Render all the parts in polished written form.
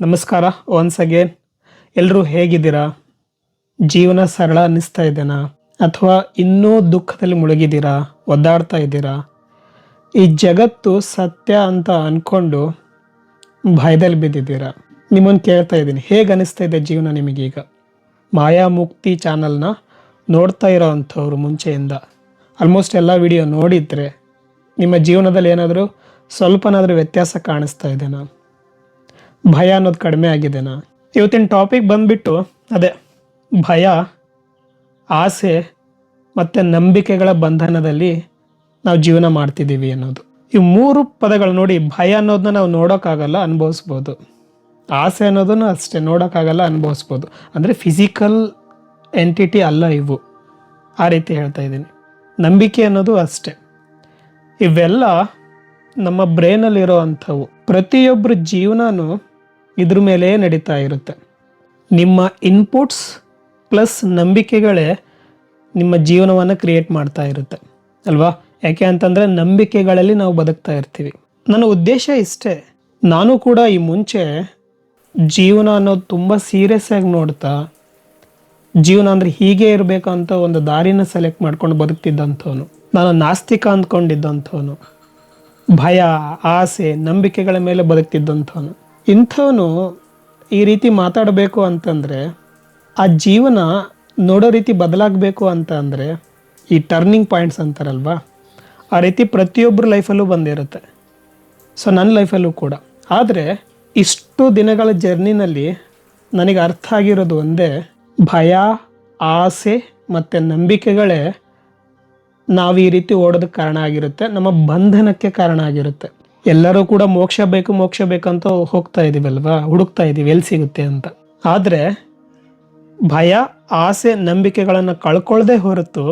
ನಮಸ್ಕಾರ once again. ಎಲ್ಲರೂ ಹೇಗಿದ್ದೀರಾ? ಜೀವನ ಸರಳ ಅನ್ನಿಸ್ತಾ ಇದೆನಾ? ಅಥವಾ ಇನ್ನೂ ದುಃಖದಲ್ಲಿ ಮುಳುಗಿದ್ದೀರಾ, ಒದ್ದಾಡ್ತಾ ಇದ್ದೀರಾ? ಈ ಜಗತ್ತು ಸತ್ಯ ಅಂತ ಅಂದ್ಕೊಂಡು ಭಯದಲ್ಲಿ ಬಿದ್ದಿದ್ದೀರಾ? ನಿಮ್ಮನ್ನು ಕೇಳ್ತಾ ಇದ್ದೀನಿ, ಹೇಗೆ ಅನ್ನಿಸ್ತಾ ಇದೆ ಜೀವನ ನಿಮಗೀಗ? ಮಾಯಾಮುಕ್ತಿ ಚಾನಲ್ನ ನೋಡ್ತಾ ಇರೋ ಅಂಥವ್ರು ಮುಂಚೆಯಿಂದ ಆಲ್ಮೋಸ್ಟ್ ಎಲ್ಲ ವಿಡಿಯೋ ನೋಡಿದರೆ ನಿಮ್ಮ ಜೀವನದಲ್ಲಿ ಏನಾದರೂ ಸ್ವಲ್ಪನಾದರೂ ವ್ಯತ್ಯಾಸ ಕಾಣಿಸ್ತಾ ಇದೆನಾ? ಭಯ ಅನ್ನೋದು ಕಡಿಮೆ ಆಗಿದೆನಾ? ಇವತ್ತಿನ ಟಾಪಿಕ್ ಬಂದ್ಬಿಟ್ಟು ಅದೇ ಭಯ, ಆಸೆ ಮತ್ತು ನಂಬಿಕೆಗಳ ಬಂಧನದಲ್ಲಿ ನಾವು ಜೀವನ ಮಾಡ್ತಿದ್ದೀವಿ ಅನ್ನೋದು. ಈ ಮೂರು ಪದಗಳು ನೋಡಿ, ಭಯ ಅನ್ನೋದನ್ನ ನಾವು ನೋಡೋಕ್ಕಾಗಲ್ಲ, ಅನುಭವಿಸ್ಬೋದು. ಆಸೆ ಅನ್ನೋದನ್ನು ಅಷ್ಟೇ ನೋಡೋಕ್ಕಾಗಲ್ಲ, ಅನುಭವಿಸ್ಬೋದು. ಅಂದರೆ ಫಿಸಿಕಲ್ ಎಂಟಿಟಿ ಅಲ್ಲ ಇವು, ಆ ರೀತಿ ಹೇಳ್ತಾ ಇದ್ದೀನಿ. ನಂಬಿಕೆ ಅನ್ನೋದು ಅಷ್ಟೇ. ಇವೆಲ್ಲ ನಮ್ಮ ಬ್ರೈನಲ್ಲಿರೋ ಅಂಥವು. ಪ್ರತಿಯೊಬ್ಬರ ಜೀವನನೂ ಇದ್ರ ಮೇಲೆ ನಡೀತಾ ಇರುತ್ತೆ. ನಿಮ್ಮ ಇನ್ಪುಟ್ಸ್ ಪ್ಲಸ್ ನಂಬಿಕೆಗಳೇ ನಿಮ್ಮ ಜೀವನವನ್ನು ಕ್ರಿಯೇಟ್ ಮಾಡ್ತಾ ಇರುತ್ತೆ ಅಲ್ವಾ? ಯಾಕೆ ಅಂತಂದರೆ ನಂಬಿಕೆಗಳಲ್ಲಿ ನಾವು ಬದುಕ್ತಾ ಇರ್ತೀವಿ. ನನ್ನ ಉದ್ದೇಶ ಇಷ್ಟೇ. ನಾನು ಕೂಡ ಈ ಮುಂಚೆ ಜೀವನ ಅನ್ನೋದು ತುಂಬ ಸೀರಿಯಸ್ ಆಗಿ ನೋಡ್ತಾ, ಜೀವನ ಅಂದರೆ ಹೀಗೆ ಇರಬೇಕು ಅಂತ ಒಂದು ದಾರಿನ ಸೆಲೆಕ್ಟ್ ಮಾಡ್ಕೊಂಡು ಬದುಕ್ತಿದ್ದಂಥವನು. ನಾನು ನಾಸ್ತಿಕ ಅಂದ್ಕೊಂಡಿದ್ದಂಥವನು. ಭಯ, ಆಸೆ, ನಂಬಿಕೆಗಳ ಮೇಲೆ ಬದುಕ್ತಿದ್ದಂಥವನು. ಇಂಥವನು ಈ ರೀತಿ ಮಾತಾಡಬೇಕು ಅಂತಂದರೆ, ಆ ಜೀವನ ನೋಡೋ ರೀತಿ ಬದಲಾಗಬೇಕು ಅಂತ ಅಂದರೆ ಈ ಟರ್ನಿಂಗ್ ಪಾಯಿಂಟ್ಸ್ ಅಂತಾರಲ್ವ, ಆ ರೀತಿ ಪ್ರತಿಯೊಬ್ಬರ ಲೈಫಲ್ಲೂ ಬಂದಿರುತ್ತೆ. ಸೊ ನನ್ನ ಲೈಫಲ್ಲೂ ಕೂಡ. ಆದರೆ ಇಷ್ಟು ದಿನಗಳ ಜರ್ನಿನಲ್ಲಿ ನನಗೆ ಅರ್ಥ ಆಗಿರೋದು ಒಂದೇ, ಭಯ, ಆಸೆ ಮತ್ತು ನಂಬಿಕೆಗಳೇ ನಾವು ಈ ರೀತಿ ಓಡೋದಕ್ಕೆ ಕಾರಣ ಆಗಿರುತ್ತೆ, ನಮ್ಮ ಬಂಧನಕ್ಕೆ ಕಾರಣ ಆಗಿರುತ್ತೆ. ಎಲ್ಲರೂ ಕೂಡ ಮೋಕ್ಷ ಬೇಕಂತ ಹೋಗ್ತಾ ಇದ್ದೀವಲ್ವಾ, ಹುಡುಕ್ತಾ ಇದ್ದೀವಿ ಎಲ್ಲಿ ಸಿಗುತ್ತೆ ಅಂತ. ಆದರೆ ಭಯ, ಆಸೆ, ನಂಬಿಕೆಗಳನ್ನು ಕಳ್ಕೊಳ್ಳದೆ ಹೊರತು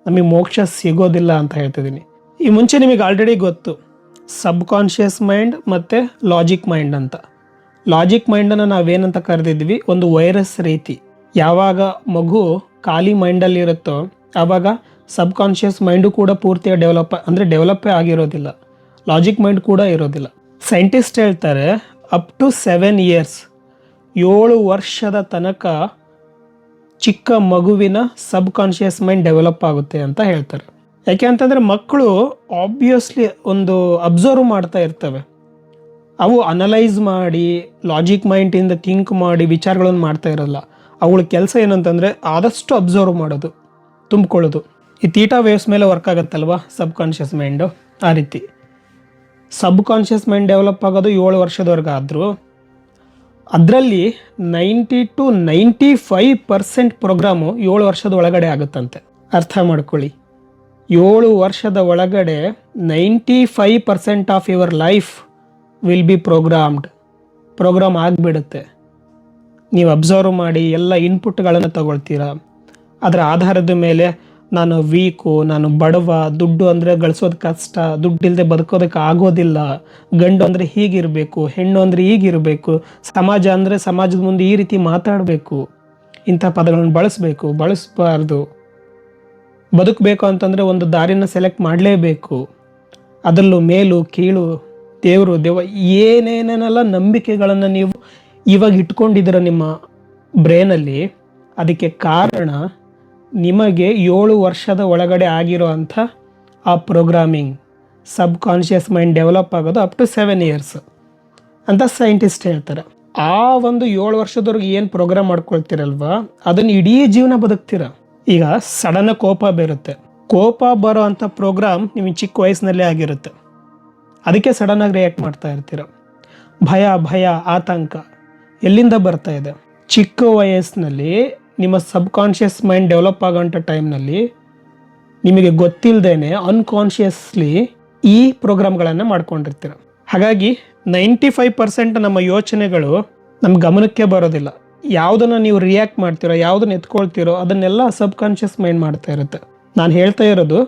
ನಮಗೆ ಮೋಕ್ಷ ಸಿಗೋದಿಲ್ಲ ಅಂತ ಹೇಳ್ತಿದ್ದೀನಿ. ಈ ಮುಂಚೆ ನಿಮಗೆ ಆಲ್ರೆಡಿ ಗೊತ್ತು, ಸಬ್ ಕಾನ್ಷಿಯಸ್ ಮೈಂಡ್ ಮತ್ತು ಲಾಜಿಕ್ ಮೈಂಡ್ ಅಂತ. ಲಾಜಿಕ್ ಮೈಂಡನ್ನು ನಾವೇನಂತ ಕರೆದಿದ್ವಿ, ಒಂದು ವೈರಸ್ ರೀತಿ. ಯಾವಾಗ ಮಗು ಖಾಲಿ ಮೈಂಡಲ್ಲಿ ಇರುತ್ತೋ ಆವಾಗ ಸಬ್ ಕಾನ್ಷಿಯಸ್ ಮೈಂಡು ಕೂಡ ಪೂರ್ತಿಯಾಗಿ ಡೆವಲಪ್ಪೇ ಆಗಿರೋದಿಲ್ಲ, ಲಾಜಿಕ್ ಮೈಂಡ್ ಕೂಡ ಇರೋದಿಲ್ಲ. ಸೈಂಟಿಸ್ಟ್ ಹೇಳ್ತಾರೆ ಅಪ್ ಟು 7 years, 7 ವರ್ಷದ ತನಕ ಚಿಕ್ಕ ಮಗುವಿನ ಸಬ್ ಕಾನ್ಷಿಯಸ್ ಮೈಂಡ್ ಡೆವಲಪ್ ಆಗುತ್ತೆ ಅಂತ ಹೇಳ್ತಾರೆ. ಯಾಕೆ ಅಂತಂದರೆ ಮಕ್ಕಳು ಆಬ್ವಿಯಸ್ಲಿ ಒಂದು ಅಬ್ಸರ್ವ್ ಮಾಡ್ತಾ ಇರ್ತವೆ. ಅವು ಅನಲೈಸ್ ಮಾಡಿ ಲಾಜಿಕ್ ಮೈಂಡಿಂದ ಥಿಂಕ್ ಮಾಡಿ ವಿಚಾರಗಳನ್ನು ಮಾಡ್ತಾ ಇರಲ್ಲ. ಅವುಗಳ ಕೆಲಸ ಏನಂತಂದರೆ ಆದಷ್ಟು ಅಬ್ಸರ್ವ್ ಮಾಡೋದು, ತುಂಬಿಕೊಳ್ಳೋದು. ಈ ಥೀಟಾ ವೇವ್ಸ್ ಮೇಲೆ ವರ್ಕ್ ಆಗುತ್ತಲ್ವ ಸಬ್ ಕಾನ್ಷಿಯಸ್ ಮೈಂಡು, ಆ ರೀತಿ ಸಬ್ ಕಾನ್ಷಿಯಸ್ ಮೈಂಡ್ ಡೆವಲಪ್ ಆಗೋದು 7 ವರ್ಷದವರೆಗೆ. ಆದರೂ ಅದರಲ್ಲಿ 90 to 95% ಪ್ರೋಗ್ರಾಮು 7 ವರ್ಷದ ಒಳಗಡೆ ಆಗುತ್ತಂತೆ. ಅರ್ಥ ಮಾಡ್ಕೊಳ್ಳಿ, 7 ವರ್ಷದ ಒಳಗಡೆ 95% of your life will be program ಆಗಿಬಿಡುತ್ತೆ. ನೀವು ಅಬ್ಸರ್ವ್ ಮಾಡಿ ಎಲ್ಲ ಇನ್ಪುಟ್ಗಳನ್ನು ತಗೊಳ್ತೀರಾ. ಅದರ ಆಧಾರದ ಮೇಲೆ ನಾನು ವೀಕು, ನಾನು ಬಡವ, ದುಡ್ಡು ಅಂದರೆ ಗಳಿಸೋದು ಕಷ್ಟ, ದುಡ್ಡು ಇಲ್ಲದೆ ಬದುಕೋದಕ್ಕೆ ಆಗೋದಿಲ್ಲ, ಗಂಡು ಅಂದರೆ ಹೀಗಿರಬೇಕು, ಹೆಣ್ಣು ಅಂದರೆ ಹೀಗಿರಬೇಕು, ಸಮಾಜ ಅಂದರೆ ಸಮಾಜದ ಮುಂದೆ ಈ ರೀತಿ ಮಾತಾಡಬೇಕು, ಇಂಥ ಪದಗಳನ್ನು ಬಳಸಬಾರ್ದು, ಬದುಕಬೇಕು ಅಂತಂದರೆ ಒಂದು ದಾರಿನ ಸೆಲೆಕ್ಟ್ ಮಾಡಲೇಬೇಕು, ಅದರಲ್ಲೂ ಮೇಲು ಕೀಳು, ದೇವ ಏನೇನೆಲ್ಲ ನಂಬಿಕೆಗಳನ್ನು ನೀವು ಇವಾಗ ಇಟ್ಕೊಂಡಿದ್ದೀರ ನಿಮ್ಮ ಬ್ರೈನಲ್ಲಿ. ಅದಕ್ಕೆ ಕಾರಣ ನಿಮಗೆ 7 ವರ್ಷದ ಒಳಗಡೆ ಆಗಿರೋ ಅಂಥ ಆ ಪ್ರೋಗ್ರಾಮಿಂಗ್, ಸಬ್ ಕಾನ್ಷಿಯಸ್ ಮೈಂಡ್ ಡೆವಲಪ್ ಆಗೋದು ಅಪ್ ಟು 7 years ಅಂತ ಸೈಂಟಿಸ್ಟ್ ಹೇಳ್ತಾರೆ. ಆ ಒಂದು 7 ವರ್ಷದವರೆಗೆ ಏನು ಪ್ರೋಗ್ರಾಮ್ ಮಾಡ್ಕೊಳ್ತೀರಲ್ವ, ಅದನ್ನು ಇಡೀ ಜೀವನ ಬದುಕ್ತೀರ. ಈಗ ಸಡನ್ ಕೋಪ ಬರೋ ಅಂಥ ಪ್ರೋಗ್ರಾಮ್ ನಿಮಗೆ ಚಿಕ್ಕ ವಯಸ್ಸಿನಲ್ಲೇ ಆಗಿರುತ್ತೆ, ಅದಕ್ಕೆ ಸಡನ್ನಾಗಿ ರಿಯಾಕ್ಟ್ ಮಾಡ್ತಾ ಇರ್ತೀರ. ಭಯ, ಆತಂಕ ಎಲ್ಲಿಂದ ಬರ್ತಾ ಇದೆ? ಚಿಕ್ಕ ವಯಸ್ಸಿನಲ್ಲಿ ನಿಮ್ಮ ಸಬ್ ಕಾನ್ಷಿಯಸ್ ಮೈಂಡ್ ಡೆವಲಪ್ ಆಗೋಂಥ ಟೈಮ್ನಲ್ಲಿ ನಿಮಗೆ ಗೊತ್ತಿಲ್ಲದೇನೆ ಅನ್ಕಾನ್ಷಿಯಸ್ಲಿ ಈ ಪ್ರೋಗ್ರಾಮ್ಗಳನ್ನು ಮಾಡ್ಕೊಂಡಿರ್ತೀರ. ಹಾಗಾಗಿ 95% ನಮ್ಮ ಯೋಚನೆಗಳು ನಮ್ಮ ಗಮನಕ್ಕೆ ಬರೋದಿಲ್ಲ. ಯಾವುದನ್ನು ನೀವು ರಿಯಾಕ್ಟ್ ಮಾಡ್ತೀರೋ, ಯಾವುದನ್ನು ಎತ್ಕೊಳ್ತೀರೋ ಅದನ್ನೆಲ್ಲ ಸಬ್ ಕಾನ್ಷಿಯಸ್ ಮೈಂಡ್ ಮಾಡ್ತಾ ಇರುತ್ತೆ. ನಾನು ಹೇಳ್ತಾ ಇರೋದು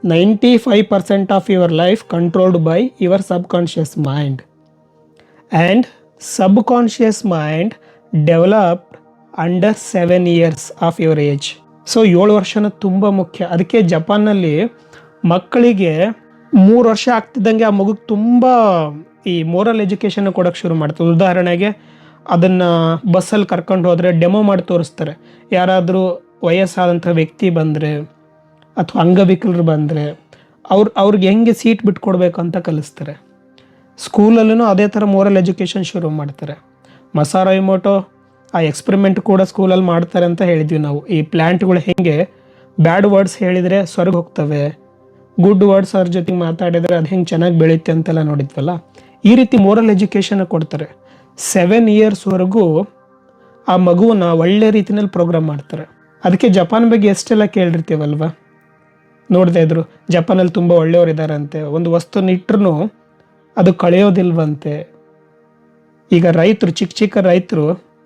95% of your life controlled by your sub conscious mind. And sub conscious mind developed under 7 years of your age. So 7 ವರ್ಷನ ತುಂಬ ಮುಖ್ಯ. ಅದಕ್ಕೆ ಜಪಾನ್ನಲ್ಲಿ ಮಕ್ಕಳಿಗೆ 3 ವರ್ಷ ಆಗ್ತಿದ್ದಂಗೆ ಆ ಮಗುಗೆ ತುಂಬ ಈ ಮೋರಲ್ ಎಜುಕೇಷನ್ ಕೊಡೋಕ್ಕೆ ಶುರು ಮಾಡ್ತದೆ. ಉದಾಹರಣೆಗೆ ಅದನ್ನು ಬಸ್ಸಲ್ಲಿ ಕರ್ಕೊಂಡು ಹೋದರೆ ಡೆಮೋ ಮಾಡಿ ತೋರಿಸ್ತಾರೆ. ಯಾರಾದರೂ ವಯಸ್ಸಾದಂಥ ವ್ಯಕ್ತಿ ಬಂದರೆ ಅಥವಾ ಅಂಗವಿಕಲರು ಬಂದರೆ ಅವ್ರಿಗೆ ಹೆಂಗೆ ಸೀಟ್ ಬಿಟ್ಕೊಡ್ಬೇಕು ಅಂತ ಕಲಿಸ್ತಾರೆ. ಸ್ಕೂಲಲ್ಲೂ ಅದೇ ಥರ ಮೋರಲ್ ಎಜುಕೇಷನ್ ಶುರು ಮಾಡ್ತಾರೆ. ಮಸಾರೋ ಇಮೋಟೋ ಆ ಎಕ್ಸ್ಪೆರಿಮೆಂಟ್ ಕೂಡ ಸ್ಕೂಲಲ್ಲಿ ಮಾಡ್ತಾರೆ ಅಂತ ಹೇಳಿದ್ವಿ ನಾವು. ಈ ಪ್ಲ್ಯಾಂಟ್ಗಳು ಹೆಂಗೆ ಬ್ಯಾಡ್ ವರ್ಡ್ಸ್ ಹೇಳಿದರೆ ಸ್ವರ್ಗ ಹೋಗ್ತವೆ, ಗುಡ್ ವರ್ಡ್ಸ್ ಅವ್ರ ಜೊತೆಗೆ ಮಾತಾಡಿದರೆ ಅದು ಹೆಂಗೆ ಚೆನ್ನಾಗಿ ಬೆಳೆಯುತ್ತೆ ಅಂತೆಲ್ಲ ನೋಡಿದ್ವಲ್ಲ. ಈ ರೀತಿ ಮೋರಲ್ ಎಜುಕೇಷನ್ ಕೊಡ್ತಾರೆ. 7 ಇಯರ್ಸ್ವರೆಗೂ ಆ ಮಗುವನ್ನ ಒಳ್ಳೆ ರೀತಿಯಲ್ಲಿ ಪ್ರೋಗ್ರಾಮ್ ಮಾಡ್ತಾರೆ. ಅದಕ್ಕೆ ಜಪಾನ್ ಬಗ್ಗೆ ಎಷ್ಟೆಲ್ಲ ಕೇಳಿರ್ತೀವಲ್ವ, ನೋಡ್ತಾ ಇದ್ರು ಜಪಾನಲ್ಲಿ ತುಂಬ ಒಳ್ಳೆಯವರು ಇದ್ದಾರಂತೆ. ಒಂದು ವಸ್ತುನ ಇಟ್ಟರು ಅದು ಕಳೆಯೋದಿಲ್ವಂತೆ. ಈಗ ರೈತರು, ಚಿಕ್ಕ ಚಿಕ್ಕ ರೈತರು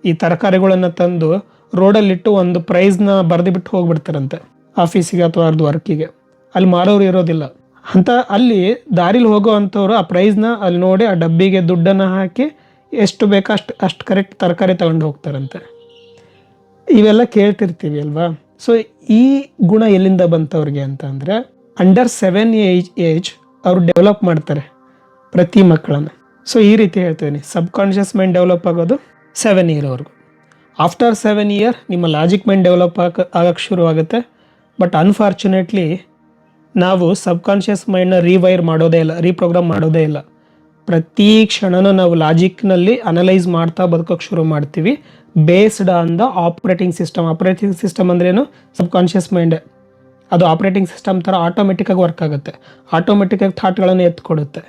ಈ ತರಕಾರಿಗಳನ್ನು ತಂದು ರೋಡಲ್ಲಿಟ್ಟು ಒಂದು ಪ್ರೈಸ್ನ ಬರೆದು ಬಿಟ್ಟು ಹೋಗ್ಬಿಡ್ತಾರಂತೆ ಆಫೀಸಿಗೆ ಅಥವಾ ಅವ್ರದ್ದು ವರ್ಕಿಗೆ. ಅಲ್ಲಿ ಮಾರೋರು ಇರೋದಿಲ್ಲ ಅಂತ. ಅಲ್ಲಿ ದಾರಿಲಿ ಹೋಗೋ ಅಂಥವ್ರು ಆ ಪ್ರೈಸ್ನ ಅಲ್ಲಿ ನೋಡಿ ಆ ಡಬ್ಬಿಗೆ ದುಡ್ಡನ್ನು ಹಾಕಿ ಎಷ್ಟು ಬೇಕೋ ಅಷ್ಟು ಕರೆಕ್ಟ್ ತರಕಾರಿ ತಗೊಂಡು ಹೋಗ್ತಾರಂತೆ. ಇವೆಲ್ಲ ಕೇಳ್ತಿರ್ತೀವಿ ಅಲ್ವಾ. ಸೊ ಈ ಗುಣ ಎಲ್ಲಿಂದ ಬಂತವ್ರಿಗೆ ಅಂತ ಅಂದರೆ, ಅಂಡರ್ 7 ಏಜ್ ಅವರು ಡೆವಲಪ್ ಮಾಡ್ತಾರೆ ಪ್ರತಿ ಮಕ್ಕಳನ್ನು. ಸೊ ಈ ರೀತಿ ಹೇಳ್ತೀನಿ, ಸಬ್ ಕಾನ್ಷಿಯಸ್ ಮೈಂಡ್ ಡೆವಲಪ್ ಆಗೋದು 7 ಇಯರ್ವರೆಗೂ. ಆಫ್ಟರ್ 7 ಇಯರ್ ನಿಮ್ಮ ಲಾಜಿಕ್ ಮೈಂಡ್ ಡೆವಲಪ್ ಆಗಕ್ಕೆ ಶುರುವಾಗುತ್ತೆ. ಬಟ್ ಅನ್ಫಾರ್ಚುನೇಟ್ಲಿ ನಾವು ಸಬ್ ಕಾನ್ಷಿಯಸ್ ಮೈಂಡ್ನ ರೀವೈರ್ ಮಾಡೋದೇ ಇಲ್ಲ, ರೀಪ್ರೋಗ್ರಾಮ್ ಮಾಡೋದೇ ಇಲ್ಲ. ಪ್ರತಿ ಕ್ಷಣನೂ ನಾವು ಲಾಜಿಕ್ನಲ್ಲಿ ಅನಲೈಸ್ ಮಾಡ್ತಾ ಬದುಕೋಕ್ಕೆ ಶುರು ಮಾಡ್ತೀವಿ, based on the operating system. Operating system ಅಂದ್ರೇನು? ಸಬ್ ಕಾನ್ಷಿಯಸ್ ಮೈಂಡ್. ಅದು ಆಪ್ರೇಟಿಂಗ್ ಸಿಸ್ಟಮ್ ಥರ ಆಟೋಮೆಟಿಕ್ಕಾಗಿ ವರ್ಕ್ ಆಗುತ್ತೆ. ಆಟೋಮೆಟಿಕ್ಕಾಗಿ ಥಾಟ್ಗಳನ್ನು ಎತ್ಕೊಡುತ್ತೆ,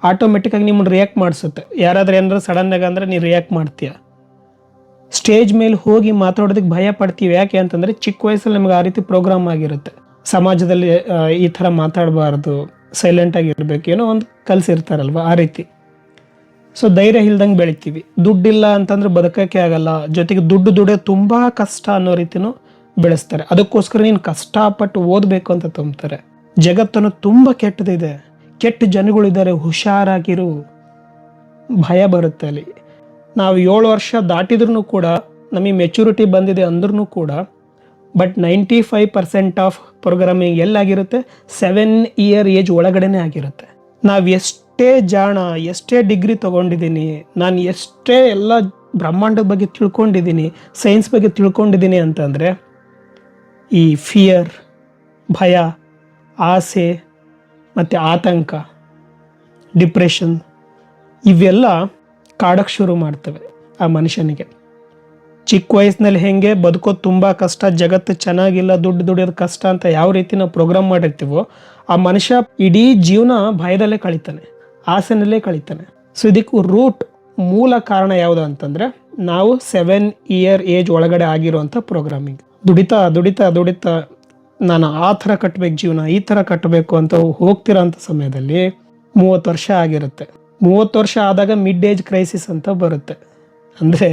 ಆಟೋಮೆಟಿಕ್ಕಾಗಿ ನಿಮ್ಮನ್ನು ರಿಯಾಕ್ಟ್ ಮಾಡಿಸುತ್ತೆ. ಯಾರಾದ್ರೂ ಏನಾದ್ರು ಸಡನ್ನಾಗಿ ಅಂದರೆ ನೀವು ರಿಯಾಕ್ಟ್ ಮಾಡ್ತೀಯ. ಸ್ಟೇಜ್ ಮೇಲೆ ಹೋಗಿ ಮಾತಾಡೋದಕ್ಕೆ ಭಯ ಪಡ್ತೀವಿ. ಯಾಕೆ ಅಂತಂದರೆ ಚಿಕ್ಕ ವಯಸ್ಸಲ್ಲಿ ನಮಗೆ ಆ ರೀತಿ ಪ್ರೋಗ್ರಾಮ್ ಆಗಿರುತ್ತೆ. ಸಮಾಜದಲ್ಲಿ ಈ ಥರ ಮಾತಾಡಬಾರ್ದು, ಸೈಲೆಂಟಾಗಿ ಇರಬೇಕು, ಏನೋ ಒಂದು ಕಲಿಸಿರ್ತಾರಲ್ವ ಆ ರೀತಿ. ಸೊ ಧೈರ್ಯ ಇಲ್ದಂಗೆ ಬೆಳಿತೀವಿ. ದುಡ್ಡಿಲ್ಲ ಅಂತಂದ್ರೆ ಬದುಕೋಕ್ಕೆ ಆಗಲ್ಲ, ಜೊತೆಗೆ ದುಡಿಯೋದು ತುಂಬ ಕಷ್ಟ ಅನ್ನೋ ರೀತಿನೂ ಬೆಳೆಸ್ತಾರೆ. ಅದಕ್ಕೋಸ್ಕರ ನೀನು ಕಷ್ಟಪಟ್ಟು ಓದಬೇಕು ಅಂತ ತುಂಬ್ತಾರೆ. ಜಗತ್ತನ್ನು ತುಂಬ ಕೆಟ್ಟದಿದೆ, ಕೆಟ್ಟ ಜನಗಳಿದ್ದಾರೆ, ಹುಷಾರಾಗಿರು. ಭಯ ಬರುತ್ತೆ ಅಲ್ಲಿ. ನಾವು 7 ವರ್ಷ ದಾಟಿದ್ರೂ ಕೂಡ, ನಮಗೆ ಮೆಚುರಿಟಿ ಬಂದಿದೆ ಅಂದ್ರೂ ಕೂಡ, ಬಟ್ 95% ಆಫ್ ಪ್ರೋಗ್ರಾಮಿಂಗ್ ಎಲ್ಲಾಗಿರುತ್ತೆ 7 ಇಯರ್ ಏಜ್ ಒಳಗಡೆನೇ ಆಗಿರುತ್ತೆ. ನಾವು ಎಷ್ಟೇ ಜಾಣ, ಎಷ್ಟೇ ಡಿಗ್ರಿ ತೊಗೊಂಡಿದ್ದೀನಿ, ನಾನು ಎಷ್ಟೇ ಎಲ್ಲ ಬ್ರಹ್ಮಾಂಡದ ಬಗ್ಗೆ ತಿಳ್ಕೊಂಡಿದ್ದೀನಿ, ಸೈನ್ಸ್ ಬಗ್ಗೆ ತಿಳ್ಕೊಂಡಿದ್ದೀನಿ ಅಂತಂದರೆ, ಈ ಫಿಯರ್, ಭಯ, ಆಸೆ ಮತ್ತು ಆತಂಕ, ಡಿಪ್ರೆಷನ್ ಇವೆಲ್ಲ ಕಾಡಕ್ಕೆ ಶುರು ಮಾಡ್ತವೆ ಆ ಮನುಷ್ಯನಿಗೆ. ಚಿಕ್ಕ ವಯಸ್ಸಿನಲ್ಲಿ ಹೆಂಗೆ ಬದುಕೋದು ತುಂಬ ಕಷ್ಟ, ಜಗತ್ತು ಚೆನ್ನಾಗಿಲ್ಲ, ದುಡ್ಡು ದುಡಿಯೋದು ಕಷ್ಟ ಅಂತ ಯಾವ ರೀತಿ ನಾವು ಪ್ರೋಗ್ರಾಮ್ ಮಾಡಿರ್ತೀವೋ, ಆ ಮನುಷ್ಯ ಇಡೀ ಜೀವನ ಭಯದಲ್ಲೇ ಕಳೀತಾನೆ, ಆಸೆನಲ್ಲೇ ಕಳೀತಾನೆ. ಸೊ ಇದಕ್ಕೆ ರೂಟ್, ಮೂಲ ಕಾರಣ ಯಾವುದು ಅಂತಂದರೆ, ನಾವು 7 ಇಯರ್ ಏಜ್ ಒಳಗಡೆ ಆಗಿರುವಂಥ ಪ್ರೋಗ್ರಾಮಿಂಗ್. ದುಡಿತಾ ದುಡಿತಾ ದುಡಿತಾ ನಾನು ಆ ಥರ ಕಟ್ಟಬೇಕು ಜೀವನ, ಈ ಥರ ಕಟ್ಟಬೇಕು ಅಂತ ಹೋಗ್ತಿರೋ ಅಂಥ ಸಮಯದಲ್ಲಿ 30 ವರ್ಷ ಆಗಿರುತ್ತೆ. 30 ವರ್ಷ ಆದಾಗ ಮಿಡ್ ಏಜ್ ಕ್ರೈಸಿಸ್ ಅಂತ ಬರುತ್ತೆ. ಅಂದರೆ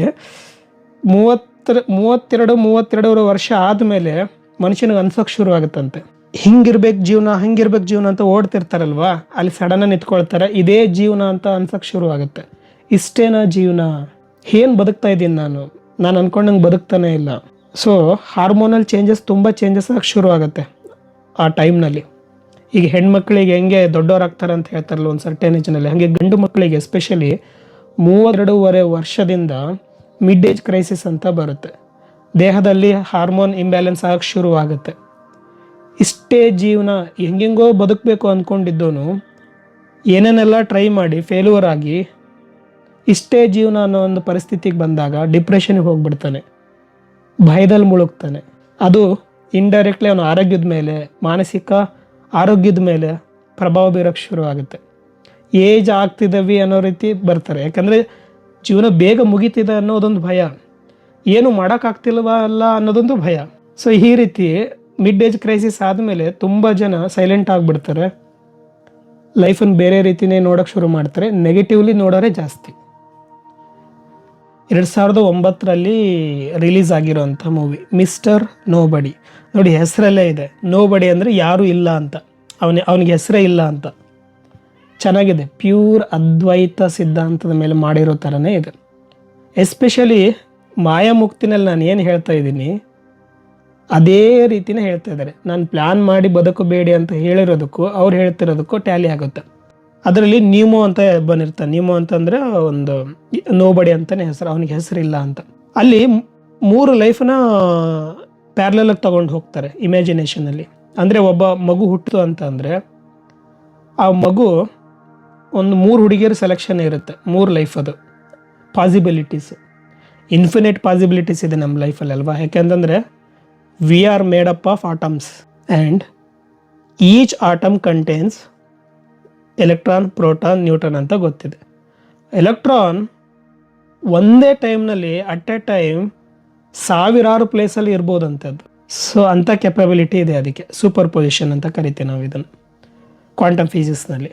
32 ವರ್ಷ ಆದಮೇಲೆ ಮನುಷ್ಯನಿಗೆ ಅನ್ಸೋಕ್ಕೆ ಶುರು ಆಗುತ್ತಂತೆ, ಹಿಂಗಿರ್ಬೇಕು ಜೀವನ ಅಂತ ಓಡ್ತಿರ್ತಾರಲ್ವ, ಅಲ್ಲಿ ಸಡನ್ನ ನಿಂತ್ಕೊಳ್ತಾರೆ, ಇದೇ ಜೀವನ ಅಂತ ಅನ್ಸೋಕ್ಕೆ ಶುರು ಆಗುತ್ತೆ. ಇಷ್ಟೇನಾ ಜೀವನ? ಏನು ಬದುಕ್ತಾ ಇದ್ದೀನಿ ನಾನು ಅನ್ಕೊಂಡಂಗೆ ಬದುಕ್ತಾನೆ ಇಲ್ಲ. ಸೊ ಹಾರ್ಮೋನಲ್ ತುಂಬ ಚೇಂಜಸ್ ಆಗಕ್ಕೆ ಶುರು ಆಗುತ್ತೆ ಆ ಟೈಮ್ನಲ್ಲಿ. ಈಗ ಹೆಣ್ಮಕ್ಳಿಗೆ ಹೆಂಗೆ ದೊಡ್ಡವರಾಗ್ತಾರೆ ಅಂತ ಹೇಳ್ತಾರಲ್ಲ ಒಂದು ಸರ್ಟೇನ್ ಏಜ್ನಲ್ಲಿ, ಹಾಗೆ ಗಂಡು ಮಕ್ಕಳಿಗೆ ಎಸ್ಪೆಷಲಿ 32.5 ವರ್ಷದಿಂದ ಮಿಡ್ ಏಜ್ ಕ್ರೈಸಿಸ್ ಅಂತ ಬರುತ್ತೆ. ದೇಹದಲ್ಲಿ ಹಾರ್ಮೋನ್ ಇಂಬ್ಯಾಲೆನ್ಸ್ ಆಗಕ್ಕೆ ಶುರು ಆಗುತ್ತೆ. ಇಷ್ಟೇ ಜೀವನ ಹೆಂಗೆಂಗೋ ಬದುಕಬೇಕು ಅಂದ್ಕೊಂಡಿದ್ದೋನು ಏನೇನೆಲ್ಲ ಟ್ರೈ ಮಾಡಿ ಫೇಲ್ಯೂರ್ ಆಗಿ ಇಷ್ಟೇ ಜೀವನ ಅನ್ನೋ ಒಂದು ಪರಿಸ್ಥಿತಿಗೆ ಬಂದಾಗ ಡಿಪ್ರೆಷನ್ಗೆ ಹೋಗ್ಬಿಡ್ತಾನೆ, ಭಯದಲ್ಲಿ ಮುಳುಗ್ತಾನೆ. ಅದು ಇಂಡೈರೆಕ್ಟ್ಲಿ ಅವನ ಆರೋಗ್ಯದ ಮೇಲೆ, ಮಾನಸಿಕ ಆರೋಗ್ಯದ ಮೇಲೆ ಪ್ರಭಾವ ಬೀರೋಕ್ಕೆ ಶುರು ಆಗುತ್ತೆ. ಏಜ್ ಆಗ್ತಿದ್ದೀವಿ ಅನ್ನೋ ರೀತಿ ಬರ್ತಾರೆ. ಯಾಕಂದರೆ ಜೀವನ ಬೇಗ ಮುಗಿತಿದೆ ಅನ್ನೋದೊಂದು ಭಯ, ಏನು ಮಾಡೋಕ್ಕಾಗ್ತಿಲ್ವಲ್ಲ ಅನ್ನೋದೊಂದು ಭಯ. ಸೊ ಈ ರೀತಿ ಮಿಡ್ ಏಜ್ ಕ್ರೈಸಿಸ್ ಆದಮೇಲೆ ತುಂಬ ಜನ ಸೈಲೆಂಟ್ ಆಗಿಬಿಡ್ತಾರೆ, ಲೈಫನ್ನು ಬೇರೆ ರೀತಿಯೇ ನೋಡೋಕ್ಕೆ ಶುರು ಮಾಡ್ತಾರೆ, ನೆಗೆಟಿವ್ಲಿ ನೋಡೋರೇ ಜಾಸ್ತಿ. 2009ರಲ್ಲಿ ರಿಲೀಸ್ ಆಗಿರೋಂಥ ಮೂವಿ ಮಿಸ್ಟರ್ ನೋಬಡಿ. ನೋಡಿ, ಹೆಸರಲ್ಲೇ ಇದೆ, ನೋಬಡಿ ಅಂದರೆ ಯಾರೂ ಇಲ್ಲ ಅಂತ, ಅವನಿಗೆ ಹೆಸರೇ ಇಲ್ಲ ಅಂತ. ಚೆನ್ನಾಗಿದೆ, ಪ್ಯೂರ್ ಅದ್ವೈತ ಸಿದ್ಧಾಂತದ ಮೇಲೆ ಮಾಡಿರೋ ಥರನೇ ಇದೆ. ಎಸ್ಪೆಷಲಿ ಮಾಯಾಮುಕ್ತಿನಲ್ಲಿ ನಾನು ಏನು ಹೇಳ್ತಾ ಇದ್ದೀನಿ ಅದೇ ರೀತಿನೇ ಹೇಳ್ತಾ ಇದ್ದಾರೆ. ನಾನು ಪ್ಲ್ಯಾನ್ ಮಾಡಿ ಬದುಕಬೇಡಿ ಅಂತ ಹೇಳಿರೋದಕ್ಕೂ ಅವ್ರು ಹೇಳ್ತಿರೋದಕ್ಕೂ ಟ್ಯಾಲಿ ಆಗುತ್ತೆ. ಅದರಲ್ಲಿ ನೀಮೋ ಅಂತ ಬಂದಿರ್ತಾನೆ. ನೀಮೋ ಅಂತಂದರೆ ಒಂದು ನೋಬಡಿ ಅಂತಲೇ ಹೆಸರು, ಅವನಿಗೆ ಹೆಸರಿಲ್ಲ ಅಂತ. ಅಲ್ಲಿ 3 ಲೈಫನ್ನ ಪ್ಯಾರಲಲಾಗಿ ತೊಗೊಂಡು ಹೋಗ್ತಾರೆ ಇಮ್ಯಾಜಿನೇಷನಲ್ಲಿ. ಅಂದರೆ ಒಬ್ಬ ಮಗು ಹುಟ್ಟಿತು ಅಂತ ಅಂದರೆ ಆ ಮಗು ಒಂದು 3 ಹುಡುಗಿಯರ ಸೆಲೆಕ್ಷನ್ ಇರುತ್ತೆ, 3 ಲೈಫ್. ಅದು ಪಾಸಿಬಿಲಿಟೀಸ್, ಇನ್ಫಿನಿಟ್ ಪಾಸಿಬಿಲಿಟೀಸ್ ಇದೆ ನಮ್ಮ ಲೈಫಲ್ಲಿ ಅಲ್ವಾ. ಯಾಕೆಂತಂದರೆ we are made up of atoms and each atom contains electron, proton, neutron ಅಂತ ಗೊತ್ತಿದೆ. ಎಲೆಕ್ಟ್ರಾನ್ ಒಂದೇ ಟೈಮ್ನಲ್ಲಿ ಅಟ್ ಎ ಟೈಮ್ ಸಾವಿರಾರು ಪ್ಲೇಸಲ್ಲಿ ಇರ್ಬೋದಂಥದ್ದು. ಸೊ ಅಂಥ ಕೆಪಬಿಲಿಟಿ ಇದೆ. ಅದಕ್ಕೆ ಸೂಪರ್ ಪೊಸಿಷನ್ ಅಂತ ಕರಿತೀವಿ ನಾವು ಇದನ್ನು ಕ್ವಾಂಟಮ್ ಫಿಸಿಕ್ಸ್ನಲ್ಲಿ.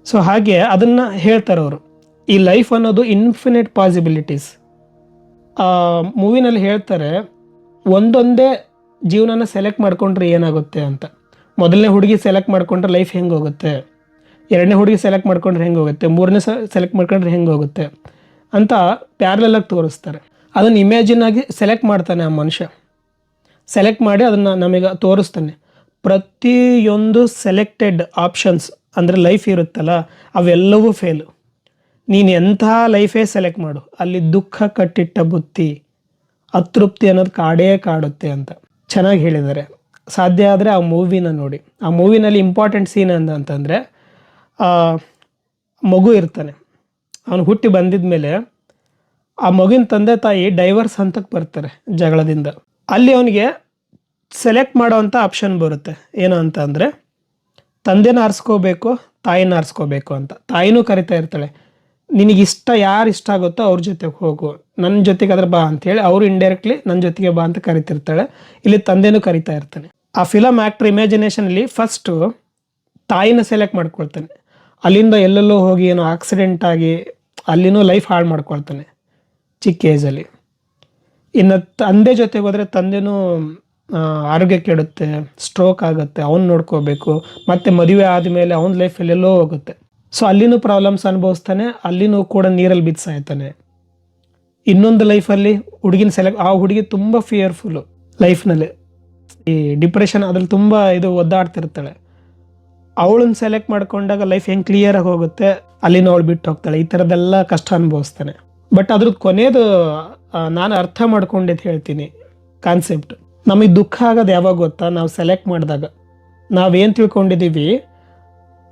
ಸೊ ಹಾಗೆ ಅದನ್ನು ಹೇಳ್ತಾರೆ ಅವರು, ಈ ಲೈಫ್ ಅನ್ನೋದು ಇನ್ಫಿನಿಟ್ ಪಾಸಿಬಿಲಿಟೀಸ್. ಮೂವಿನಲ್ಲಿ ಹೇಳ್ತಾರೆ ಒಂದೊಂದೇ ಜೀವನನ ಸೆಲೆಕ್ಟ್ ಮಾಡ್ಕೊಂಡ್ರೆ ಏನಾಗುತ್ತೆ ಅಂತ. ಮೊದಲನೇ ಹುಡುಗಿ ಸೆಲೆಕ್ಟ್ ಮಾಡ್ಕೊಂಡ್ರೆ ಲೈಫ್ ಹೆಂಗೆ ಹೋಗುತ್ತೆ, 2ನೇ ಹುಡುಗಿ ಸೆಲೆಕ್ಟ್ ಮಾಡ್ಕೊಂಡ್ರೆ ಹೆಂಗೆ ಹೋಗುತ್ತೆ, 3ನೇ ಸೆಲೆಕ್ಟ್ ಮಾಡ್ಕೊಂಡ್ರೆ ಹೆಂಗೆ ಹೋಗುತ್ತೆ ಅಂತ ಪ್ಯಾರಲಲಾಗಿ ತೋರಿಸ್ತಾರೆ. ಅದನ್ನು ಇಮ್ಯಾಜಿನ್ ಆಗಿ ಸೆಲೆಕ್ಟ್ ಮಾಡ್ತಾನೆ ಆ ಮನುಷ್ಯ. ಸೆಲೆಕ್ಟ್ ಮಾಡಿ ಅದನ್ನು ನಮಗೆ ತೋರಿಸ್ತಾನೆ. ಪ್ರತಿಯೊಂದು ಸೆಲೆಕ್ಟೆಡ್ ಆಪ್ಷನ್ಸ್ ಅಂದರೆ ಲೈಫ್ ಇರುತ್ತಲ್ಲ ಅವೆಲ್ಲವೂ ಫೇಲು. ನೀನು ಎಂಥ ಲೈಫೇ ಸೆಲೆಕ್ಟ್ ಮಾಡು, ಅಲ್ಲಿ ದುಃಖ ಕಟ್ಟಿಟ್ಟ ಬುತ್ತಿ, ಅತೃಪ್ತಿ ಅನ್ನೋದು ಕಾಡೇ ಕಾಡುತ್ತೆ ಅಂತ ಚೆನ್ನಾಗಿ ಹೇಳಿದ್ದಾರೆ. ಸಾಧ್ಯ ಆದರೆ ಆ ಮೂವಿನ ನೋಡಿ. ಆ ಮೂವಿನಲ್ಲಿ ಇಂಪಾರ್ಟೆಂಟ್ ಸೀನ್ ಅಂತಂದರೆ ಮಗು ಇರ್ತಾನೆ. ಅವನು ಹುಟ್ಟಿ ಬಂದಿದ ಮೇಲೆ ಆ ಮಗುವಿನ ತಂದೆ ತಾಯಿ ಡೈವರ್ಸ್ ಹಂತಕ್ಕೆ ಬರ್ತಾರೆ ಜಗಳದಿಂದ. ಅಲ್ಲಿ ಅವನಿಗೆ ಸೆಲೆಕ್ಟ್ ಮಾಡೋವಂಥ ಆಪ್ಷನ್ ಬರುತ್ತೆ. ಏನು ಅಂತ ಅಂದರೆ ತಂದೆನ ಆರಿಸ್ಕೋಬೇಕು, ತಾಯಿನ ಆರಿಸ್ಕೋಬೇಕು ಅಂತ. ತಾಯಿನೂ ಕರಿತಾ ಇರ್ತಾಳೆ, ನಿನಗಿಷ್ಟ ಯಾರು ಇಷ್ಟ ಆಗುತ್ತೋ ಅವ್ರ ಜೊತೆಗೆ ಹೋಗು, ನನ್ನ ಜೊತೆಗೆ ಅದ್ರ ಬಾ ಅಂಥೇಳಿ ಅವರು ಇಂಡೈರೆಕ್ಟ್ಲಿ ನನ್ನ ಜೊತೆಗೆ ಬಾ ಅಂತ ಕರಿತಿರ್ತಾಳೆ. ಇಲ್ಲಿ ತಂದೆನೂ ಕರಿತಾ ಇರ್ತಾನೆ. ಆ ಫಿಲಮ್ ಆ್ಯಕ್ಟ್ರ್ ಇಮ್ಯಾಜಿನೇಷನಲ್ಲಿ ಫಸ್ಟು ತಾಯಿನ ಸೆಲೆಕ್ಟ್ ಮಾಡ್ಕೊಳ್ತಾನೆ. ಅಲ್ಲಿಂದ ಎಲ್ಲೆಲ್ಲೋ ಹೋಗಿ ಏನೋ ಆಕ್ಸಿಡೆಂಟ್ ಆಗಿ ಅಲ್ಲಿನೂ ಲೈಫ್ ಹಾಳು ಮಾಡ್ಕೊಳ್ತಾನೆ ಚಿಕ್ಕ ಏಜಲ್ಲಿ. ಇನ್ನು ತಂದೆ ಜೊತೆಗೆ ಹೋದರೆ ತಂದೆನೂ ಆರೋಗ್ಯ ಕೆಡುತ್ತೆ, ಸ್ಟ್ರೋಕ್ ಆಗುತ್ತೆ, ಅವ್ನು ನೋಡ್ಕೋಬೇಕು. ಮತ್ತು ಮದುವೆ ಆದಮೇಲೆ ಅವ್ನ ಲೈಫ್ ಎಲ್ಲೆಲ್ಲೋ ಹೋಗುತ್ತೆ. ಸೊ ಅಲ್ಲಿನೂ ಪ್ರಾಬ್ಲಮ್ಸ್ ಅನುಭವಿಸ್ತಾನೆ, ಅಲ್ಲಿನೂ ಕೂಡ ನೀರಲ್ಲಿ ಬಿದ್ದಾಯ್ತಾನೆ. ಇನ್ನೊಂದು ಲೈಫಲ್ಲಿ ಹುಡುಗಿನ ಆ ಹುಡುಗಿ ತುಂಬ ಫಿಯರ್ಫುಲ್ಲು ಲೈಫ್ನಲ್ಲಿ, ಈ ಡಿಪ್ರೆಷನ್ ಅದ್ರಲ್ಲಿ ತುಂಬ ಒದ್ದಾಡ್ತಿರ್ತಾಳೆ. ಅವಳನ್ನ ಸೆಲೆಕ್ಟ್ ಮಾಡ್ಕೊಂಡಾಗ ಲೈಫ್ ಹೆಂಗೆ ಕ್ಲಿಯರಾಗಿ ಹೋಗುತ್ತೆ, ಅಲ್ಲಿನೂ ಅವಳು ಬಿಟ್ಟು ಹೋಗ್ತಾಳೆ. ಈ ಥರದ್ದೆಲ್ಲ ಕಷ್ಟ ಅನುಭವಿಸ್ತಾನೆ. ಬಟ್ ಅದ್ರದ್ದು ಕೊನೆಯದು ನಾನು ಅರ್ಥ ಮಾಡ್ಕೊಂಡಿದ್ದು ಹೇಳ್ತೀನಿ ಕಾನ್ಸೆಪ್ಟ್. ನಮಗೆ ದುಃಖ ಆಗೋದು ಯಾವಾಗ ಗೊತ್ತಾ, ನಾವು ಸೆಲೆಕ್ಟ್ ಮಾಡಿದಾಗ. ನಾವೇನು ತಿಳ್ಕೊಂಡಿದ್ದೀವಿ,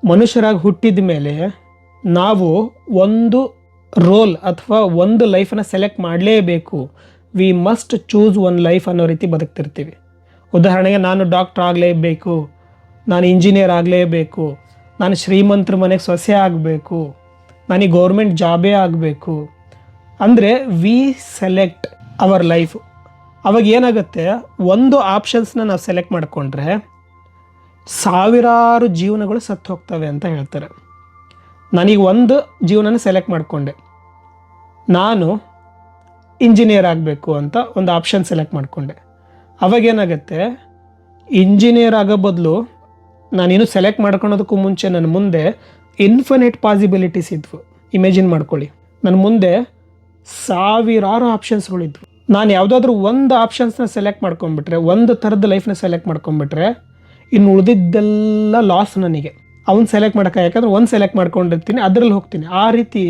ಮನುಷ್ಯರಾಗಿ ಹುಟ್ಟಿದ ಮೇಲೆ ನಾವು ಒಂದು ರೋಲ್ ಅಥವಾ ಒಂದು ಲೈಫನ್ನು ಸೆಲೆಕ್ಟ್ ಮಾಡಲೇಬೇಕು. We must choose one life ಅನ್ನೋ ರೀತಿ ಬದುಕ್ತಿರ್ತೀವಿ. ಉದಾಹರಣೆಗೆ ನಾನು ಡಾಕ್ಟ್ರ್ ಆಗಲೇಬೇಕು, ನಾನು ಇಂಜಿನಿಯರ್ ಆಗಲೇಬೇಕು, ನಾನು ಶ್ರೀಮಂತರ ಮನೆಗೆ ಸೊಸೆ ಆಗಬೇಕು, ನನಗೆ ಗೌರ್ಮೆಂಟ್ ಜಾಬೇ ಆಗಬೇಕು ಅಂದರೆ ವಿ ಸೆಲೆಕ್ಟ್ ಅವರ್ ಲೈಫ್. ಅವಾಗ ಏನಾಗುತ್ತೆ, ಒಂದು ಆಪ್ಷನ್ಸ್ನ ನಾವು ಸೆಲೆಕ್ಟ್ ಮಾಡಿಕೊಂಡ್ರೆ ಸಾವಿರಾರು ಜೀವನಗಳು ಸತ್ತು ಹೋಗ್ತವೆ ಅಂತ ಹೇಳ್ತಾರೆ. ನನಗೆ ಒಂದು ಜೀವನನ ಸೆಲೆಕ್ಟ್ ಮಾಡಿಕೊಂಡೆ, ನಾನು ಇಂಜಿನಿಯರ್ ಆಗಬೇಕು ಅಂತ ಒಂದು ಆಪ್ಷನ್ ಸೆಲೆಕ್ಟ್ ಮಾಡಿಕೊಂಡೆ. ಅವಾಗೇನಾಗುತ್ತೆ, ಇಂಜಿನಿಯರ್ ಆಗೋ ಬದಲು ನಾನೇನು ಸೆಲೆಕ್ಟ್ ಮಾಡ್ಕೊಳೋದಕ್ಕೂ ಮುಂಚೆ ನನ್ನ ಮುಂದೆ ಇನ್ಫಿನಿಟ್ ಪಾಸಿಬಿಲಿಟೀಸ್ ಇದ್ವು. ಇಮ್ಯಾಜಿನ್ ಮಾಡ್ಕೊಳ್ಳಿ, ನನ್ನ ಮುಂದೆ ಸಾವಿರಾರು ಆಪ್ಷನ್ಸ್ಗಳಿದ್ವು. ನಾನು ಯಾವುದಾದ್ರೂ ಒಂದು ಆಪ್ಷನ್ಸ್ನ ಸೆಲೆಕ್ಟ್ ಮಾಡ್ಕೊಂಡ್ಬಿಟ್ರೆ, ಒಂದು ಥರದ ಲೈಫ್ನ ಸೆಲೆಕ್ಟ್ ಮಾಡ್ಕೊಂಡ್ಬಿಟ್ರೆ ಇನ್ನು ಉಳಿದಿದ್ದೆಲ್ಲ ಲಾಸ್ ನನಗೆ. ಅವ್ನು ಸೆಲೆಕ್ಟ್ ಮಾಡೋಕ್ಕೆ, ಯಾಕಂದ್ರೆ ಒಂದು ಸೆಲೆಕ್ಟ್ ಮಾಡ್ಕೊಂಡಿರ್ತೀನಿ, ಅದರಲ್ಲಿ ಹೋಗ್ತೀನಿ. ಆ ರೀತಿ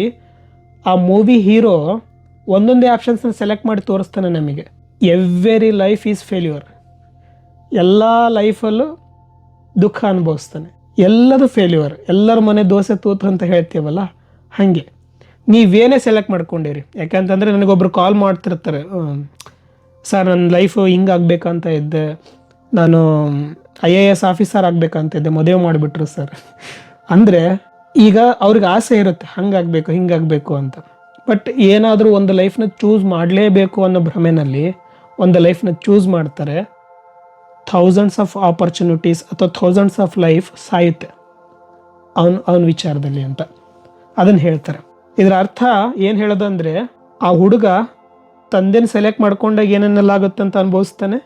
ಆ ಮೂವಿ ಹೀರೋ ಒಂದೊಂದೇ ಆಪ್ಷನ್ಸ್ನ ಸೆಲೆಕ್ಟ್ ಮಾಡಿ ತೋರಿಸ್ತಾನೆ ನಮಗೆ. Every life is failure. ಎಲ್ಲ ಲೈಫಲ್ಲೂ ದುಃಖ ಅನುಭವಿಸ್ತಾನೆ, ಎಲ್ಲದೂ ಫೇಲ್ಯೂರ್. ಎಲ್ಲರ ಮನೆ ದೋಸೆ ತೂತು ಅಂತ ಹೇಳ್ತೀವಲ್ಲ, ಹಾಗೆ ನೀವೇನೇ ಸೆಲೆಕ್ಟ್ ಮಾಡ್ಕೊಂಡಿರಿ. ಯಾಕಂತಂದರೆ ನನಗೊಬ್ರು ಕಾಲ್ ಮಾಡ್ತಿರ್ತಾರೆ, ಸರ್ ನನ್ನ ಲೈಫು ಹಿಂಗಾಗಬೇಕಂತ ಇದ್ದೆ, ನಾನು IAS ಆಫೀಸರ್ ಆಗಬೇಕಂತ ಇದ್ದೆ, ಮದುವೆ ಮಾಡಿಬಿಟ್ರು ಸರ್ ಅಂದರೆ ಈಗ ಅವ್ರಿಗೆ ಆಸೆ ಇರುತ್ತೆ ಹಂಗಾಗಬೇಕು ಹಿಂಗಾಗಬೇಕು ಅಂತ. ಬಟ್ ಏನಾದರೂ ಒಂದು ಲೈಫ್ನ ಚೂಸ್ ಮಾಡಲೇಬೇಕು ಅನ್ನೋ ಭ್ರಮೆನಲ್ಲಿ ಒಂದು ಲೈಫ್ನ ಚೂಸ್ ಮಾಡ್ತಾರೆ. ಥೌಸಂಡ್ಸ್ ಆಫ್ ಆಪರ್ಚುನಿಟೀಸ್ ಅಥವಾ ಥೌಸಂಡ್ಸ್ ಆಫ್ ಲೈಫ್ ಸಾಯುತ್ತೆ ಅವನ ವಿಚಾರದಲ್ಲಿ ಅಂತ ಅದನ್ನು ಹೇಳ್ತಾರೆ. ಇದರ ಅರ್ಥ ಏನು ಹೇಳೋದು ಅಂದರೆ, ಆ ಹುಡುಗ ತಂದೆನ ಸೆಲೆಕ್ಟ್ ಮಾಡ್ಕೊಂಡಾಗ ಏನೇನೆಲ್ಲ ಆಗುತ್ತೆ ಅಂತ ಅನುಭವಿಸ್ತಾನೆ,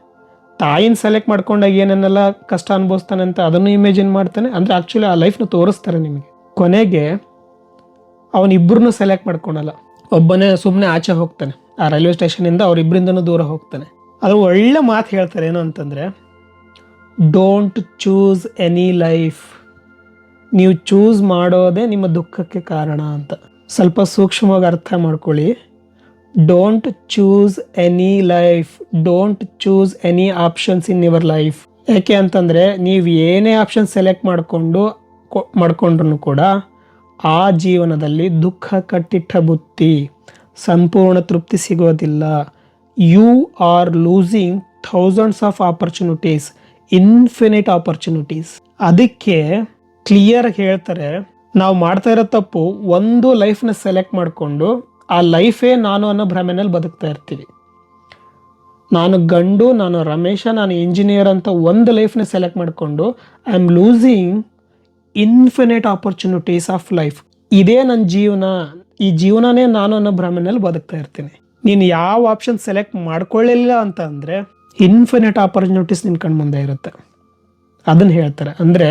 ತಾಯಿನ ಸೆಲೆಕ್ಟ್ ಮಾಡ್ಕೊಂಡಾಗ ಏನೇನೆಲ್ಲ ಕಷ್ಟ ಅನುಭವಿಸ್ತಾನೆ ಅಂತ ಅದನ್ನು ಇಮೇಜಿನ್ ಮಾಡ್ತಾನೆ. ಅಂದರೆ ಆ್ಯಕ್ಚುಲಿ ಆ ಲೈಫ್ನ ತೋರಿಸ್ತಾರೆ ನಿಮಗೆ. ಕೊನೆಗೆ ಅವನಿಬ್ಬರನ್ನೂ ಸೆಲೆಕ್ಟ್ ಮಾಡ್ಕೊಳಲ್ಲ, ಒಬ್ಬನೇ ಸುಮ್ಮನೆ ಆಚೆ ಹೋಗ್ತಾನೆ. ಆ ರೈಲ್ವೆ ಸ್ಟೇಷನಿಂದ ಅವರಿಬ್ಬರಿಂದನೂ ದೂರ ಹೋಗ್ತಾನೆ. ಅದು ಒಳ್ಳೆ ಮಾತು ಹೇಳ್ತಾರೆ, ಏನು ಅಂತಂದರೆ, ಡೋಂಟ್ ಚೂಸ್ ಎನಿ ಲೈಫ್, ನೀವು ಚೂಸ್ ಮಾಡೋದೇ ನಿಮ್ಮ ದುಃಖಕ್ಕೆ ಕಾರಣ ಅಂತ. ಸ್ವಲ್ಪ ಸೂಕ್ಷ್ಮವಾಗಿ ಅರ್ಥ ಮಾಡ್ಕೊಳ್ಳಿ. Don't choose any life, don't choose any options in your life. ಯಾಕೆ ಅಂತಂದರೆ ನೀವು ಏನೇ ಆಪ್ಷನ್ ಸೆಲೆಕ್ಟ್ ಮಾಡ್ಕೊಂಡ್ರು ಕೂಡ ಆ ಜೀವನದಲ್ಲಿ ದುಃಖ ಕಟ್ಟಿಟ್ಟ ಬುತ್ತಿ, ಸಂಪೂರ್ಣ ತೃಪ್ತಿ ಸಿಗೋದಿಲ್ಲ. You are losing thousands of opportunities, infinite opportunities. ಅದಕ್ಕೆ ಕ್ಲಿಯರ್ ಹೇಳ್ತಾರೆ, ನಾವು ಮಾಡ್ತಾ ಇರೋ ತಪ್ಪು ಒಂದು ಲೈಫ್ನ ಸೆಲೆಕ್ಟ್ ಮಾಡಿಕೊಂಡು ಆ ಲೈಫೇ ನಾನು ಅನ್ನೋ ಭ್ರಮೆನಲ್ಲಿ ಬದುಕ್ತಾ ಇರ್ತೀವಿ. ನಾನು ಗಂಡು, ನಾನು ರಮೇಶ, ನಾನು ಇಂಜಿನಿಯರ್ ಅಂತ ಒಂದು ಲೈಫ್ನ ಸೆಲೆಕ್ಟ್ ಮಾಡಿಕೊಂಡು I am losing infinite opportunities of life. ಇದೇ ನನ್ನ ಜೀವನ, ಈ ಜೀವನನೇ ನಾನು ಅನ್ನೋ ಭ್ರಮೆನಲ್ಲಿ ಬದುಕ್ತಾ ಇರ್ತೀನಿ. ನೀನು ಯಾವ ಆಪ್ಷನ್ ಸೆಲೆಕ್ಟ್ ಮಾಡ್ಕೊಳ್ಳಿಲ್ಲ ಅಂತ ಅಂದರೆ ಇನ್ಫಿನಿಟ್ ಆಪರ್ಚುನಿಟೀಸ್ ನಿನ್ನ ಕಣ್ಮುಂದೆ ಇರುತ್ತೆ. ಅದನ್ನು ಹೇಳ್ತಾರೆ. ಅಂದರೆ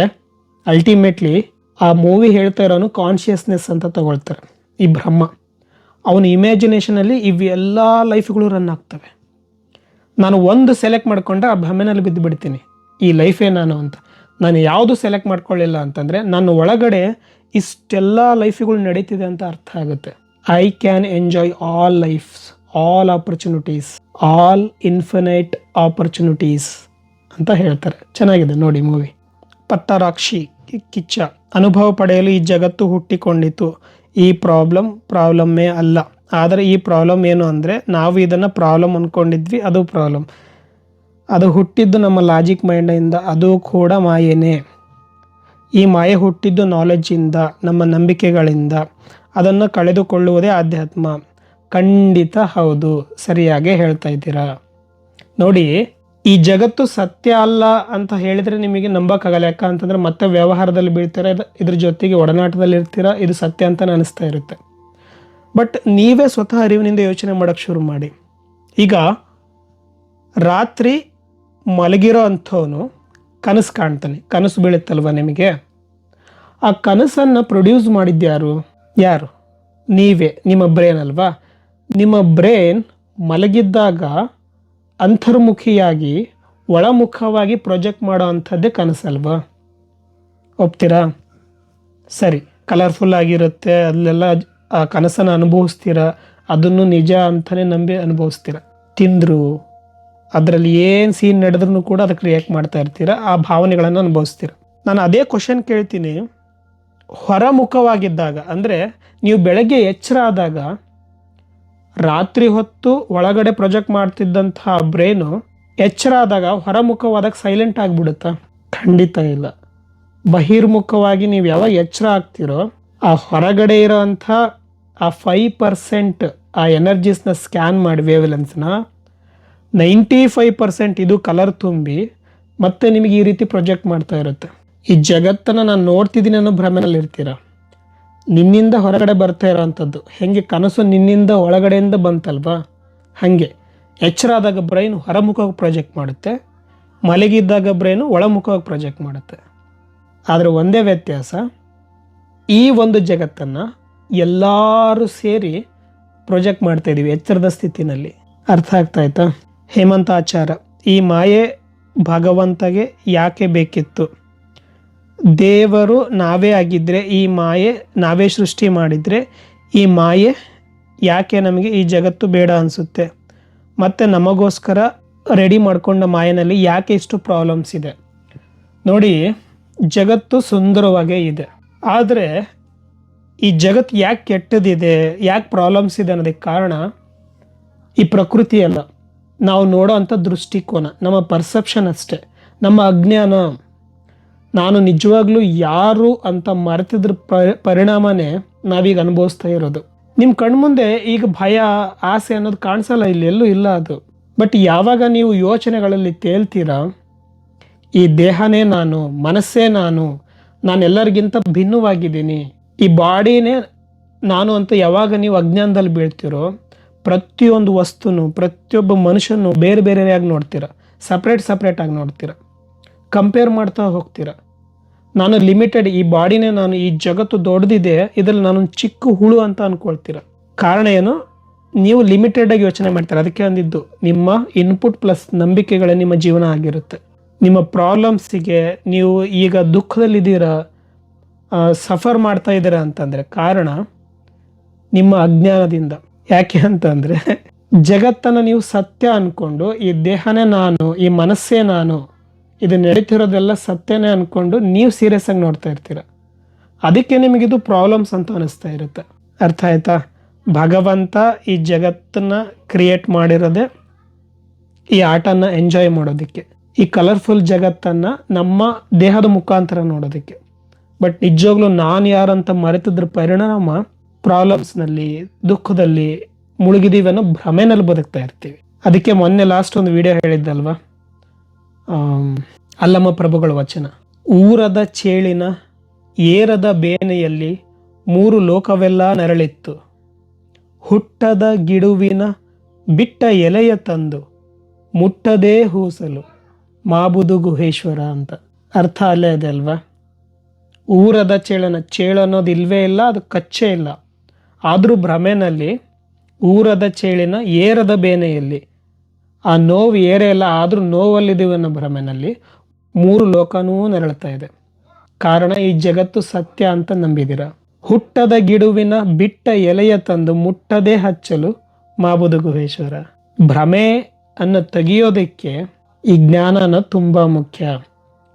ಅಲ್ಟಿಮೇಟ್ಲಿ ಆ ಮೂವಿ ಹೇಳ್ತಾ ಇರೋನು ಕಾನ್ಷಿಯಸ್ನೆಸ್ ಅಂತ ತಗೊಳ್ತಾರೆ. ಈ ಬ್ರಹ್ಮ ಅವನ ಇಮ್ಯಾಜಿನೇಷನಲ್ಲಿ ಇವೆಲ್ಲ ಲೈಫ್ಗಳು ರನ್ ಆಗ್ತವೆ. ನಾನು ಒಂದು ಸೆಲೆಕ್ಟ್ ಮಾಡಿಕೊಂಡ್ರೆ ಆ ಭ್ರಮೆನಲ್ಲಿ ಬಿದ್ದು ಬಿಡ್ತೀನಿ, ಈ ಲೈಫೇ ನಾನು ಅಂತ. ನಾನು ಯಾವುದು ಸೆಲೆಕ್ಟ್ ಮಾಡ್ಕೊಳ್ಳಿಲ್ಲ ಅಂತಂದರೆ ನನ್ನ ಒಳಗಡೆ ಇಷ್ಟೆಲ್ಲ ಲೈಫ್ಗಳು ನಡೀತಿದೆ ಅಂತ ಅರ್ಥ ಆಗುತ್ತೆ. I can enjoy all lives, all opportunities, all infinite opportunities ಅಂತ ಹೇಳ್ತಾರೆ. ಚೆನ್ನಾಗಿದೆ ನೋಡಿ ಮೂವಿ. ಪತ್ತರಾಕ್ಷಿ ಕಿಚ್ಚ. ಅನುಭವ ಪಡೆಯಲು ಈ ಜಗತ್ತು ಹುಟ್ಟಿಕೊಂಡಿತು. ಈ ಪ್ರಾಬ್ಲಮ್ಮೇ ಅಲ್ಲ. ಆದರೆ ಈ ಪ್ರಾಬ್ಲಮ್ ಏನು ಅಂದರೆ ನಾವು ಇದನ್ನು ಪ್ರಾಬ್ಲಮ್ ಅಂದ್ಕೊಂಡಿದ್ವಿ, ಅದು ಪ್ರಾಬ್ಲಮ್. ಅದು ಹುಟ್ಟಿದ್ದು ನಮ್ಮ ಲಾಜಿಕ್ ಮೈಂಡಿಂದ, ಅದು ಕೂಡ ಮಾಯೇನೇ. ಈ ಮಾಯೆ ಹುಟ್ಟಿದ್ದು ನಾಲೆಡ್ಜಿಂದ, ನಮ್ಮ ನಂಬಿಕೆಗಳಿಂದ. ಅದನ್ನು ಕಳೆದುಕೊಳ್ಳುವುದೇ ಆಧ್ಯಾತ್ಮ. ಖಂಡಿತ ಹೌದು, ಸರಿಯಾಗೇ ಹೇಳ್ತಾ ಇದ್ದೀರಾ. ನೋಡಿ, ಈ ಜಗತ್ತು ಸತ್ಯ ಅಲ್ಲ ಅಂತ ಹೇಳಿದರೆ ನಿಮಗೆ ನಂಬಕ್ಕಾಗಲ್ಲ. ಯಾಕಂತಂದರೆ ಮತ್ತೆ ವ್ಯವಹಾರದಲ್ಲಿ ಬೀಳ್ತೀರಾ, ಇದ್ರ ಜೊತೆಗೆ ಒಡನಾಟದಲ್ಲಿ ಇರ್ತೀರಾ, ಇದು ಸತ್ಯ ಅಂತ ಅನಿಸ್ತಾ ಇರುತ್ತೆ. ಬಟ್ ನೀವೇ ಸ್ವತಃ ಅರಿವಿನಿಂದ ಯೋಚನೆ ಮಾಡೋಕ್ಕೆ ಶುರು ಮಾಡಿ. ಈಗ ರಾತ್ರಿ ಮಲಗಿರೋ ಅಂಥವನು ಕನಸು ಕಾಣ್ತಾನೆ, ಕನಸು ಬೀಳುತ್ತಲ್ವ ನಿಮಗೆ. ಆ ಕನಸನ್ನು ಪ್ರೊಡ್ಯೂಸ್ ಮಾಡಿದ್ಯಾರು? ಯಾರು? ನೀವೇ, ನಿಮ್ಮ ಬ್ರೇನ್ ಅಲ್ವಾ. ನಿಮ್ಮ ಬ್ರೇನ್ ಮಲಗಿದ್ದಾಗ ಅಂತರ್ಮುಖಿಯಾಗಿ ಒಳಮುಖವಾಗಿ ಪ್ರೊಜೆಕ್ಟ್ ಮಾಡೋ ಅಂಥದ್ದೇ ಕನಸಲ್ವಾ? ಒಪ್ತೀರಾ? ಸರಿ, ಕಲರ್ಫುಲ್ ಆಗಿರುತ್ತೆ, ಅಲ್ಲೆಲ್ಲ ಆ ಕನಸನ್ನು ಅನುಭವಿಸ್ತೀರ, ಅದನ್ನು ನಿಜ ಅಂತಲೇ ನಂಬಿ ಅನುಭವಿಸ್ತೀರ. ತಿಂದರು ಅದರಲ್ಲಿ ಏನು ಸೀನ್ ನಡೆದ್ರೂ ಕೂಡ ಅದಕ್ಕೆ ರಿಯಾಕ್ಟ್ ಮಾಡ್ತಾ ಇರ್ತೀರ, ಆ ಭಾವನೆಗಳನ್ನು ಅನುಭವಿಸ್ತೀರ. ನಾನು ಅದೇ ಕ್ವಶನ್ ಕೇಳ್ತೀನಿ. ಹೊರಮುಖವಾಗಿದ್ದಾಗ ಅಂದರೆ ನೀವು ಬೆಳಗ್ಗೆ ಎಚ್ಚರ ಆದಾಗ ರಾತ್ರಿ ಹೊತ್ತು ಒಳಗಡೆ ಪ್ರೊಜೆಕ್ಟ್ ಮಾಡ್ತಿದ್ದಂತಹ ಬ್ರೈನು ಎಚ್ಚರ ಆದಾಗ ಹೊರಮುಖವಾದಾಗ ಸೈಲೆಂಟ್ ಆಗಿಬಿಡುತ್ತಾ? ಖಂಡಿತ ಇಲ್ಲ. ಬಹಿರ್ಮುಖವಾಗಿ ನೀವು ಯಾವಾಗ ಎಚ್ಚರ ಆಗ್ತಿರೋ ಆ ಹೊರಗಡೆ ಇರೋಂಥ ಆ 5% ಆ ಎನರ್ಜೀಸ್ನ ಸ್ಕ್ಯಾನ್ ಮಾಡಿ ವೇವ್ಲೆನ್ಸ್ನ 95% ಇದು ಕಲರ್ ತುಂಬಿ ಮತ್ತೆ ನಿಮಗೆ ಈ ರೀತಿ ಪ್ರೊಜೆಕ್ಟ್ ಮಾಡ್ತಾ ಇರುತ್ತೆ. ಈ ಜಗತ್ತನ್ನು ನಾನು ನೋಡ್ತಿದ್ದೀನಿ ಅನ್ನೋ ಭ್ರಮೆನಲ್ಲಿ ಇರ್ತೀರ. ನಿನ್ನಿಂದ ಹೊರಗಡೆ ಬರ್ತಾ ಇರೋವಂಥದ್ದು ಹೆಂಗೆ ಕನಸು ನಿನ್ನಿಂದ ಒಳಗಡೆಯಿಂದ ಬಂತಲ್ವಾ, ಹಾಗೆ ಎಚ್ಚರ ಆದಾಗ ಬ್ರೈನ್ ಹೊರಮುಖವಾಗಿ ಪ್ರೊಜೆಕ್ಟ್ ಮಾಡುತ್ತೆ, ಮಲಗಿದ್ದಾಗ ಬ್ರೈನು ಒಳಮುಖವಾಗಿ ಪ್ರೊಜೆಕ್ಟ್ ಮಾಡುತ್ತೆ. ಆದರೆ ಒಂದೇ ವ್ಯತ್ಯಾಸ, ಈ ಒಂದು ಜಗತ್ತನ್ನು ಎಲ್ಲರೂ ಸೇರಿ ಪ್ರೊಜೆಕ್ಟ್ ಮಾಡ್ತಾ ಇದ್ದೀವಿ ಎಚ್ಚರದ ಸ್ಥಿತಿನಲ್ಲಿ. ಅರ್ಥ ಆಗ್ತಾ ಆಯ್ತಾ? ಹೇಮಂತಾಚಾರ. ಈ ಮಾಯೆ ಭಗವಂತಗೆ ಯಾಕೆ ಬೇಕಿತ್ತು? ದೇವರು ನಾವೇ ಆಗಿದ್ದರೆ, ಈ ಮಾಯೆ ನಾವೇ ಸೃಷ್ಟಿ ಮಾಡಿದರೆ, ಈ ಮಾಯೆ ಯಾಕೆ ನಮಗೆ ಈ ಜಗತ್ತು ಬೇಡ ಅನಿಸುತ್ತೆ? ಮತ್ತು ನಮಗೋಸ್ಕರ ರೆಡಿ ಮಾಡಿಕೊಂಡ ಮಾಯನಲ್ಲಿ ಯಾಕೆ ಇಷ್ಟು ಪ್ರಾಬ್ಲಮ್ಸ್ ಇದೆ? ನೋಡಿ, ಜಗತ್ತು ಸುಂದರವಾಗೇ ಇದೆ, ಆದರೆ ಈ ಜಗತ್ತು ಯಾಕೆ ಕೆಟ್ಟದಿದೆ, ಯಾಕೆ ಪ್ರಾಬ್ಲಮ್ಸ್ ಇದೆ ಅನ್ನೋದಕ್ಕೆ ಕಾರಣ ಈ ಪ್ರಕೃತಿ ಅಲ್ಲ, ನಾವು ನೋಡೋ ಅಂಥ ದೃಷ್ಟಿಕೋನ, ನಮ್ಮ ಪರ್ಸೆಪ್ಷನ್ ಅಷ್ಟೇ, ನಮ್ಮ ಅಜ್ಞಾನ. ನಾನು ನಿಜವಾಗ್ಲೂ ಯಾರು ಅಂತ ಮರೆತಿದ್ರ ಪರಿಣಾಮನೇ ನಾವೀಗ ಅನುಭವಿಸ್ತಾ ಇರೋದು. ನಿಮ್ಮ ಕಣ್ಮುಂದೆ ಈಗ ಭಯ, ಆಸೆ ಅನ್ನೋದು ಕಾಣಿಸಲ್ಲ, ಇಲ್ಲಿ ಎಲ್ಲೂ ಇಲ್ಲ ಅದು. ಬಟ್ ಯಾವಾಗ ನೀವು ಯೋಚನೆಗಳಲ್ಲಿ ತೇಲ್ತೀರಾ, ಈ ದೇಹನೇ ನಾನು, ಮನಸ್ಸೇ ನಾನು ಎಲ್ಲರಿಗಿಂತ ಭಿನ್ನವಾಗಿದ್ದೀನಿ, ಈ ಬಾಡಿನೇ ನಾನು ಅಂತ ಯಾವಾಗ ನೀವು ಅಜ್ಞಾನದಲ್ಲಿ ಬೀಳ್ತೀರೋ, ಪ್ರತಿಯೊಂದು ವಸ್ತುನು, ಪ್ರತಿಯೊಬ್ಬ ಮನುಷ್ಯನು ಬೇರೆ ಬೇರೆಯಾಗಿ ನೋಡ್ತೀರ, ಸಪ್ರೇಟ್ ಆಗಿ ನೋಡ್ತೀರ, ಕಂಪೇರ್ ಮಾಡ್ತಾ ಹೋಗ್ತೀರ. ನಾನು ಲಿಮಿಟೆಡ್, ಈ ಬಾಡಿನೇ ನಾನು, ಈ ಜಗತ್ತು ದೊಡ್ಡದಿದೆ, ಇದರಲ್ಲಿ ನಾನೊಂದು ಚಿಕ್ಕ ಹುಳು ಅಂತ ಅಂದ್ಕೊಳ್ತೀರ. ಕಾರಣ ಏನು? ನೀವು ಲಿಮಿಟೆಡಾಗಿ ಯೋಚನೆ ಮಾಡ್ತೀರ. ಅದಕ್ಕೆ ಅಂದಿದ್ದು, ನಿಮ್ಮ ಇನ್ಪುಟ್ ಪ್ಲಸ್ ನಂಬಿಕೆಗಳೇ ನಿಮ್ಮ ಜೀವನ ಆಗಿರುತ್ತೆ. ನಿಮ್ಮ ಪ್ರಾಬ್ಲಮ್ಸಿಗೆ ನೀವು ಈಗ ದುಃಖದಲ್ಲಿದ್ದೀರಾ, ಸಫರ್ ಮಾಡ್ತಾ ಇದ್ದೀರಾ ಅಂತಂದರೆ ಕಾರಣ ನಿಮ್ಮ ಅಜ್ಞಾನದಿಂದ. ಯಾಕೆ ಅಂತಂದರೆ ಜಗತ್ತನ್ನು ನೀವು ಸತ್ಯ ಅಂದ್ಕೊಂಡು ಈ ದೇಹನೇ ನಾನು, ಈ ಮನಸ್ಸೇ ನಾನು, ಇದು ನಡೀತಿರೋದೆಲ್ಲ ಸತ್ಯನೇ ಅಂದ್ಕೊಂಡು ನೀವು ಸೀರಿಯಸ್ ಆಗಿ ನೋಡ್ತಾ ಇರ್ತೀರ. ಅದಕ್ಕೆ ನಿಮಗಿದು ಪ್ರಾಬ್ಲಮ್ಸ್ ಅಂತ ಅನಿಸ್ತಾ ಇರುತ್ತೆ. ಅರ್ಥ ಆಯ್ತಾ? ಭಗವಂತ ಈ ಜಗತ್ತನ್ನು ಕ್ರಿಯೇಟ್ ಮಾಡಿರೋದೇ ಈ ಆಟನ ಎಂಜಾಯ್ ಮಾಡೋದಕ್ಕೆ, ಈ ಕಲರ್ಫುಲ್ ಜಗತ್ತನ್ನು ನಮ್ಮ ದೇಹದ ಮುಖಾಂತರ ನೋಡೋದಕ್ಕೆ. ಬಟ್ ನಿಜವಾಗ್ಲೂ ನಾನು ಯಾರಂತ ಮರೆತಿದ್ರ ಪರಿಣಾಮ ಪ್ರಾಬ್ಲಮ್ಸ್ನಲ್ಲಿ, ದುಃಖದಲ್ಲಿ ಮುಳುಗಿದೀವಿ ಅನ್ನೋ ಭ್ರಮೆನಲ್ಲಿ ಬದುಕ್ತಾ ಇರ್ತೀವಿ. ಅದಕ್ಕೆ ಮೊನ್ನೆ ಲಾಸ್ಟ್ ಒಂದು ವಿಡಿಯೋ ಹೇಳಿದ್ದಲ್ವ, ಅಲ್ಲಮ್ಮ ಪ್ರಭುಗಳ ವಚನ, ಊರದ ಚೇಳಿನ ಏರದ ಬೇನೆಯಲ್ಲಿ 3 ಲೋಕವೆಲ್ಲ ನರಳಿತ್ತು, ಹುಟ್ಟದ ಗಿಡುವಿನ ಬಿಟ್ಟ ಎಲೆಯ ತಂದು ಮುಟ್ಟದೇ ಹೂಸಲು ಮಾಬುದು ಗುಹೇಶ್ವರ ಅಂತ. ಅರ್ಥ ಅಲ್ಲೇ ಇದೆ ಅಲ್ವಾ? ಊರದ ಚೇಳು ಅನ್ನೋದು ಇಲ್ವೇ ಇಲ್ಲ, ಅದು ಕಚ್ಚೇ ಇಲ್ಲ. ಆದರೂ ಭ್ರಮೆನಲ್ಲಿ ಊರದ ಚೇಳಿನ ಏರದ ಬೇನೆಯಲ್ಲಿ, ಆ ನೋವು ಏರೇ ಇಲ್ಲ ಆದರೂ ನೋವಲ್ಲಿದ್ದೀವಿ ಅನ್ನೋ ಭ್ರಮೆನಲ್ಲಿ 3 ಲೋಕನೂ ನರಳ್ತಾ ಇದೆ. ಕಾರಣ ಈ ಜಗತ್ತು ಸತ್ಯ ಅಂತ ನಂಬಿದಿರ. ಹುಟ್ಟದ ಗಿಡುವಿನ ಬಿಟ್ಟ ಎಲೆಯ ತಂದು ಮುಟ್ಟದೇ ಹಚ್ಚಲು ಮಾಬುದು ಗುಹೇಶ್ವರ. ಭ್ರಮೆ ಅನ್ನು ತೆಗಿಯೋದಕ್ಕೆ ಈ ಜ್ಞಾನ ಅನ್ನೋದು ತುಂಬ ಮುಖ್ಯ.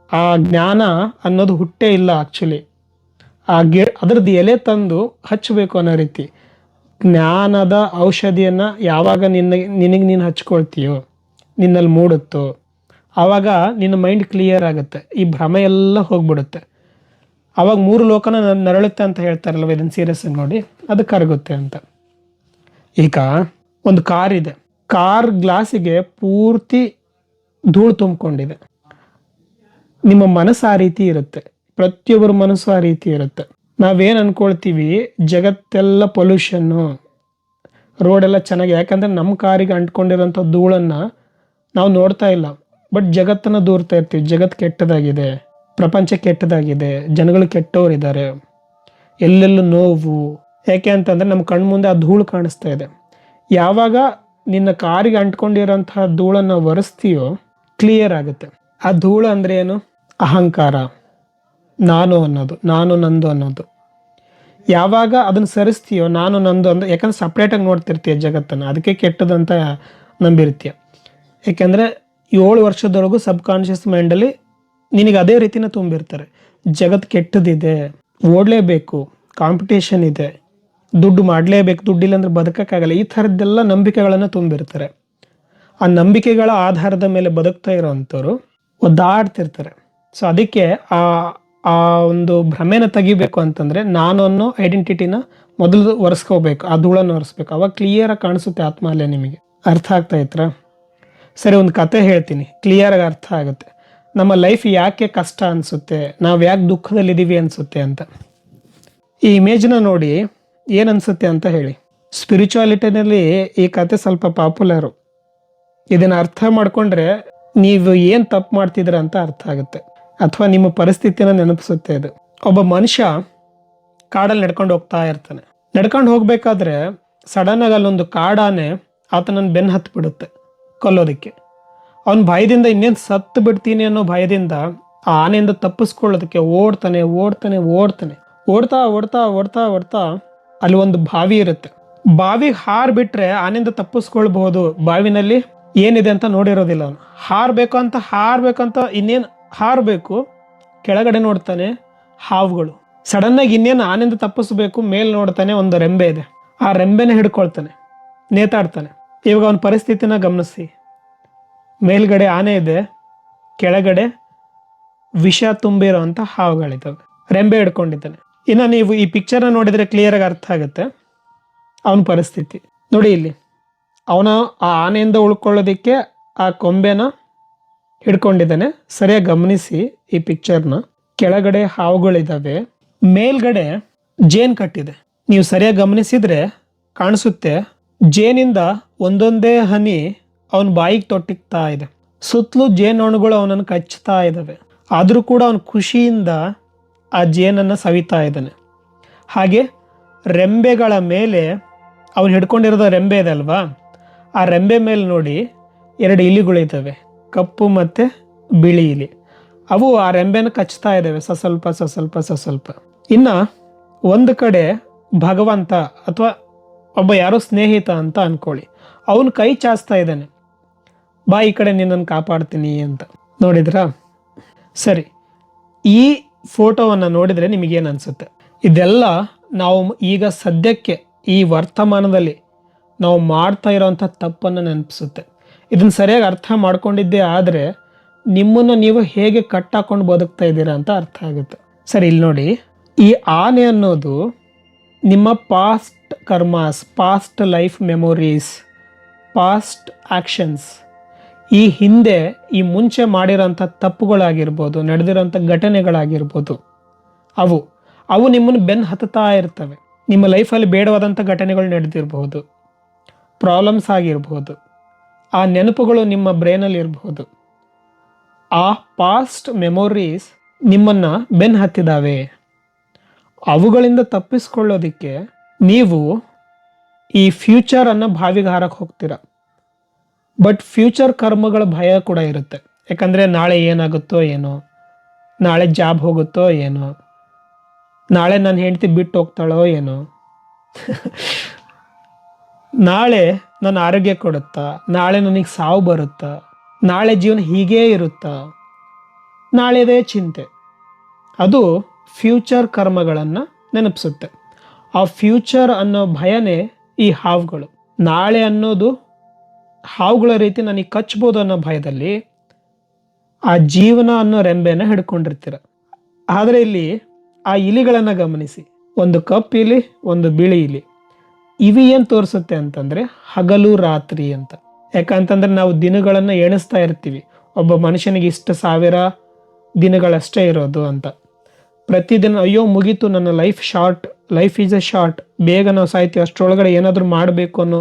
ಆ ಜ್ಞಾನ ಅನ್ನೋದು ಹುಟ್ಟೇ ಇಲ್ಲ ಆ್ಯಕ್ಚುಲಿ. ಅದರದ್ದು ಎಲೆ ತಂದು ಹಚ್ಚಬೇಕು ಅನ್ನೋ ರೀತಿ. ಜ್ಞಾನದ ಔಷಧಿಯನ್ನು ಯಾವಾಗ ನಿನಗೆ ನೀನು ಹಚ್ಕೊಳ್ತೀಯೋ, ನಿನ್ನಲ್ಲಿ ಮೂಡುತ್ತೋ, ಆವಾಗ ನಿನ್ನ ಮೈಂಡ್ ಕ್ಲಿಯರ್ ಆಗುತ್ತೆ, ಈ ಭ್ರಮೆ ಎಲ್ಲ ಹೋಗ್ಬಿಡುತ್ತೆ. ಆವಾಗ 3 ಲೋಕನ ನರಳುತ್ತೆ ಅಂತ ಹೇಳ್ತಾರಲ್ವ, ಇದನ್ನು ಸೀರಿಯಸ್ ಆಗಿ ನೋಡಿ, ಅದು ಕರಗುತ್ತೆ ಅಂತ. ಈಗ ಒಂದು ಕಾರ್ ಇದೆ, ಕಾರ್ ಗ್ಲಾಸಿಗೆ ಪೂರ್ತಿ ಧೂಳು ತುಂಬಿಕೊಂಡಿದೆ. ನಿಮ್ಮ ಮನಸ್ಸು ಆ ರೀತಿ ಇರುತ್ತೆ, ಪ್ರತಿಯೊಬ್ಬರ ಮನಸ್ಸು ಆ ರೀತಿ ಇರುತ್ತೆ. ನಾವೇನು ಅನ್ಕೊಳ್ತೀವಿ, ಜಗತ್ತೆಲ್ಲ ಪೊಲ್ಯೂಷನ್ನು, ರೋಡೆಲ್ಲ ಚೆನ್ನಾಗಿ, ಯಾಕಂದರೆ ನಮ್ಮ ಕಾರಿಗೆ ಅಂಟ್ಕೊಂಡಿರೋಂಥ ಧೂಳನ್ನು ನಾವು ನೋಡ್ತಾ ಇಲ್ಲ, ಬಟ್ ಜಗತ್ತನ್ನು ದೂರ್ತಾ ಇರ್ತೀವಿ. ಜಗತ್ತು ಕೆಟ್ಟದಾಗಿದೆ, ಪ್ರಪಂಚ ಕೆಟ್ಟದಾಗಿದೆ, ಜನಗಳು ಕೆಟ್ಟವರಿದ್ದಾರೆ, ಎಲ್ಲೆಲ್ಲೂ ನೋವು. ಯಾಕೆ ಅಂತಂದರೆ ನಮ್ಮ ಕಣ್ಣು ಮುಂದೆ ಆ ಧೂಳು ಕಾಣಿಸ್ತಾ ಇದೆ. ಯಾವಾಗ ನಿನ್ನ ಕಾರಿಗೆ ಅಂಟ್ಕೊಂಡಿರೋಂತಹ ಧೂಳನ್ನು ಒರೆಸ್ತೀಯೋ ಕ್ಲಿಯರ್ ಆಗುತ್ತೆ. ಆ ಧೂಳು ಅಂದರೆ ಏನು? ಅಹಂಕಾರ, ನಾನು ಅನ್ನೋದು, ನಾನು ನಂದು ಅನ್ನೋದು. ಯಾವಾಗ ಅದನ್ನು ಸರಿಸ್ತೀಯೋ ನಾನು ನಂದು ಅಂದ್ರೆ, ಯಾಕಂದ್ರೆ ಸಪ್ರೇಟಾಗಿ ನೋಡ್ತಿರ್ತೀಯ ಜಗತ್ತನ್ನು, ಅದಕ್ಕೆ ಕೆಟ್ಟದಂತ ನಂಬಿರ್ತೀಯ. ಯಾಕೆಂದರೆ 7 ವರ್ಷದವರೆಗೂ ಸಬ್ ಕಾನ್ಷಿಯಸ್ ಮೈಂಡಲ್ಲಿ ನಿನಗೆ ಅದೇ ರೀತಿನ ತುಂಬಿರ್ತಾರೆ. ಜಗತ್ತು ಕೆಟ್ಟದಿದೆ, ಓಡಲೇಬೇಕು, ಕಾಂಪಿಟೇಷನ್ ಇದೆ, ದುಡ್ಡು ಮಾಡಲೇಬೇಕು, ದುಡ್ಡಿಲ್ಲ ಅಂದ್ರೆ ಬದುಕೋಕ್ಕಾಗಲ್ಲ, ಈ ಥರದ್ದೆಲ್ಲ ನಂಬಿಕೆಗಳನ್ನು ತುಂಬಿರ್ತಾರೆ. ಆ ನಂಬಿಕೆಗಳ ಆಧಾರದ ಮೇಲೆ ಬದುಕ್ತಾ ಇರೋವಂಥವ್ರು ಒದ್ದಾಡ್ತಿರ್ತಾರೆ. ಸೊ ಅದಕ್ಕೆ ಆ ಒಂದು ಭ್ರಮೆನ ತೆಗಿಬೇಕು ಅಂತಂದರೆ ನಾನು ಅನ್ನೋ ಐಡೆಂಟಿಟಿನ ಮೊದಲು ಒರೆಸ್ಕೋಬೇಕು, ಆ ಧೂಳನ್ನು ಒರೆಸ್ಬೇಕು. ಅವಾಗ ಕ್ಲಿಯರಾಗಿ ಕಾಣಿಸುತ್ತೆ ಆತ್ಮ ಅಲ್ಲೇ. ನಿಮಗೆ ಅರ್ಥ ಆಗ್ತಾ ಇತ್ರ? ಸರಿ, ಒಂದು ಕತೆ ಹೇಳ್ತೀನಿ, ಕ್ಲಿಯರಾಗಿ ಅರ್ಥ ಆಗುತ್ತೆ. ನಮ್ಮ ಲೈಫ್ ಯಾಕೆ ಕಷ್ಟ ಅನಿಸುತ್ತೆ, ನಾವು ಯಾಕೆ ದುಃಖದಲ್ಲಿದ್ದೀವಿ ಅನಿಸುತ್ತೆ ಅಂತ. ಈ ಇಮೇಜ್ನ ನೋಡಿ ಏನು ಅನಿಸುತ್ತೆ ಅಂತ ಹೇಳಿ. ಸ್ಪಿರಿಚುವಾಲಿಟಿನಲ್ಲಿ ಈ ಕತೆ ಸ್ವಲ್ಪ ಪಾಪ್ಯುಲರು. ಇದನ್ನು ಅರ್ಥ ಮಾಡಿಕೊಂಡ್ರೆ ನೀವು ಏನು ತಪ್ಪು ಮಾಡ್ತಿದ್ದೀರ ಅಂತ ಅರ್ಥ ಆಗುತ್ತೆ, ಅಥವಾ ನಿಮ್ಮ ಪರಿಸ್ಥಿತಿನ ನೆನಪಿಸುತ್ತೆ ಇದು. ಒಬ್ಬ ಮನುಷ್ಯ ಕಾಡಲ್ಲಿ ನಡ್ಕೊಂಡು ಹೋಗ್ತಾ ಇರ್ತಾನೆ. ನಡ್ಕೊಂಡು ಹೋಗ್ಬೇಕಾದ್ರೆ ಸಡನ್ನಾಗಿ ಅಲ್ಲೊಂದು ಕಾಡಾನೆ ಆತನನ್ನು ಬೆನ್ನು ಹತ್ತು ಬಿಡುತ್ತೆ ಕೊಲ್ಲೋದಕ್ಕೆ. ಅವನ ಭಯದಿಂದ ಇನ್ನೇನು ಸತ್ತು ಬಿಡ್ತೀನಿ ಅನ್ನೋ ಭಯದಿಂದ ಆ ಆನೆಯಿಂದ ತಪ್ಪಿಸ್ಕೊಳ್ಳೋದಕ್ಕೆ ಓಡ್ತಾನೆ ಓಡ್ತಾನೆ ಓಡ್ತಾನೆ ಓಡ್ತಾ ಓಡ್ತಾ ಓಡ್ತಾ ಓಡ್ತಾ ಅಲ್ಲಿ ಒಂದು ಬಾವಿ ಇರುತ್ತೆ. ಬಾವಿಗೆ ಹಾರ್ಬಿಟ್ರೆ ಆನೆಯಿಂದ ತಪ್ಪಿಸ್ಕೊಳ್ಬಹುದು. ಬಾವಿನಲ್ಲಿ ಏನಿದೆ ಅಂತ ನೋಡಿರೋದಿಲ್ಲ ಅವನು. ಹಾರ್ಬೇಕಂತ ಇನ್ನೇನು ಹಾರಬೇಕು, ಕೆಳಗಡೆ ನೋಡ್ತಾನೆ ಹಾವುಗಳು. ಸಡನ್ನಾಗಿ ಇನ್ನೇನು ಆನೆಯಿಂದ ತಪ್ಪಿಸ್ಬೇಕು, ಮೇಲೆ ನೋಡ್ತಾನೆ ಒಂದು ರೆಂಬೆ ಇದೆ, ಆ ರೆಂಬೆನ ಹಿಡ್ಕೊಳ್ತಾನೆ, ನೇತಾಡ್ತಾನೆ. ಇವಾಗ ಅವನ ಪರಿಸ್ಥಿತಿನ ಗಮನಿಸಿ. ಮೇಲ್ಗಡೆ ಆನೆ ಇದೆ, ಕೆಳಗಡೆ ವಿಷ ತುಂಬಿರೋ ಅಂಥ ಹಾವುಗಳಿದ್ದಾವೆ, ರೆಂಬೆ ಹಿಡ್ಕೊಂಡಿದ್ದಾನೆ. ಇನ್ನು ನೀವು ಈ ಪಿಕ್ಚರ್ನ ನೋಡಿದರೆ ಕ್ಲಿಯರಾಗಿ ಅರ್ಥ ಆಗುತ್ತೆ ಅವನ ಪರಿಸ್ಥಿತಿ. ನೋಡಿ, ಇಲ್ಲಿ ಅವನ ಆ ಆನೆಯಿಂದ ಉಳ್ಕೊಳ್ಳೋದಕ್ಕೆ ಆ ಕೊಂಬೆನ ಹಿಡ್ಕೊಂಡಿದ್ದಾನೆ. ಸರಿಯಾಗಿ ಗಮನಿಸಿ ಈ ಪಿಕ್ಚರ್ನ. ಕೆಳಗಡೆ ಹಾವುಗಳಿದ್ದಾವೆ, ಮೇಲ್ಗಡೆ ಜೇನ್ ಕಟ್ಟಿದೆ. ನೀವು ಸರಿಯಾಗಿ ಗಮನಿಸಿದ್ರೆ ಕಾಣಿಸುತ್ತೆ, ಜೇನಿಂದ ಒಂದೊಂದೇ ಹನಿ ಅವನ ಬಾಯಿಗೆ ತೊಟ್ಟಿಕ್ತಾ ಇದೆ. ಸುತ್ತಲೂ ಜೇನುಣಗಳು ಅವನನ್ನು ಕಚ್ಚುತ್ತಾ ಇದ್ದಾವೆ. ಆದರೂ ಕೂಡ ಅವನು ಖುಷಿಯಿಂದ ಆ ಜೇನನ್ನು ಸವಿತಾ ಇದ್ದಾನೆ. ಹಾಗೆ ರೆಂಬೆಗಳ ಮೇಲೆ ಅವನು ಹಿಡ್ಕೊಂಡಿರೋದ ರೆಂಬೆ ಇದೆ ಅಲ್ವಾ, ಆ ರೆಂಬೆ ಮೇಲೆ ನೋಡಿ 2 ಇಲಿಗಳಿದ್ದಾವೆ, ಕಪ್ಪು ಮತ್ತು ಬಿಳಿ ಇಲಿ. ಅವು ಆ ರೆಂಬೆನ ಕಚ್ತಾ ಇದ್ದಾವೆ, ಸ್ವಲ್ಪ. ಇನ್ನು ಒಂದು ಕಡೆ ಭಗವಂತ ಅಥವಾ ಒಬ್ಬ ಯಾರೋ ಸ್ನೇಹಿತ ಅಂತ ಅನ್ಕೊಳ್ಳಿ, ಅವನು ಕೈ ಚಾಚ್ತಾ ಇದ್ದಾನೆ, ಬಾ ಈ ಕಡೆ ನಿನ್ನನ್ನು ಕಾಪಾಡ್ತೀನಿ ಅಂತ. ನೋಡಿದ್ರಾ? ಸರಿ, ಈ ಫೋಟೋವನ್ನು ನೋಡಿದರೆ ನಿಮಗೇನು ಅನಿಸುತ್ತೆ? ಇದೆಲ್ಲ ನಾವು ಈಗ ಸದ್ಯಕ್ಕೆ ಈ ವರ್ತಮಾನದಲ್ಲಿ ನಾವು ಮಾಡ್ತಾ ಇರೋವಂಥ ತಪ್ಪನ್ನು ನೆನಪಿಸುತ್ತೆ. ಇದನ್ನು ಸರಿಯಾಗಿ ಅರ್ಥ ಮಾಡ್ಕೊಂಡಿದ್ದೇ ಆದರೆ ನಿಮ್ಮನ್ನು ನೀವು ಹೇಗೆ ಕಟ್ಟಾಕೊಂಡು ಬದುಕ್ತಾ ಇದ್ದೀರಾ ಅಂತ ಅರ್ಥ ಆಗುತ್ತೆ. ಸರಿ, ಇಲ್ಲಿ ನೋಡಿ, ಈ ಆನೆ ಅನ್ನೋದು ನಿಮ್ಮ past karmas, past life memories, past actions, ಈ ಹಿಂದೆ ಈ ಮುಂಚೆ ಮಾಡಿರೋಂಥ ತಪ್ಪುಗಳಾಗಿರ್ಬೋದು, ನಡೆದಿರೋಂಥ ಘಟನೆಗಳಾಗಿರ್ಬೋದು, ಅವು ನಿಮ್ಮನ್ನು ಬೆನ್ನು ಹತ್ತುತ್ತಾ ಇರ್ತವೆ. ನಿಮ್ಮ ಲೈಫಲ್ಲಿ ಬೇಡವಾದಂಥ ಘಟನೆಗಳು ನಡೆದಿರ್ಬೋದು, ಪ್ರಾಬ್ಲಮ್ಸ್ ಆಗಿರ್ಬೋದು, ಆ ನೆನಪುಗಳು ನಿಮ್ಮ ಬ್ರೈನಲ್ಲಿ ಇರ್ಬೋದು. ಆ ಪಾಸ್ಟ್ ಮೆಮೊರೀಸ್ ನಿಮ್ಮನ್ನು ಬೆನ್ನು ಹತ್ತಿದ್ದಾವೆ. ಅವುಗಳಿಂದ ತಪ್ಪಿಸ್ಕೊಳ್ಳೋದಕ್ಕೆ ನೀವು ಈ ಫ್ಯೂಚರನ್ನು ಬಾವಿಗೆ ಹಾರಕ್ಕೆ ಹೋಗ್ತೀರ. ಬಟ್ ಫ್ಯೂಚರ್ ಕರ್ಮಗಳ ಭಯ ಕೂಡ ಇರುತ್ತೆ. ಯಾಕಂದರೆ ನಾಳೆ ಏನಾಗುತ್ತೋ ಏನೋ, ನಾಳೆ ಜಾಬ್ ಹೋಗುತ್ತೋ ಏನೋ, ನಾಳೆ ನನ್ನ ಹೆಂಡತಿ ಬಿಟ್ಟು ಹೋಗ್ತಾಳೋ ಏನೋ, ನಾಳೆ ನನ್ನ ಆರೋಗ್ಯ ಕೊಡುತ್ತಾ, ನಾಳೆ ನನಗೆ ಸಾವು ಬರುತ್ತಾ, ನಾಳೆ ಜೀವನ ಹೀಗೇ ಇರುತ್ತಾ, ನಾಳೆದೇ ಚಿಂತೆ. ಅದು ಫ್ಯೂಚರ್ ಕರ್ಮಗಳನ್ನು ನೆನಪಿಸುತ್ತೆ. ಆ ಫ್ಯೂಚರ್ ಅನ್ನೋ ಭಯನೇ ಈ ಹಾವುಗಳು. ನಾಳೆ ಅನ್ನೋದು ಹಾವುಗಳ ರೀತಿ ನನಗೆ ಕಚ್ಬೋದು ಅನ್ನೋ ಭಯದಲ್ಲಿ ಆ ಜೀವನ ಅನ್ನೋ ರೆಂಬೆನ ಹಿಡ್ಕೊಂಡಿರ್ತೀರ. ಆದರೆ ಇಲ್ಲಿ ಆ ಇಲಿಗಳನ್ನು ಗಮನಿಸಿ, ಒಂದು ಕಪ್ಪು ಇಲಿ, ಒಂದು ಬಿಳಿ ಇಲಿ. ಇವು ಏನು ತೋರಿಸುತ್ತೆ ಅಂತಂದರೆ ಹಗಲು ರಾತ್ರಿ ಅಂತ. ಯಾಕಂತಂದ್ರೆ ನಾವು ದಿನಗಳನ್ನು ಎಣಿಸ್ತಾ ಇರ್ತೀವಿ, ಒಬ್ಬ ಮನುಷ್ಯನಿಗೆ ಇಷ್ಟು 1000 ದಿನಗಳಷ್ಟೇ ಇರೋದು ಅಂತ. ಪ್ರತಿದಿನ ಅಯ್ಯೋ ಮುಗೀತು, ನನ್ನ life short, life is A short, ಬೇಗ ನಾವು ಸಾಯ್ತೀವಿ, ಅಷ್ಟರೊಳಗಡೆ ಏನಾದರೂ ಮಾಡಬೇಕು ಅನ್ನೋ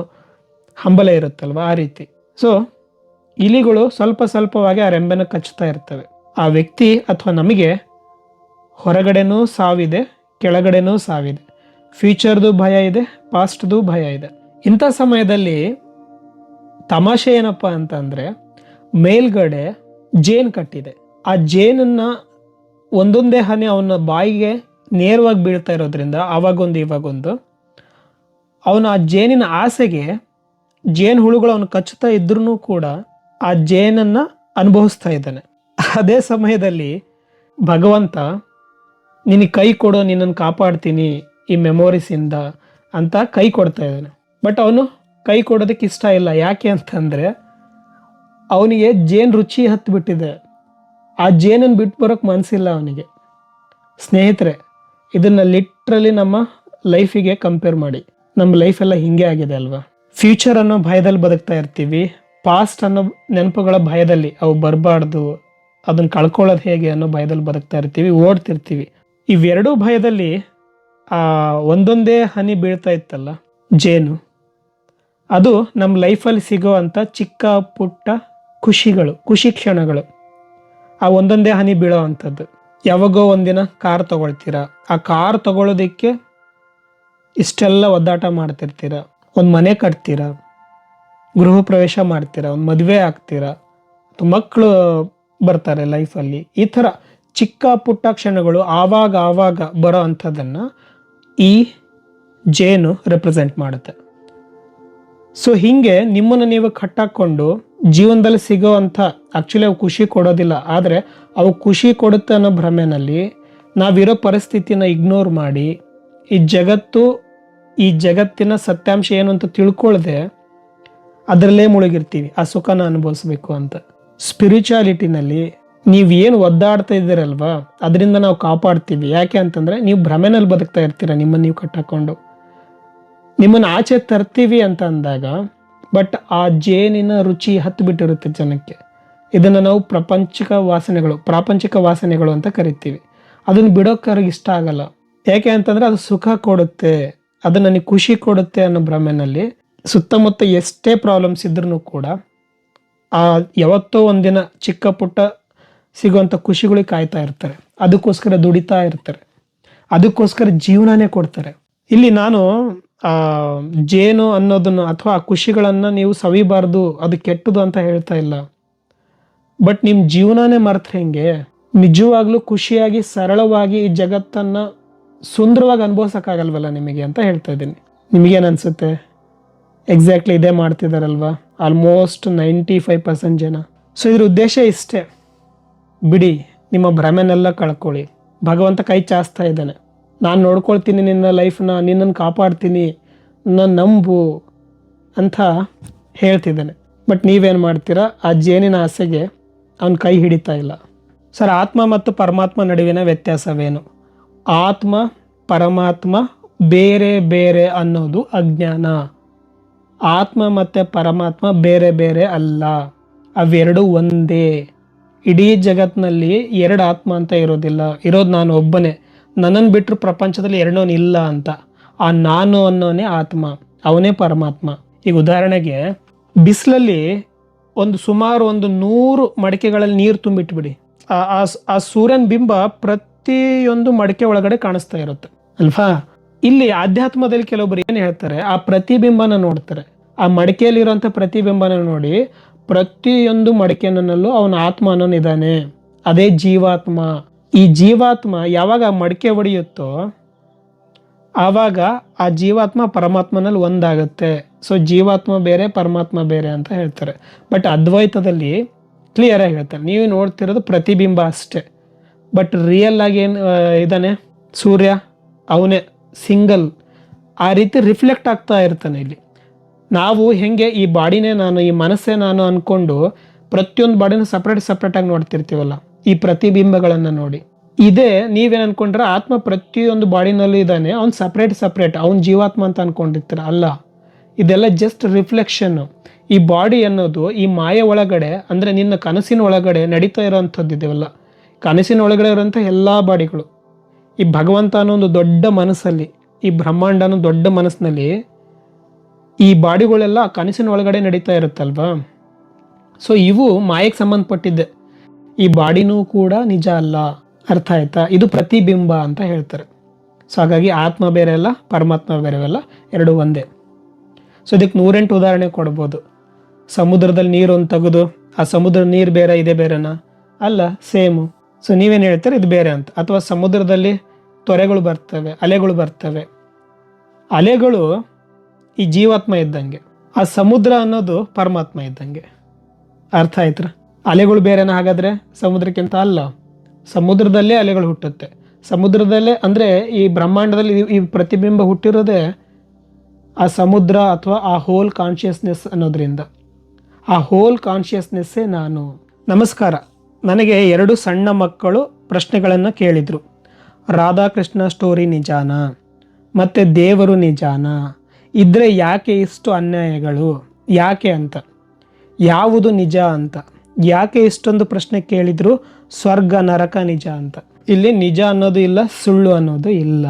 ಹಂಬಲ ಇರುತ್ತಲ್ವ, ಆ ರೀತಿ. ಸೊ ಇಲಿಗಳು ಸ್ವಲ್ಪ ಸ್ವಲ್ಪವಾಗಿ ಆ ರೆಂಬೆನ ಕಚ್ಚುತ್ತಾ ಇರ್ತವೆ. ಆ ವ್ಯಕ್ತಿ ಅಥವಾ ನಮಗೆ ಹೊರಗಡೆನೂ ಸಾವಿದೆ, ಕೆಳಗಡೆನೂ ಸಾವಿದೆ, ಫ್ಯೂಚರ್ದು ಭಯ ಇದೆ, ಪಾಸ್ಟ್ದು ಭಯ ಇದೆ. ಇಂಥ ಸಮಯದಲ್ಲಿ ತಮಾಷೆ ಏನಪ್ಪ ಅಂತಂದರೆ, ಮೇಲ್ಗಡೆ ಜೇನು ಕಟ್ಟಿದೆ. ಆ ಜೇನನ್ನು ಒಂದೊಂದೇ ಹನಿ ಅವನ ಬಾಯಿಗೆ ನೇರವಾಗಿ ಬೀಳ್ತಾ ಇರೋದ್ರಿಂದ ಆವಾಗೊಂದು ಇವಾಗೊಂದು ಅವನು ಆ ಜೇನಿನ ಆಸೆಗೆ ಜೇನು ಹುಳುಗಳು ಅವನು ಕಚ್ಚುತ್ತಾ ಇದ್ರೂ ಕೂಡ ಆ ಜೇನನ್ನು ಅನುಭವಿಸ್ತಾ ಇದ್ದಾನೆ. ಅದೇ ಸಮಯದಲ್ಲಿ ಭಗವಂತ ನಿನಗೆ ಕೈ ಕೊಡೋ, ನಿನ್ನನ್ನು ಕಾಪಾಡ್ತೀನಿ ಈ ಮೆಮೊರೀಸಿಂದ ಅಂತ ಕೈ ಕೊಡ್ತಾ ಇದ್ದಾನೆ. ಬಟ್ ಅವನು ಕೈ ಕೊಡೋದಕ್ಕೆ ಇಷ್ಟ ಇಲ್ಲ. ಯಾಕೆ ಅಂತಂದರೆ ಅವನಿಗೆ ಜೇನು ರುಚಿ ಹತ್ತಿಬಿಟ್ಟಿದೆ. ಆ ಜೇನನ್ನು ಬಿಟ್ಟು ಬರೋಕ್ಕೆ ಮನಸ್ಸಿಲ್ಲ ಅವನಿಗೆ. ಸ್ನೇಹಿತರೆ, ಇದನ್ನು ಲಿಟ್ರಲಿ ನಮ್ಮ ಲೈಫಿಗೆ ಕಂಪೇರ್ ಮಾಡಿ. ನಮ್ಮ ಲೈಫೆಲ್ಲ ಹಿಂಗೆ ಆಗಿದೆ ಅಲ್ವಾ? ಫ್ಯೂಚರ್ ಅನ್ನೋ ಭಯದಲ್ಲಿ ಬದುಕ್ತಾ ಇರ್ತೀವಿ, ಪಾಸ್ಟ್ ಅನ್ನೋ ನೆನಪುಗಳ ಭಯದಲ್ಲಿ ಅವು ಬರಬಾರ್ದು, ಅದನ್ನು ಕಳ್ಕೊಳ್ಳೋದು ಹೇಗೆ ಅನ್ನೋ ಭಯದಲ್ಲಿ ಬದುಕ್ತಾ ಇರ್ತೀವಿ, ಓಡ್ತಿರ್ತೀವಿ. ಇವೆರಡೂ ಭಯದಲ್ಲಿ ಒಂದೊಂದೇ ಹನಿ ಬೀಳ್ತಾ ಇತ್ತಲ್ಲ ಜೇನು, ಅದು ನಮ್ಮ ಲೈಫಲ್ಲಿ ಸಿಗೋ ಅಂಥ ಚಿಕ್ಕ ಪುಟ್ಟ ಖುಷಿಗಳು, ಖುಷಿ ಕ್ಷಣಗಳು. ಆ ಒಂದೊಂದೇ ಹನಿ ಬೀಳೋ ಅಂಥದ್ದು. ಯಾವಾಗೋ ಒಂದಿನ ಕಾರ್ ತೊಗೊಳ್ತೀರ, ಆ ಕಾರ್ ತೊಗೊಳೋದಕ್ಕೆ ಇಷ್ಟೆಲ್ಲ ಒದ್ದಾಟ ಮಾಡ್ತಿರ್ತೀರ, ಒಂದು ಮನೆ ಕಟ್ತೀರ, ಗೃಹ ಪ್ರವೇಶ ಮಾಡ್ತೀರ, ಒಂದು ಮದುವೆ ಆಗ್ತೀರ, ಮಕ್ಕಳು ಬರ್ತಾರೆ ಲೈಫಲ್ಲಿ. ಈ ಥರ ಚಿಕ್ಕ ಪುಟ್ಟ ಕ್ಷಣಗಳು ಆವಾಗ ಬರೋ ಅಂಥದ್ದನ್ನು ಈ ಜೇನು ರೆಪ್ರೆಸೆಂಟ್ ಮಾಡುತ್ತೆ. ಸೊ ಹೀಗೆ ನಿಮ್ಮನ್ನು ನೀವು ಕಟ್ಟಾಕೊಂಡು ಜೀವನದಲ್ಲಿ ಸಿಗೋ ಅಂಥ, ಆ್ಯಕ್ಚುಲಿ ಅವು ಖುಷಿ ಕೊಡೋದಿಲ್ಲ, ಆದರೆ ಅವು ಖುಷಿ ಕೊಡುತ್ತೆ ಅನ್ನೋ ಭ್ರಮೆನಲ್ಲಿ ನಾವಿರೋ ಪರಿಸ್ಥಿತಿನ ಇಗ್ನೋರ್ ಮಾಡಿ ಈ ಜಗತ್ತಿನ ಸತ್ಯಾಂಶ ಏನು ಅಂತ ತಿಳ್ಕೊಳ್ಳದೆ ಅದರಲ್ಲೇ ಮುಳುಗಿರ್ತೀವಿ, ಆ ಸುಖನ ಅನುಭವಿಸ್ಬೇಕು ಅಂತ. ಸ್ಪಿರಿಚುಯಾಲಿಟಿನಲ್ಲಿ ನೀವೇನು ಒದ್ದಾಡ್ತಾ ಇದ್ದೀರಲ್ವಾ, ಅದರಿಂದ ನಾವು ಕಾಪಾಡ್ತೀವಿ. ಯಾಕೆ ಅಂತಂದರೆ ನೀವು ಭ್ರಮೆನಲ್ಲಿ ಬದುಕ್ತಾ ಇರ್ತೀರ, ನಿಮ್ಮನ್ನು ನೀವು ಕಟ್ಟಾಕೊಂಡು. ನಿಮ್ಮನ್ನು ಆಚೆ ತರ್ತೀವಿ ಅಂತ ಅಂದಾಗ ಬಟ್ ಆ ಜೇನಿನ ರುಚಿ ಹತ್ತಿಬಿಟ್ಟಿರುತ್ತೆ ಜನಕ್ಕೆ. ಇದನ್ನು ನಾವು ಪ್ರಾಪಂಚಿಕ ವಾಸನೆಗಳು ಅಂತ ಕರಿತೀವಿ. ಅದನ್ನು ಬಿಡೋಕ್ಕೆ ಇಷ್ಟ ಆಗಲ್ಲ. ಯಾಕೆ ಅಂತಂದರೆ ಅದು ಸುಖ ಕೊಡುತ್ತೆ, ಅದು ನನಗೆ ಖುಷಿ ಕೊಡುತ್ತೆ ಅನ್ನೋ ಭ್ರಮೆನಲ್ಲಿ ಸುತ್ತಮುತ್ತ ಎಷ್ಟೇ ಪ್ರಾಬ್ಲಮ್ಸ್ ಇದ್ರೂ ಕೂಡ ಯಾವತ್ತೋ ಒಂದಿನ ಚಿಕ್ಕ ಪುಟ್ಟ ಸಿಗುವಂಥ ಖುಷಿಗಳಿಗೆ ಕಾಯ್ತಾ ಇರ್ತಾರೆ, ಅದಕ್ಕೋಸ್ಕರ ದುಡಿತಾ ಇರ್ತಾರೆ, ಅದಕ್ಕೋಸ್ಕರ ಜೀವನನೇ ಕೊಡ್ತಾರೆ. ಇಲ್ಲಿ ನಾನು ಜೇನು ಅನ್ನೋದನ್ನು ಅಥವಾ ಆ ಖುಷಿಗಳನ್ನು ನೀವು ಸವಿಬಾರ್ದು, ಅದು ಕೆಟ್ಟದು ಅಂತ ಹೇಳ್ತಾ ಇಲ್ಲ. ಬಟ್ ನಿಮ್ಮ ಜೀವನನೇ ಮರೆತ್ರೆ ಹೆಂಗೆ? ನಿಜವಾಗ್ಲೂ ಖುಷಿಯಾಗಿ ಸರಳವಾಗಿ ಈ ಜಗತ್ತನ್ನು ಸುಂದರವಾಗಿ ಅನುಭವಿಸೋಕ್ಕಾಗಲ್ವಲ್ಲ ನಿಮಗೆ ಅಂತ ಹೇಳ್ತಾ ಇದ್ದೀನಿ. ನಿಮಗೇನು ಅನಿಸುತ್ತೆ? ಎಕ್ಸಾಕ್ಟ್ಲಿ ಇದೇ ಮಾಡ್ತಿದ್ದಾರಲ್ವಾ ಆಲ್ಮೋಸ್ಟ್ 95% ಜನ. ಸೊ ಇದ್ರ ಉದ್ದೇಶ ಇಷ್ಟೇ, ಬಿಡಿ, ನಿಮ್ಮ ಭ್ರಮೆನೆಲ್ಲ ಕಳ್ಕೊಳ್ಳಿ. ಭಗವಂತ ಕೈ ಚಾಸ್ತಾ ಇದ್ದಾನೆ, ನಾನು ನೋಡ್ಕೊಳ್ತೀನಿ ನಿನ್ನ ಲೈಫ್ನ, ನಿನ್ನನ್ನು ಕಾಪಾಡ್ತೀನಿ, ನಾನು ನಂಬು ಅಂತ ಹೇಳ್ತಿದ್ದಾನೆ. ಬಟ್ ನೀವೇನು ಮಾಡ್ತೀರಾ? ಆ ಜೇನಿನ ಆಸೆಗೆ ಅವನ ಕೈ ಹಿಡಿತಾ ಇಲ್ಲ. ಸರ್, ಆತ್ಮ ಮತ್ತು ಪರಮಾತ್ಮ ನಡುವಿನ ವ್ಯತ್ಯಾಸವೇನು? ಆತ್ಮ ಪರಮಾತ್ಮ ಬೇರೆ ಬೇರೆ ಅನ್ನೋದು ಅಜ್ಞಾನ. ಆತ್ಮ ಮತ್ತು ಪರಮಾತ್ಮ ಬೇರೆ ಬೇರೆ ಅಲ್ಲ, ಅವೆರಡು ಒಂದೇ. ಇಡೀ ಜಗತ್ತಿನಲ್ಲಿ ಎರಡು ಆತ್ಮ ಅಂತ ಇರೋದಿಲ್ಲ, ಇರೋದು ನಾನು ಒಬ್ಬನೇ. ನನ್ನನ್ನು ಬಿಟ್ಟರು ಪ್ರಪಂಚದಲ್ಲಿ ಎರಡೋನು ಇಲ್ಲ ಅಂತ. ಆ ನಾನು ಅನ್ನೋನೇ ಆತ್ಮ, ಅವನೇ ಪರಮಾತ್ಮ. ಈಗ ಉದಾಹರಣೆಗೆ ಬಿಸಿಲಲ್ಲಿ ಸುಮಾರು 100 ಮಡಿಕೆಗಳಲ್ಲಿ ನೀರು ತುಂಬಿಟ್ಬಿಡಿ, ಆ ಸೂರ್ಯನ ಬಿಂಬ ಪ್ರತಿಯೊಂದು ಮಡಿಕೆ ಒಳಗಡೆ ಕಾಣಿಸ್ತಾ ಇರುತ್ತೆ ಅಲ್ವಾ? ಇಲ್ಲಿ ಆಧ್ಯಾತ್ಮದಲ್ಲಿ ಕೆಲವೊಬ್ರು ಏನು ಹೇಳ್ತಾರೆ, ಆ ಪ್ರತಿಬಿಂಬನ ನೋಡ್ತಾರೆ. ಆ ಮಡಿಕೆಯಲ್ಲಿರುವಂಥ ಪ್ರತಿಬಿಂಬನ ನೋಡಿ ಪ್ರತಿಯೊಂದು ಮಡಿಕೆನಲ್ಲೂ ಅವನ ಆತ್ಮ ಅನ್ನೋನಿದ್ದಾನೆ, ಅದೇ ಜೀವಾತ್ಮ. ಈ ಜೀವಾತ್ಮ ಯಾವಾಗ ಆ ಮಡಿಕೆ ಹೊಡೆಯುತ್ತೋ ಆವಾಗ ಆ ಜೀವಾತ್ಮ ಪರಮಾತ್ಮನಲ್ಲಿ ಒಂದಾಗುತ್ತೆ. ಸೊ ಜೀವಾತ್ಮ ಬೇರೆ, ಪರಮಾತ್ಮ ಬೇರೆ ಅಂತ ಹೇಳ್ತಾರೆ. ಬಟ್ ಅದ್ವೈತದಲ್ಲಿ ಕ್ಲಿಯರ್ ಆಗಿ ಹೇಳ್ತಾರೆ, ನೀವು ನೋಡ್ತಿರೋದು ಪ್ರತಿಬಿಂಬ ಅಷ್ಟೇ. ಬಟ್ ರಿಯಲ್ ಆಗಿ ಏನು ಇದ್ದಾನೆ ಸೂರ್ಯ, ಅವನೇ ಸಿಂಗಲ್. ಆ ರೀತಿ ರಿಫ್ಲೆಕ್ಟ್ ಆಗ್ತಾ ಇರ್ತಾನೆ ಇಲ್ಲಿ. ನಾವು ಹೆಂಗೆ ಈ ಬಾಡಿನೇ ನಾನು, ಈ ಮನಸ್ಸೇ ನಾನು ಅಂದ್ಕೊಂಡು ಪ್ರತಿಯೊಂದು ಬಾಡಿನ ಸಪ್ರೇಟಾಗಿ ನೋಡ್ತಿರ್ತೀವಲ್ಲ, ಈ ಪ್ರತಿಬಿಂಬಗಳನ್ನು ನೋಡಿ. ಇದೇ ನೀವೇನು ಅನ್ಕೊಂಡ್ರೆ ಆತ್ಮ ಪ್ರತಿಯೊಂದು ಬಾಡಿನಲ್ಲೂ ಇದ್ದಾನೆ, ಅವ್ನು ಸಪ್ರೇಟ್ ಅವನ ಜೀವಾತ್ಮ ಅಂತ ಅನ್ಕೊಂಡಿರ್ತೀರ. ಅಲ್ಲ, ಇದೆಲ್ಲ ಜಸ್ಟ್ ರಿಫ್ಲೆಕ್ಷನ್ನು. ಈ ಬಾಡಿ ಅನ್ನೋದು ಈ ಮಾಯೆ ಒಳಗಡೆ, ಅಂದರೆ ನಿನ್ನ ಕನಸಿನ ಒಳಗಡೆ ನಡೀತಾ ಇರೋವಂಥದ್ದು ಇದೆಯಲ್ಲ, ಕನಸಿನ ಒಳಗಡೆ ಇರೋಂಥ ಎಲ್ಲ ಬಾಡಿಗಳು ಈ ಭಗವಂತ ಅನ್ನೋ ಒಂದು ದೊಡ್ಡ ಮನಸ್ಸಲ್ಲಿ, ಈ ಬ್ರಹ್ಮಾಂಡ ಅನ್ನೋ ದೊಡ್ಡ ಮನಸ್ಸಿನಲ್ಲಿ ಈ ಬಾಡಿಗಳೆಲ್ಲ ಕನಸಿನ ಒಳಗಡೆ ನಡೀತಾ ಇರುತ್ತಲ್ವಾ. ಸೊ ಇವು ಮಾಯೆಗೆ ಸಂಬಂಧಪಟ್ಟಿದ್ದೆ, ಈ ಬಾಡಿನೂ ಕೂಡ ನಿಜ ಅಲ್ಲ. ಅರ್ಥ ಆಯ್ತಾ? ಇದು ಪ್ರತಿಬಿಂಬ ಅಂತ ಹೇಳ್ತಾರೆ. ಸೊ ಹಾಗಾಗಿ ಆತ್ಮ ಬೇರೆ ಅಲ್ಲ, ಪರಮಾತ್ಮ ಬೇರೆ ಅಲ್ಲ, ಎರಡು ಒಂದೇ. ಸೊ ಇದಕ್ಕೆ 108 ಉದಾಹರಣೆ ಕೊಡ್ಬೋದು. ಸಮುದ್ರದಲ್ಲಿ ನೀರೊಂದು ತೆಗೆದು ಆ ಸಮುದ್ರ ನೀರು ಬೇರೆ ಇದೆ ಬೇರೆನಾ? ಅಲ್ಲ, ಸೇಮು. ಸೊ ನೀವೇನು ಹೇಳ್ತಾರೆ ಇದು ಬೇರೆ ಅಂತ. ಅಥವಾ ಸಮುದ್ರದಲ್ಲಿ ತೊರೆಗಳು ಬರ್ತವೆ, ಅಲೆಗಳು ಬರ್ತವೆ. ಅಲೆಗಳು ಈ ಜೀವಾತ್ಮ ಇದ್ದಂಗೆ, ಆ ಸಮುದ್ರ ಅನ್ನೋದು ಪರಮಾತ್ಮ ಇದ್ದಂಗೆ. ಅರ್ಥ ಆಯ್ತರ? ಅಲೆಗಳು ಬೇರೆನಾ ಹಾಗಾದರೆ ಸಮುದ್ರಕ್ಕಿಂತ? ಅಲ್ಲ, ಸಮುದ್ರದಲ್ಲೇ ಅಲೆಗಳು ಹುಟ್ಟುತ್ತೆ. ಸಮುದ್ರದಲ್ಲೇ ಅಂದರೆ ಈ ಬ್ರಹ್ಮಾಂಡದಲ್ಲಿ ಈ ಪ್ರತಿಬಿಂಬ ಹುಟ್ಟಿರೋದೇ ಆ ಸಮುದ್ರ ಅಥವಾ ಆ ಹೋಲ್ ಕಾನ್ಷಿಯಸ್ನೆಸ್ ಅನ್ನೋದ್ರಿಂದ. ಆ ಹೋಲ್ ಕಾನ್ಷಿಯಸ್ನೆಸ್ಸೇ ನಾನು. ನಮಸ್ಕಾರ. ನನಗೆ 2 ಸಣ್ಣ ಮಕ್ಕಳು ಪ್ರಶ್ನೆಗಳನ್ನು ಕೇಳಿದರು. ರಾಧಾಕೃಷ್ಣ ಸ್ಟೋರಿ ನಿಜಾನಾ? ಮತ್ತು ದೇವರು ನಿಜಾನಾ? ಇದ್ರೆ ಯಾಕೆ ಇಷ್ಟು ಅನ್ಯಾಯಗಳು? ಯಾಕೆ ಅಂತ, ಯಾವುದು ನಿಜ ಅಂತ, ಯಾಕೆ ಇಷ್ಟೊಂದು ಪ್ರಶ್ನೆ ಕೇಳಿದ್ರು? ಸ್ವರ್ಗ ನರಕ ನಿಜ ಅಂತ. ಇಲ್ಲಿ ನಿಜ ಅನ್ನೋದು ಇಲ್ಲ, ಸುಳ್ಳು ಅನ್ನೋದು ಇಲ್ಲ.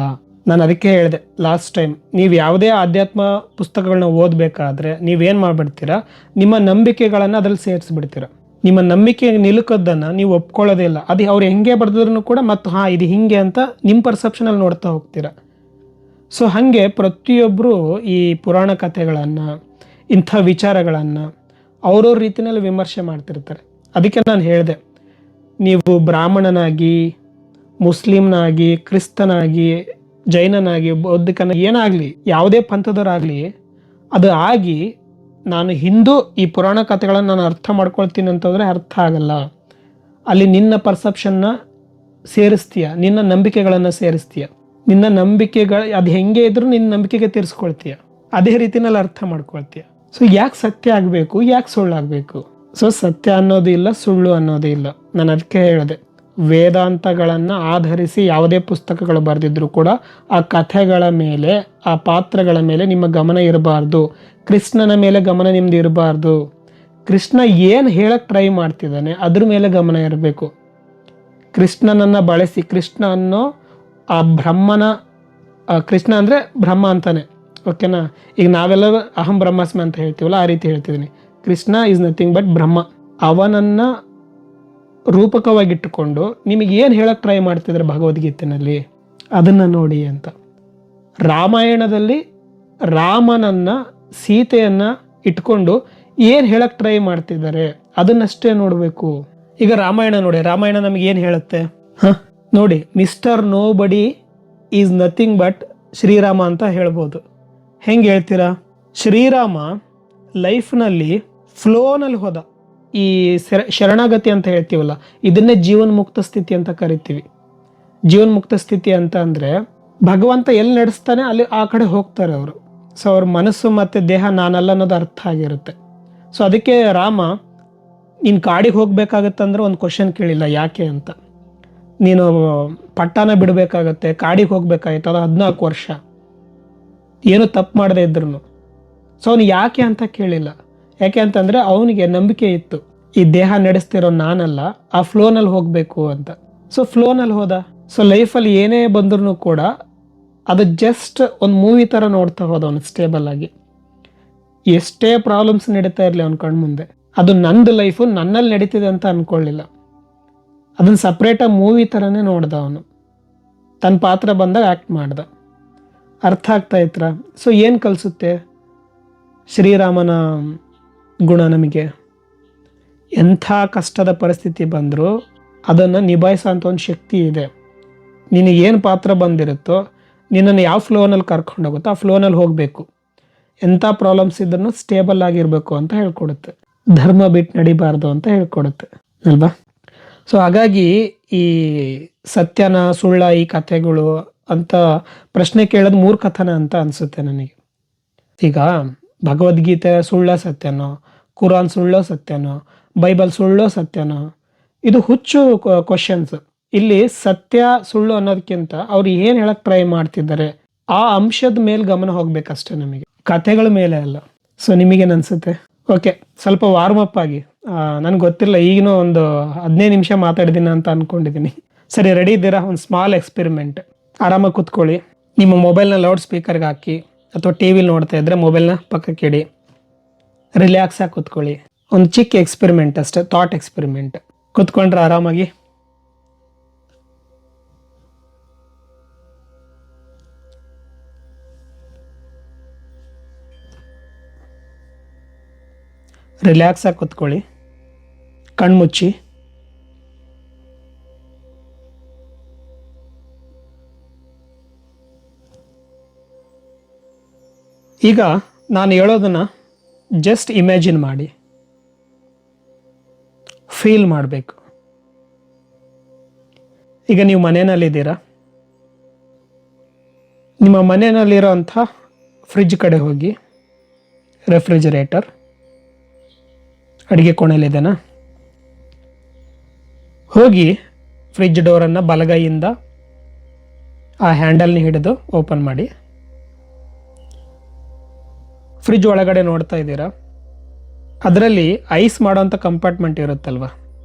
ನಾನು ಅದಕ್ಕೆ ಹೇಳಿದೆ ಲಾಸ್ಟ್ ಟೈಮ್, ನೀವು ಯಾವುದೇ ಆಧ್ಯಾತ್ಮ ಪುಸ್ತಕಗಳನ್ನ ಓದಬೇಕಾದ್ರೆ ನೀವೇನು ಮಾಡಿಬಿಡ್ತೀರಾ, ನಿಮ್ಮ ನಂಬಿಕೆಗಳನ್ನು ಅದ್ರಲ್ಲಿ ಸೇರಿಸ್ಬಿಡ್ತೀರ. ನಿಮ್ಮ ನಂಬಿಕೆ ನಿಲುಕದ್ದನ್ನು ನೀವು ಒಪ್ಕೊಳ್ಳೋದೇ ಇಲ್ಲ. ಅದು ಅವ್ರು ಹೆಂಗೆ ಬರೆದ್ರೂ ಕೂಡ ಮತ್ತು ಇದು ಹಿಂಗೆ ಅಂತ ನಿಮ್ಮ ಪರ್ಸೆಪ್ಷನಲ್ಲಿ ನೋಡ್ತಾ ಹೋಗ್ತೀರ. ಸೊ ಹಾಗೆ ಪ್ರತಿಯೊಬ್ಬರು ಈ ಪುರಾಣ ಕಥೆಗಳನ್ನು, ಇಂಥ ವಿಚಾರಗಳನ್ನು ಅವ್ರವ್ರ ರೀತಿಯಲ್ಲಿ ವಿಮರ್ಶೆ ಮಾಡ್ತಿರ್ತಾರೆ. ಅದಕ್ಕೆ ನಾನು ಹೇಳಿದೆ, ನೀವು ಬ್ರಾಹ್ಮಣನಾಗಿ, ಮುಸ್ಲಿಮ್ನಾಗಿ, ಕ್ರಿಸ್ತನಾಗಿ, ಜೈನನಾಗಿ, ಬೌದ್ಧಿಕನಾಗಿ, ಏನಾಗಲಿ, ಯಾವುದೇ ಪಂಥದವರಾಗಲಿ, ಅದು ಆಗಿ ನಾನು ಹಿಂದೂ ಈ ಪುರಾಣ ಕಥೆಗಳನ್ನು ನಾನು ಅರ್ಥ ಮಾಡ್ಕೊಳ್ತೀನಿ ಅಂತಂದರೆ ಅರ್ಥ ಆಗಲ್ಲ. ಅಲ್ಲಿ ನಿನ್ನ ಪರ್ಸೆಪ್ಷನ್ನ ಸೇರಿಸ್ತೀಯ, ನಿನ್ನ ನಂಬಿಕೆಗಳನ್ನು ಸೇರಿಸ್ತೀಯ. ನಿನ್ನ ನಂಬಿಕೆಗಳು ಅದು ಹೆಂಗೆ ಇದ್ರೂ ನಿನ್ನ ನಂಬಿಕೆಗೆ ತೀರಿಸ್ಕೊಳ್ತೀಯ, ಅದೇ ರೀತಿನಲ್ಲಿ ಅರ್ಥ ಮಾಡ್ಕೊಳ್ತೀಯ. ಸೊ ಯಾಕೆ ಸತ್ಯ ಆಗಬೇಕು, ಯಾಕೆ ಸುಳ್ಳು ಆಗಬೇಕು? ಸೊ ಸತ್ಯ ಅನ್ನೋದು ಇಲ್ಲ, ಸುಳ್ಳು ಅನ್ನೋದು ಇಲ್ಲ. ನಾನು ಅದಕ್ಕೆ ಹೇಳಿದೆ, ವೇದಾಂತಗಳನ್ನು ಆಧರಿಸಿ ಯಾವುದೇ ಪುಸ್ತಕಗಳು ಬರೆದಿದ್ರು ಕೂಡ ಆ ಕಥೆಗಳ ಮೇಲೆ, ಆ ಪಾತ್ರಗಳ ಮೇಲೆ ನಿಮ್ಮ ಗಮನ ಇರಬಾರ್ದು. ಕೃಷ್ಣನ ಮೇಲೆ ಗಮನ ನಿಮ್ದು ಇರಬಾರ್ದು. ಕೃಷ್ಣ ಏನು ಹೇಳಕ್ಕೆ ಟ್ರೈ ಮಾಡ್ತಿದ್ದಾನೆ ಅದ್ರ ಮೇಲೆ ಗಮನ ಇರಬೇಕು. ಕೃಷ್ಣನನ್ನು ಬಳಸಿ, ಕೃಷ್ಣ ಅನ್ನೋ ಆ ಬ್ರಹ್ಮನ, ಕೃಷ್ಣ ಅಂದರೆ ಬ್ರಹ್ಮ ಅಂತಾನೆ, ಓಕೆನಾ? ಈಗ ನಾವೆಲ್ಲ ಅಹಂ ಬ್ರಹ್ಮಾಸ್ಮಿ ಅಂತ ಹೇಳ್ತೀವಲ್ಲ, ಆ ರೀತಿ ಹೇಳ್ತಿದ್ದೀನಿ. ಕೃಷ್ಣ ಈಸ್ ನಥಿಂಗ್ ಬಟ್ ಬ್ರಹ್ಮ. ಅವನನ್ನು ರೂಪಕವಾಗಿಟ್ಟುಕೊಂಡು ನಿಮಗೆ ಏನು ಹೇಳಕ್ಕೆ ಟ್ರೈ ಮಾಡ್ತಿದ್ದಾರೆ ಭಗವದ್ಗೀತೆಯಲ್ಲಿ, ಅದನ್ನು ನೋಡಿ ಅಂತ. ರಾಮಾಯಣದಲ್ಲಿ ರಾಮನನ್ನು, ಸೀತೆಯನ್ನು ಇಟ್ಕೊಂಡು ಏನು ಹೇಳಕ್ಕೆ ಟ್ರೈ ಮಾಡ್ತಿದ್ದಾರೆ ಅದನ್ನಷ್ಟೇ ನೋಡಬೇಕು. ಈಗ ರಾಮಾಯಣ ನೋಡಿ, ರಾಮಾಯಣ ನಮಗೆ ಏನು ಹೇಳುತ್ತೆ? ನೋಡಿ, ಮಿಸ್ಟರ್ ನೋ ಬಡಿ ಈಸ್ ನಥಿಂಗ್ ಬಟ್ ಶ್ರೀರಾಮ ಅಂತ ಹೇಳ್ಬೋದು. ಹೆಂಗೆ ಹೇಳ್ತೀರಾ? ಶ್ರೀರಾಮ ಲೈಫ್ನಲ್ಲಿ ಫ್ಲೋನಲ್ಲಿ ಹೋದ. ಈ ಶರಣಾಗತಿ ಅಂತ ಹೇಳ್ತೀವಲ್ಲ, ಇದನ್ನೇ ಜೀವನ್ಮುಕ್ತ ಸ್ಥಿತಿ ಅಂತ ಕರಿತೀವಿ. ಜೀವನ್ಮುಕ್ತ ಸ್ಥಿತಿ ಅಂತ ಅಂದರೆ ಭಗವಂತ ಎಲ್ಲಿ ನಡೆಸ್ತಾನೆ ಅಲ್ಲಿ ಆ ಕಡೆ ಹೋಗ್ತಾರೆ ಅವರು. ಸೊ ಅವ್ರ ಮನಸ್ಸು ಮತ್ತು ದೇಹ ನಾನಲ್ಲ ಅನ್ನೋದು ಅರ್ಥ ಆಗಿರುತ್ತೆ. ಸೊ ಅದಕ್ಕೆ ರಾಮ, ನೀನು ಕಾಡಿಗೆ ಹೋಗ್ಬೇಕಾಗತ್ತಂದ್ರೆ ಒಂದು ಕ್ವಶನ್ ಕೇಳಿಲ್ಲ ಯಾಕೆ ಅಂತ. ನೀನು ಪಟ್ಟಾನ ಬಿಡಬೇಕಾಗತ್ತೆ, ಕಾಡಿಗೆ ಹೋಗ್ಬೇಕಾಯ್ತು, ಅದು 14 ವರ್ಷ, ಏನು ತಪ್ಪು ಮಾಡದೇ ಇದ್ರು. ಸೊ ಅವನು ಯಾಕೆ ಅಂತ ಕೇಳಿಲ್ಲ. ಯಾಕೆ ಅಂತಂದರೆ ಅವನಿಗೆ ನಂಬಿಕೆ ಇತ್ತು, ಈ ದೇಹ ನಡೆಸ್ತಿರೋ ನಾನಲ್ಲ, ಆ ಫ್ಲೋನಲ್ಲಿ ಹೋಗಬೇಕು ಅಂತ. ಸೊ ಫ್ಲೋನಲ್ಲಿ ಹೋದ. ಸೊ ಲೈಫಲ್ಲಿ ಏನೇ ಬಂದ್ರೂ ಕೂಡ ಅದು ಜಸ್ಟ್ ಒಂದು ಮೂವಿ ಥರ ನೋಡ್ತಾ ಹೋದ ಅವನು ಸ್ಟೇಬಲ್ ಆಗಿ. ಎಷ್ಟೇ ಪ್ರಾಬ್ಲಮ್ಸ್ ನಡೀತಾ ಇರಲಿ ಅವನ ಕಣ್ಮುಂದೆ, ಅದು ನಂದು ಲೈಫು ನನ್ನಲ್ಲಿ ನಡೀತಿದೆ ಅಂತ ಅಂದ್ಕೊಳ್ಳಿಲ್ಲ. ಅದನ್ನು ಸಪ್ರೇಟಾಗಿ ಮೂವಿ ಥರನೇ ನೋಡ್ದ ಅವನು. ತನ್ನ ಪಾತ್ರ ಬಂದಾಗ ಆ್ಯಕ್ಟ್ ಮಾಡ್ದ. ಅರ್ಥ ಆಗ್ತಾ ಇತ್ರ? ಸೊ ಏನು ಕಲಿಸುತ್ತೆ ಶ್ರೀರಾಮನ ಗುಣ ನಮಗೆ? ಎಂಥ ಕಷ್ಟದ ಪರಿಸ್ಥಿತಿ ಬಂದರೂ ಅದನ್ನು ನಿಭಾಯಿಸೋ ಅಂಥ ಒಂದು ಶಕ್ತಿ ಇದೆ. ನಿನಗೇನು ಪಾತ್ರ ಬಂದಿರುತ್ತೋ, ನಿನ್ನನ್ನು ಯಾವ ಫ್ಲೋನಲ್ಲಿ ಕರ್ಕೊಂಡೋಗುತ್ತೋ ಆ ಫ್ಲೋನಲ್ಲಿ ಹೋಗಬೇಕು. ಎಂಥ ಪ್ರಾಬ್ಲಮ್ಸ್ ಇದ್ರೂ ಸ್ಟೇಬಲ್ ಆಗಿರಬೇಕು ಅಂತ ಹೇಳ್ಕೊಡುತ್ತೆ. ಧರ್ಮ ಬಿಟ್ಟು ನಡಿಬಾರ್ದು ಅಂತ ಹೇಳ್ಕೊಡುತ್ತೆ ಅಲ್ವಾ? ಸೊ ಹಾಗಾಗಿ ಈ ಸತ್ಯನ ಸುಳ್ಳ ಈ ಕಥೆಗಳು ಅಂತ ಪ್ರಶ್ನೆ ಕೇಳೋದು ಮೂರ್ಖತನ ಅಂತ ಅನಿಸುತ್ತೆ ನನಗೆ. ಈಗ ಭಗವದ್ಗೀತೆ ಸುಳ್ಳೋ ಸತ್ಯನೋ, ಕುರಾನ್ ಸುಳ್ಳೋ ಸತ್ಯನೋ, ಬೈಬಲ್ ಸುಳ್ಳೋ ಸತ್ಯನೋ, ಇದು ಹುಚ್ಚು ಕ್ವಶನ್ಸ್. ಇಲ್ಲಿ ಸತ್ಯ ಸುಳ್ಳು ಅನ್ನೋದಕ್ಕಿಂತ ಅವ್ರು ಏನು ಹೇಳಕ್ಕೆ ಟ್ರೈ ಮಾಡ್ತಿದ್ದಾರೆ ಆ ಅಂಶದ ಮೇಲೆ ಗಮನ ಹೋಗ್ಬೇಕಷ್ಟೇ ನಮಗೆ, ಕಥೆಗಳ ಮೇಲೆ ಅಲ್ಲ. ಸೊ ನಿಮಗೇನು ಅನಿಸುತ್ತೆ? ಓಕೆ, ಸ್ವಲ್ಪ ವಾರ್ಮ್ ಅಪ್ ಆಗಿ. ನನಗೆ ಗೊತ್ತಿಲ್ಲ, ಈಗಿನೂ ಒಂದು 15 ನಿಮಿಷ ಮಾತಾಡಿದ್ದೀನಿ ಅಂತ ಅಂದ್ಕೊಂಡಿದ್ದೀನಿ. ಸರಿ, ರೆಡಿ ಇದ್ದೀರಾ? ಒಂದು ಸ್ಮಾಲ್ ಎಕ್ಸ್ಪೆರಿಮೆಂಟ್. ಆರಾಮಾಗಿ ಕೂತ್ಕೊಳ್ಳಿ. ನಿಮ್ಮ ಮೊಬೈಲ್ನ ಲೌಡ್ ಸ್ಪೀಕರ್ಗೆ ಹಾಕಿ, ಅಥವಾ ಟಿ ವಿಲಿ ನೋಡ್ತಾ ಇದ್ದರೆ ಮೊಬೈಲ್ನ ಪಕ್ಕಕ್ಕೆ ಇಡಿ. ರಿಲ್ಯಾಕ್ಸ್ ಆಗಿ ಕೂತ್ಕೊಳ್ಳಿ. ಒಂದು ಚಿಕ್ಕ ಎಕ್ಸ್ಪೆರಿಮೆಂಟ್ ಅಷ್ಟೇ, ಥಾಟ್ ಎಕ್ಸ್ಪೆರಿಮೆಂಟ್. ಕೂತ್ಕೊಂಡ್ರೆ ಆರಾಮಾಗಿ. ರಿಲ್ಯಾಕ್ಸ್ ಆಗಿ ಕೂತ್ಕೊಳ್ಳಿ. ಕಣ್ಮುಚ್ಚಿ. ಈಗ ನಾನು ಹೇಳೋದನ್ನು ಜಸ್ಟ್ ಇಮ್ಯಾಜಿನ್ ಮಾಡಿ, ಫೀಲ್ ಮಾಡಬೇಕು. ಈಗ ನೀವು ಮನೆಯಲ್ಲಿದ್ದೀರಾ. ನಿಮ್ಮ ಮನೆಯಲ್ಲಿರೋಂಥ ಫ್ರಿಜ್ ಕಡೆ ಹೋಗಿ, ರೆಫ್ರಿಜರೇಟರ್ ಅಡುಗೆ ಕೋಣೆಯಲ್ಲಿದೆನಾ? ಹೋಗಿ ಫ್ರಿಜ್ ಡೋರನ್ನು ಬಲಗೈಯಿಂದ ಆ ಹ್ಯಾಂಡಲ್ನ ಹಿಡಿದು ಓಪನ್ ಮಾಡಿ. ಫ್ರಿಜ್ ಒಳಗಡೆ ನೋಡ್ತಾ ಇದ್ದೀರಾ, ಅದರಲ್ಲಿ ಐಸ್ ಮಾಡೋಂಥ ಕಂಪಾರ್ಟ್ಮೆಂಟ್ ಇರುತ್ತಲ್ವ,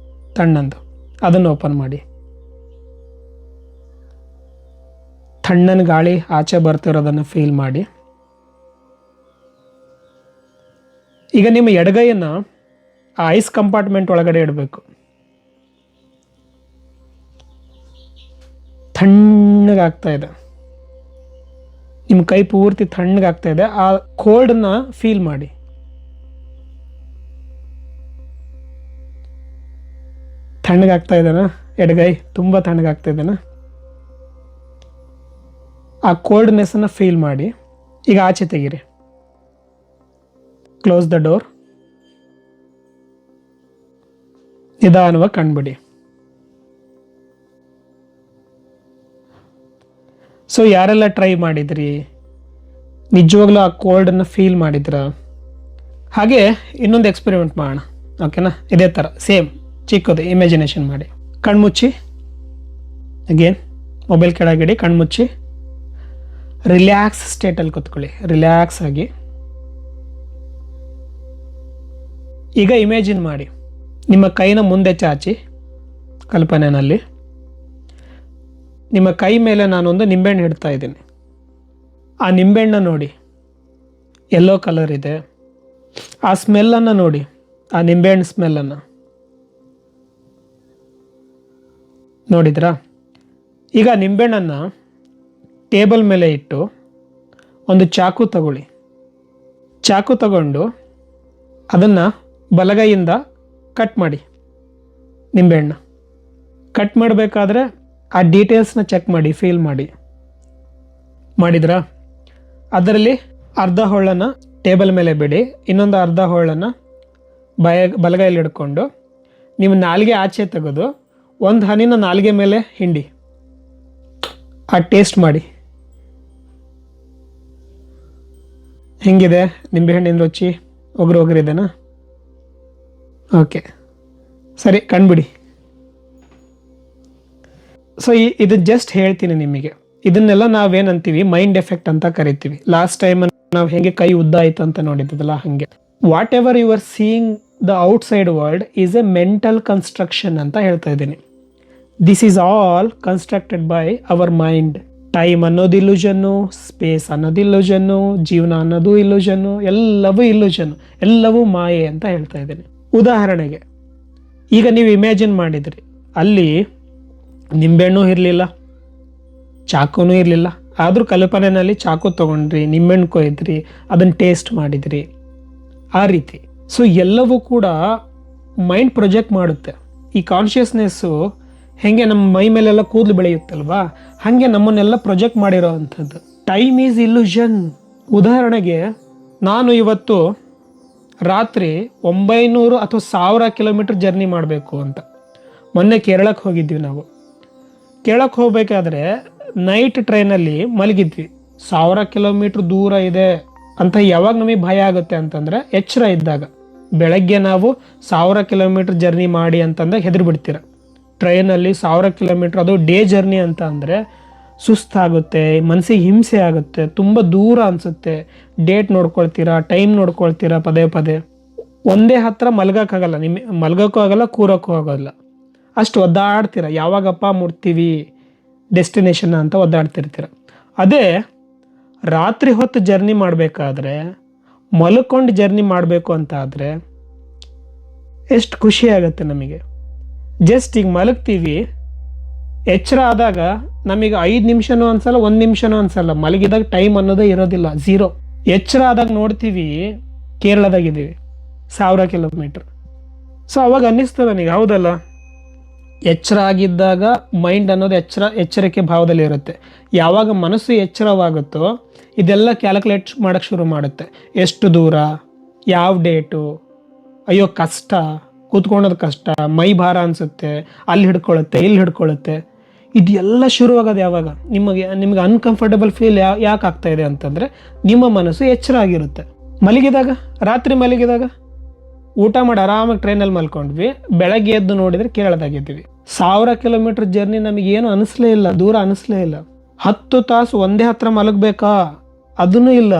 ತಣ್ಣಂದು, ಅದನ್ನು ಓಪನ್ ಮಾಡಿ. ತಣ್ಣನ ಗಾಳಿ ಆಚೆ ಬರ್ತಿರೋದನ್ನು ಫೀಲ್ ಮಾಡಿ. ಈಗ ನಿಮ್ಮ ಎಡಗೈಯನ್ನು ಆ ಐಸ್ ಕಂಪಾರ್ಟ್ಮೆಂಟ್ ಒಳಗಡೆ ಇಡಬೇಕು. ತಣ್ಣಗಾಗ್ತಾ ಇದೆ, ನಿಮ್ಮ ಕೈ ಪೂರ್ತಿ ತಣ್ಣಗಾಗ್ತಾ ಇದೆ. ಆ ಕೋಲ್ಡನ್ನ ಫೀಲ್ ಮಾಡಿ. ತಣ್ಣಗಾಗ್ತಾ ಇದೆನಾ? ಎಡಗೈ ತುಂಬ ತಣ್ಣಗಾಗ್ತಾ ಇದೆನಾ? ಆ ಕೋಲ್ಡ್ನೆಸ್ಸನ್ನು ಫೀಲ್ ಮಾಡಿ. ಈಗ ಆಚೆ ತೆಗೀರಿ. Close the door. ನಿಧಾನವಾಗಿ ಕಣ್ಬಿಡಿ. ಸೊ ಯಾರೆಲ್ಲ ಟ್ರೈ ಮಾಡಿದ್ರಿ? ನಿಜವಾಗ್ಲೂ ಆ ಕೋಲ್ಡನ್ನು ಫೀಲ್ ಮಾಡಿದ್ರ? ಹಾಗೆ ಇನ್ನೊಂದು ಎಕ್ಸ್ಪೆರಿಮೆಂಟ್ ಮಾಡೋಣ, ಓಕೆನಾ? ಇದೇ ಥರ ಸೇಮ್ ಚಿಕ್ಕದು ಇಮ್ಯಾಜಿನೇಷನ್ ಮಾಡಿ. ಕಣ್ಮುಚ್ಚಿ. ಅಗೇನ್ ಮೊಬೈಲ್ ಕೆಳಗಿಡಿ, ಕಣ್ಮುಚ್ಚಿ. ರಿಲ್ಯಾಕ್ಸ್ ಸ್ಟೇಟಲ್ಲಿ ಕೂತ್ಕೊಳ್ಳಿ, ರಿಲ್ಯಾಕ್ಸ್ ಆಗಿ. ಈಗ ಇಮ್ಯಾಜಿನ್ ಮಾಡಿ, ನಿಮ್ಮ ಕೈನ ಮುಂದೆ ಚಾಚಿ ಕಲ್ಪನೆಯಲ್ಲಿ. ನಿಮ್ಮ ಕೈ ಮೇಲೆ ನಾನೊಂದು ನಿಂಬೆಹಣ್ಣು ಇಡ್ತಾ ಇದ್ದೀನಿ. ಆ ನಿಂಬೆಹಣ್ಣ ನೋಡಿ, ಯೆಲ್ಲೋ ಕಲರ್ ಇದೆ. ಆ ಸ್ಮೆಲ್ಲನ್ನು ನೋಡಿ, ಆ ನಿಂಬೆಹಣ್ಣು ಸ್ಮೆಲ್ಲನ್ನು ನೋಡಿದ್ರಾ? ಈಗ ನಿಂಬೆಹಣ್ಣನ್ನು ಟೇಬಲ್ ಮೇಲೆ ಇಟ್ಟು ಒಂದು ಚಾಕು ತಗೊಳ್ಳಿ. ಚಾಕು ತಗೊಂಡು ಅದನ್ನು ಬಲಗೈಯಿಂದ ಕಟ್ ಮಾಡಿ. ನಿಂಬೆಹಣ್ಣು ಕಟ್ ಮಾಡಬೇಕಾದ್ರೆ ಆ ಡೀಟೇಲ್ಸ್ನ ಚೆಕ್ ಮಾಡಿ, ಫೀಲ್ ಮಾಡಿ. ಮಾಡಿದ್ರಾ? ಅದರಲ್ಲಿ ಅರ್ಧ ಹೋಳನ್ನು ಟೇಬಲ್ ಮೇಲೆ ಬಿಡಿ, ಇನ್ನೊಂದು ಅರ್ಧ ಹೋಳನ್ನು ಬಲಗೈಯಲ್ಲಿ ಹಿಡ್ಕೊಂಡು ನೀವು ನಾಲಿಗೆ ಆಚೆ ತೆಗೆದು ಒಂದು ಹನಿನ ನಾಲಿಗೆ ಮೇಲೆ ಹಿಂಡಿ ಆ ಟೇಸ್ಟ್ ಮಾಡಿ. ಹೆಂಗಿದೆ ನಿಂಬೆಹಣ್ಣಿನ ರುಚಿ? ಒಗ್ರಿದೆನಾ? ಓಕೆ, ಸರಿ, ಕಣ್ಬಿಡಿ. ಸೊ ಇದು ಜಸ್ಟ್ ಹೇಳ್ತೀನಿ ನಿಮಗೆ. ಇದನ್ನೆಲ್ಲ ನಾವೇನಂತೀವಿ, ಮೈಂಡ್ ಎಫೆಕ್ಟ್ ಅಂತ ಕರಿತೀವಿ. ಲಾಸ್ಟ್ ಟೈಮ್ ನಾವು ಹೆಂಗೆ ಕೈ ಉದ್ದ ಆಯ್ತು ಅಂತ ನೋಡಿದ್ದಲ್ಲ, ಹಂಗೆ whatever you are seeing the outside world is a mental construction ಅಂತ ಹೇಳ್ತಾ ಇದ್ದೀನಿ. This is all constructed by our mind. Time ಅನ್ನೋದು ಇಲ್ಯೂಷನ್ನು, ಸ್ಪೇಸ್ ಅನ್ನೋದು ಇಲ್ಯೂಷನ್ನು, ಜೀವನ ಅನ್ನೋದು ಇಲ್ಯೂಷನ್ನು, ಎಲ್ಲವೂ ಇಲ್ಯೂಷನ್ನು, ಎಲ್ಲವೂ ಮಾಯೆ ಅಂತ ಹೇಳ್ತಾ ಇದ್ದೀನಿ. ಉದಾಹರಣೆಗೆ, ಈಗ ನೀವು ಇಮ್ಯಾಜಿನ್ ಮಾಡಿದ್ರಿ, ಅಲ್ಲಿ ನಿಂಬೆಹಣ್ಣು ಇರಲಿಲ್ಲ, ಚಾಕುನೂ ಇರಲಿಲ್ಲ, ಆದರೂ ಕಲ್ಪನೆಯಲ್ಲಿ ಚಾಕು ತೊಗೊಂಡ್ರಿ, ನಿಂಬೆಹಣ್ಣು ಕೊಯ್ದ್ರಿ, ಅದನ್ನು ಟೇಸ್ಟ್ ಮಾಡಿದ್ರಿ, ಆ ರೀತಿ. ಸೊ ಎಲ್ಲವೂ ಕೂಡ ಮೈಂಡ್ ಪ್ರೊಜೆಕ್ಟ್ ಮಾಡುತ್ತೆ. ಈ ಕಾನ್ಷಿಯಸ್ನೆಸ್ಸು ಹೆಂಗೆ ನಮ್ಮ ಮೈ ಮೇಲೆಲ್ಲ ಕೂದಲು ಬೆಳೆಯುತ್ತಲ್ವಾ, ಹಾಗೆ ನಮ್ಮನ್ನೆಲ್ಲ ಪ್ರೊಜೆಕ್ಟ್ ಮಾಡಿರೋ ಅಂಥದ್ದು. Time is illusion. ಉದಾಹರಣೆಗೆ, ನಾನು ಇವತ್ತು ರಾತ್ರಿ 900 ಅಥವಾ 1000 ಕಿಲೋಮೀಟರ್ ಜರ್ನಿ ಮಾಡಬೇಕು ಅಂತ ಮೊನ್ನೆ ಕೇರಳಕ್ಕೆ ಹೋಗಿದ್ವಿ. ನಾವು ಕೇರಳಕ್ಕೆ ಹೋಗಬೇಕಾದ್ರೆ ನೈಟ್ ಟ್ರೈನಲ್ಲಿ ಮಲಗಿದ್ವಿ. 1000 ಕಿಲೋಮೀಟ್ರ್ ದೂರ ಇದೆ ಅಂತ ಯಾವಾಗ ನಮಗೆ ಭಯ ಆಗುತ್ತೆ ಅಂತಂದರೆ, ಎಚ್ಚರ ಇದ್ದಾಗ. ಬೆಳಗ್ಗೆ ನಾವು 1000 ಕಿಲೋಮೀಟ್ರ್ ಜರ್ನಿ ಮಾಡಿ ಅಂತಂದಾಗ ಹೆದರಿ ಬಿಡ್ತೀರ. ಟ್ರೈನಲ್ಲಿ 1000 ಕಿಲೋಮೀಟ್ರ್, ಅದು ಡೇ ಜರ್ನಿ ಅಂತ ಅಂದರೆ ಸುಸ್ತಾಗುತ್ತೆ, ಮನಸ್ಸಿಗೆ ಹಿಂಸೆ ಆಗುತ್ತೆ, ತುಂಬ ದೂರ ಅನಿಸುತ್ತೆ. ಡೇಟ್ ನೋಡ್ಕೊಳ್ತೀರಾ, ಟೈಮ್ ನೋಡ್ಕೊಳ್ತೀರಾ ಪದೇ ಪದೇ. ಒಂದೇ ಹತ್ರ ಮಲ್ಗೋಕ್ಕಾಗಲ್ಲ, ಮಲ್ಗೋಕ್ಕೂ ಆಗಲ್ಲ, ಕೂರೋಕ್ಕೂ ಆಗೋಲ್ಲ. ಅಷ್ಟು ಒದ್ದಾಡ್ತೀರ, ಯಾವಾಗಪ್ಪ ಮುಟ್ತೀವಿ ಡೆಸ್ಟಿನೇಷನ್ ಅಂತ ಒದ್ದಾಡ್ತಿರ್ತೀರ. ಅದೇ ರಾತ್ರಿ ಹೊತ್ತು ಜರ್ನಿ ಮಾಡಬೇಕಾದ್ರೆ, ಮಲ್ಕೊಂಡು ಜರ್ನಿ ಮಾಡಬೇಕು ಅಂತ ಆದರೆ ಎಷ್ಟು ಖುಷಿ ಆಗುತ್ತೆ ನಮಗೆ. ಜಸ್ಟ್ ಈಗ ಮಲಗ್ತೀವಿ, ಎಚ್ಚರ ಆದಾಗ ನಮಗೆ 5 ನಿಮಿಷನೂ ಅನ್ಸಲ್ಲ, 1 ನಿಮಿಷನೂ ಅನ್ಸಲ್ಲ. ಮಲಗಿದಾಗ ಟೈಮ್ ಅನ್ನೋದೇ ಇರೋದಿಲ್ಲ, ಝೀರೋ. ಎಚ್ಚರ ಆದಾಗ ನೋಡ್ತೀವಿ ಕೇರಳದಾಗಿದ್ದೀವಿ 1000 ಕಿಲೋಮೀಟ್ರ್. ಸೊ ಅವಾಗ ಅನ್ನಿಸ್ತದೆ ನನಗೆ, ಹೌದಲ್ಲ, ಎಚ್ಚರ ಆಗಿದ್ದಾಗ ಮೈಂಡ್ ಅನ್ನೋದು ಎಚ್ಚರಿಕೆ ಭಾವದಲ್ಲಿ ಇರುತ್ತೆ. ಯಾವಾಗ ಮನಸ್ಸು ಎಚ್ಚರವಾಗುತ್ತೋ ಇದೆಲ್ಲ ಕ್ಯಾಲ್ಕುಲೇಟ್ ಮಾಡೋಕ್ಕೆ ಶುರು ಮಾಡುತ್ತೆ. ಎಷ್ಟು ದೂರ, ಯಾವ ಡೇಟು, ಅಯ್ಯೋ ಕಷ್ಟ, ಕೂತ್ಕೊಳ್ಳೋದು ಕಷ್ಟ, ಮೈ ಭಾರ ಅನಿಸುತ್ತೆ, ಅಲ್ಲಿ ಹಿಡ್ಕೊಳ್ಳುತ್ತೆ, ಇಲ್ಲಿ ಹಿಡ್ಕೊಳ್ಳುತ್ತೆ. ಇದೆಲ್ಲ ಶುರುವಾಗೋದು ಯಾವಾಗ? ನಿಮಗೆ ಅನ್ಕಂಫರ್ಟಬಲ್ ಫೀಲ್ ಯಾಕೆ ಆಗ್ತಾ ಇದೆ ಅಂತಂದರೆ, ನಿಮ್ಮ ಮನಸ್ಸು ಎಚ್ಚರ ಆಗಿರುತ್ತೆ. ಮಲಗಿದಾಗ, ರಾತ್ರಿ ಮಲಗಿದಾಗ, ಊಟ ಮಾಡಿ ಆರಾಮಾಗಿ ಟ್ರೈನಲ್ಲಿ ಮಲ್ಕೊಂಡ್ವಿ, ಬೆಳಗ್ಗೆ ಎದ್ದು ನೋಡಿದರೆ ಕೇರಳದಾಗಿದ್ದೀವಿ. 1000 ಕಿಲೋಮೀಟ್ರ್ ಜರ್ನಿ ನಮಗೇನು ಅನಿಸ್ಲೇ ಇಲ್ಲ, ದೂರ ಅನಿಸ್ಲೇ ಇಲ್ಲ. 10 ತಾಸು ಒಂದೇ ಹತ್ರ ಮಲಗಬೇಕಾ? ಅದೂ ಇಲ್ಲ.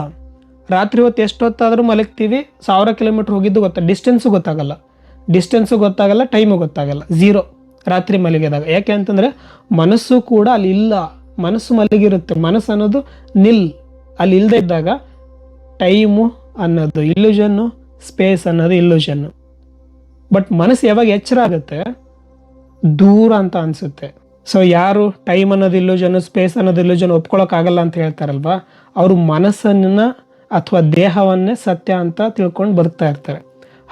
ರಾತ್ರಿ ಹೊತ್ತು ಎಷ್ಟು ಹೊತ್ತಾದರೂ ಮಲಗ್ತೀವಿ, 1000 ಕಿಲೋಮೀಟ್ರ್ ಹೋಗಿದ್ದು ಡಿಸ್ಟೆನ್ಸು ಗೊತ್ತಾಗಲ್ಲ, ಟೈಮು ಗೊತ್ತಾಗಲ್ಲ, ಝೀರೋ ರಾತ್ರಿ ಮಲಗಿದಾಗ. ಯಾಕೆ ಅಂತಂದರೆ ಮನಸ್ಸು ಕೂಡ ಅಲ್ಲಿ ಇಲ್ಲ, ಮನಸ್ಸು ಮಲಗಿರುತ್ತೆ. ಮನಸ್ಸು ಅನ್ನೋದು ಅಲ್ಲಿ ಇಲ್ಲದೆ ಇದ್ದಾಗ ಟೈಮು ಅನ್ನೋದು ಇಲ್ಯೂಷನ್ನು, ಸ್ಪೇಸ್ ಅನ್ನೋದು ಇಲ್ಯೂಷನ್ನು. ಬಟ್ ಮನಸ್ಸು ಯಾವಾಗ ಎಚ್ಚರ ಆಗುತ್ತೆ, ದೂರ ಅಂತ ಅನಿಸುತ್ತೆ. ಸೊ ಯಾರು ಟೈಮ್ ಅನ್ನೋದು ಇಲ್ಯೂಷನ್ನು, ಸ್ಪೇಸ್ ಅನ್ನೋದು ಇಲ್ಯೂಷನ್ ಒಪ್ಕೊಳ್ಳೋಕ್ಕಾಗಲ್ಲ ಅಂತ ಹೇಳ್ತಾರಲ್ವ, ಅವರು ಮನಸ್ಸನ್ನು ಅಥವಾ ದೇಹವನ್ನೇ ಸತ್ಯ ಅಂತ ತಿಳ್ಕೊಂಡು ಬರ್ತಾ ಇರ್ತಾರೆ.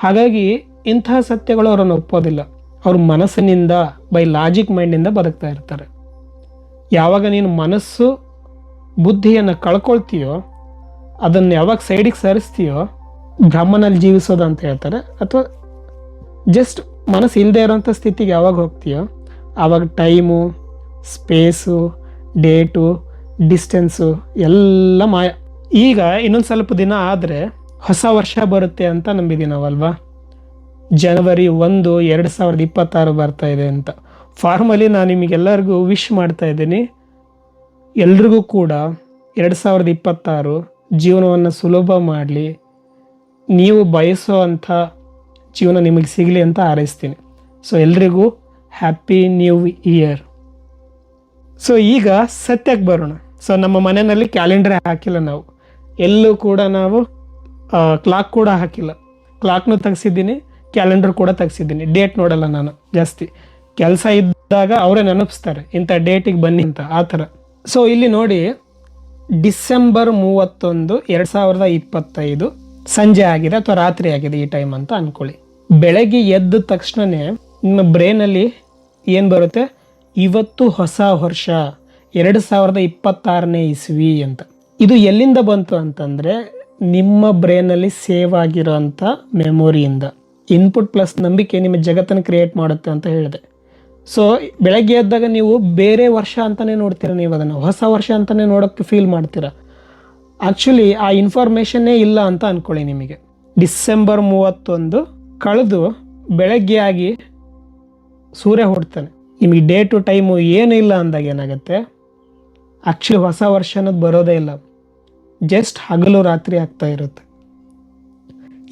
ಹಾಗಾಗಿ ಇಂತಹ ಸತ್ಯಗಳು ಅವರನ್ನು ಒಪ್ಪೋದಿಲ್ಲ. ಅವರು ಮನಸ್ಸಿನಿಂದ, ಬೈ ಲಾಜಿಕ್ ಮೈಂಡಿಂದ ಬದುಕ್ತಾ ಇರ್ತಾರೆ. ಯಾವಾಗ ನೀನು ಮನಸ್ಸು ಬುದ್ಧಿಯನ್ನು ಕಳ್ಕೊಳ್ತೀಯೋ, ಅದನ್ನು ಯಾವಾಗ ಸೈಡಿಗೆ ಸರಿಸ್ತೀಯೋ, ಬ್ರಹ್ಮನಲ್ಲಿ ಜೀವಿಸೋದು ಅಂತ ಹೇಳ್ತಾರೆ. ಅಥವಾ ಜಸ್ಟ್ ಮನಸ್ಸು ಇಲ್ಲದೆ ಇರೋಂಥ ಸ್ಥಿತಿಗೆ ಯಾವಾಗ ಹೋಗ್ತೀಯೋ, ಆವಾಗ ಟೈಮು, ಸ್ಪೇಸು, ಡೇಟು, ಡಿಸ್ಟೆನ್ಸು ಎಲ್ಲ ಮಾಯ. ಈಗ ಇನ್ನೊಂದು ಸ್ವಲ್ಪ ದಿನ ಆದರೆ ಹೊಸ ವರ್ಷ ಬರುತ್ತೆ ಅಂತ ನಂಬಿದ್ದೀವಿ ನಾವಲ್ವಾ. ಜನವರಿ 1, 2026 ಬರ್ತಾ ಇದೆ ಅಂತ. ಫಾರ್ಮಲಿ ನಾನು ನಿಮಗೆಲ್ಲರಿಗೂ ವಿಶ್ ಮಾಡ್ತಾ ಇದ್ದೀನಿ. ಎಲ್ರಿಗೂ ಕೂಡ 2026 ಜೀವನವನ್ನು ಸುಲಭ ಮಾಡಲಿ, ನೀವು ಬಯಸೋ ಅಂಥ ಜೀವನ ನಿಮಗೆ ಸಿಗಲಿ ಅಂತ ಹಾರೈಸ್ತೀನಿ. ಸೊ ಎಲ್ರಿಗೂ ಹ್ಯಾಪಿ ನ್ಯೂ ಇಯರ್. ಸೊ ಈಗ ಸತ್ಯಕ್ಕೆ ಬರೋಣ. ಸೊ ನಮ್ಮ ಮನೆಯಲ್ಲಿ ಕ್ಯಾಲೆಂಡರ್ ಹಾಕಿಲ್ಲ, ನಾವು ಎಲ್ಲೂ ಕೂಡ ನಾವು ಕ್ಲಾಕ್ ಕೂಡ ಹಾಕಿಲ್ಲ. ಕ್ಲಾಕ್ನೂ ತೆಗ್ಸಿದ್ದೀನಿ, ಕ್ಯಾಲೆಂಡರ್ ಕೂಡ ತೆಗ್ಸಿದ್ದೀನಿ. ಡೇಟ್ ನೋಡಲ್ಲ ನಾನು ಜಾಸ್ತಿ. ಕೆಲಸ ಇದ್ದಾಗ ಅವರೇ ನೆನಪಿಸ್ತಾರೆ, ಇಂಥ ಡೇಟಿಗೆ ಬನ್ನಿ ಅಂತ, ಆ ಥರ. ಸೊ ಇಲ್ಲಿ ನೋಡಿ, ಡಿಸೆಂಬರ್ 31, 2025 ಸಂಜೆ ಆಗಿದೆ ಅಥವಾ ರಾತ್ರಿ ಆಗಿದೆ ಈ ಟೈಮ್ ಅಂತ ಅಂದ್ಕೊಳ್ಳಿ. ಬೆಳಗ್ಗೆ ಎದ್ದ ತಕ್ಷಣವೇ ನಿಮ್ಮ ಬ್ರೈನಲ್ಲಿ ಏನು ಬರುತ್ತೆ, ಇವತ್ತು ಹೊಸ ವರ್ಷ, 2026ನೇ ಇಸ್ವಿ ಅಂತ. ಇದು ಎಲ್ಲಿಂದ ಬಂತು ಅಂತಂದರೆ ನಿಮ್ಮ ಬ್ರೈನಲ್ಲಿ ಸೇವ್ ಆಗಿರೋಂಥ ಮೆಮೊರಿಯಿಂದ. ಇನ್ಪುಟ್ ಪ್ಲಸ್ ನಂಬಿಕೆ ನಿಮ್ಮ ಜಗತ್ತನ್ನು ಕ್ರಿಯೇಟ್ ಮಾಡುತ್ತೆ ಅಂತ ಹೇಳಿದೆ. ಸೊ ಬೆಳಗ್ಗೆ ಎದ್ದಾಗ ನೀವು ಬೇರೆ ವರ್ಷ ಅಂತಲೇ ನೋಡ್ತೀರ, ನೀವು ಅದನ್ನು ಹೊಸ ವರ್ಷ ಅಂತಲೇ ನೋಡೋಕ್ಕೆ ಫೀಲ್ ಮಾಡ್ತೀರ. ಆ್ಯಕ್ಚುಲಿ ಆ ಇನ್ಫಾರ್ಮೇಷನ್ನೇ ಇಲ್ಲ ಅಂತ ಅಂದ್ಕೊಳ್ಳಿ. ನಿಮಗೆ ಡಿಸೆಂಬರ್ 31 ಕಳೆದು ಬೆಳಗ್ಗೆ ಆಗಿ ಸೂರ್ಯ ಹುಡ್ತಾನೆ, ನಿಮಗೆ ಡೇ ಟು ಟೈಮು ಏನೂ ಇಲ್ಲ ಅಂದಾಗ ಏನಾಗುತ್ತೆ, ಆ್ಯಕ್ಚುಲಿ ಹೊಸ ವರ್ಷ ಅನ್ನೋದು ಬರೋದೇ ಇಲ್ಲ, ಜಸ್ಟ್ ಹಗಲು ರಾತ್ರಿ ಆಗ್ತಾ ಇರುತ್ತೆ.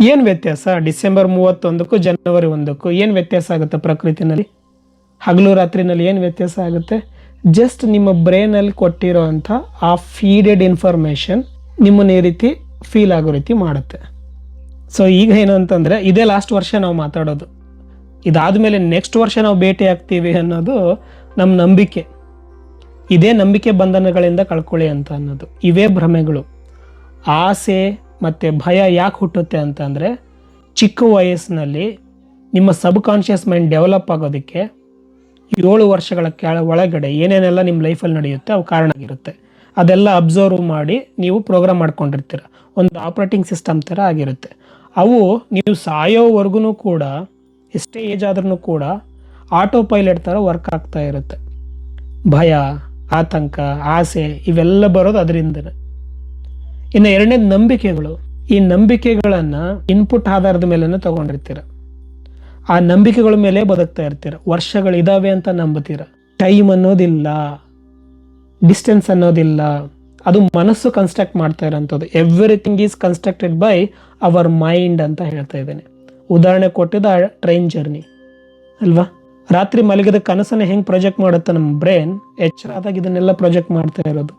ಏನು ವ್ಯತ್ಯಾಸ ಡಿಸೆಂಬರ್ 31ಕ್ಕೂ ಜನವರಿ 1ಕ್ಕೂ ಏನು ವ್ಯತ್ಯಾಸ ಆಗುತ್ತೆ ಪ್ರಕೃತಿನಲ್ಲಿ? ಹಗಲು ರಾತ್ರಿನಲ್ಲಿ ಏನು ವ್ಯತ್ಯಾಸ ಆಗುತ್ತೆ? ಜಸ್ಟ್ ನಿಮ್ಮ ಬ್ರೈನಲ್ಲಿ ಕೊಟ್ಟಿರೋ ಅಂಥ ಆ ಫೀಡೆಡ್ ಇನ್ಫಾರ್ಮೇಷನ್ ನಿಮ್ಮನ್ನ ಈ ರೀತಿ ಫೀಲ್ ಆಗೋ ರೀತಿ ಮಾಡುತ್ತೆ. ಸೊ ಈಗ ಏನು ಅಂತಂದರೆ ಇದೇ ಲಾಸ್ಟ್ ವರ್ಷ ನಾವು ಮಾತಾಡೋದು, ಇದಾದಮೇಲೆ ನೆಕ್ಸ್ಟ್ ವರ್ಷ ನಾವು ಭೇಟಿ ಆಗ್ತೀವಿ ಅನ್ನೋದು ನಮ್ಮ ನಂಬಿಕೆ. ಇದೇ ನಂಬಿಕೆ ಬಂಧನಗಳಿಂದ ಕಳ್ಕೊಳ್ಳಿ ಅಂತ ಅನ್ನೋದು. ಇವೇ ಭ್ರಮೆಗಳು. ಆಸೆ ಮತ್ತು ಭಯ ಯಾಕೆ ಹುಟ್ಟುತ್ತೆ ಅಂತಂದರೆ ಚಿಕ್ಕ ವಯಸ್ಸಿನಲ್ಲಿ ನಿಮ್ಮ ಸಬ್ ಕಾನ್ಷಿಯಸ್ ಮೈಂಡ್ ಡೆವಲಪ್ ಆಗೋದಕ್ಕೆ 7 ವರ್ಷಗಳ ಒಳಗಡೆ ಏನೇನೆಲ್ಲ ನಿಮ್ಮ ಲೈಫಲ್ಲಿ ನಡೆಯುತ್ತೆ ಅವು ಕಾರಣ ಆಗಿರುತ್ತೆ. ಅದೆಲ್ಲ ಅಬ್ಸರ್ವ್ ಮಾಡಿ ನೀವು ಪ್ರೋಗ್ರಾಮ್ ಮಾಡ್ಕೊಂಡಿರ್ತೀರ. ಒಂದು ಆಪ್ರೇಟಿಂಗ್ ಸಿಸ್ಟಮ್ ಥರ ಆಗಿರುತ್ತೆ. ಅವು ನೀವು ಸಾಯೋವರೆಗೂ ಕೂಡ, ಎಷ್ಟೇ ಏಜ್ ಆದ್ರೂ ಕೂಡ ಆಟೋ ಪೈಲಟ್ ಥರ ವರ್ಕ್ ಆಗ್ತಾ ಇರುತ್ತೆ. ಭಯ, ಆತಂಕ, ಆಸೆ ಇವೆಲ್ಲ ಬರೋದು ಅದರಿಂದನೇ. ಇನ್ನು ಎರಡನೇದು ನಂಬಿಕೆಗಳು. ಈ ನಂಬಿಕೆಗಳನ್ನು ಇನ್ಪುಟ್ ಆಧಾರದ ಮೇಲೆ ತಗೊಂಡಿರ್ತೀರ. ಆ ನಂಬಿಕೆಗಳ ಮೇಲೆ ಬದುಕ್ತಾ ಇರ್ತೀರ. ವರ್ಷಗಳಿದಾವೆ ಅಂತ ನಂಬುತ್ತೀರ. ಟೈಮ್ ಅನ್ನೋದಿಲ್ಲ, ಡಿಸ್ಟೆನ್ಸ್ ಅನ್ನೋದಿಲ್ಲ, ಅದು ಮನಸ್ಸು ಕನ್ಸ್ಟ್ರಕ್ಟ್ ಮಾಡ್ತಾ ಇರೋಂಥದ್ದು. Everything is constructed by our mind ಅಂತ ಹೇಳ್ತಾ ಇದ್ದೇನೆ. ಉದಾಹರಣೆ ಕೊಟ್ಟಿದ್ದ ಟ್ರೈನ್ ಜರ್ನಿ ಅಲ್ವಾ? ರಾತ್ರಿ ಮಲಗಿದ ಕನಸನ್ನು ಹೆಂಗೆ ಪ್ರೊಜೆಕ್ಟ್ ಮಾಡುತ್ತೆ ನಮ್ಮ ಬ್ರೈನ್, ಎಚ್ಚರ ಆದಾಗ ಇದನ್ನೆಲ್ಲ ಪ್ರೊಜೆಕ್ಟ್ ಮಾಡ್ತಾ ಇರೋದು.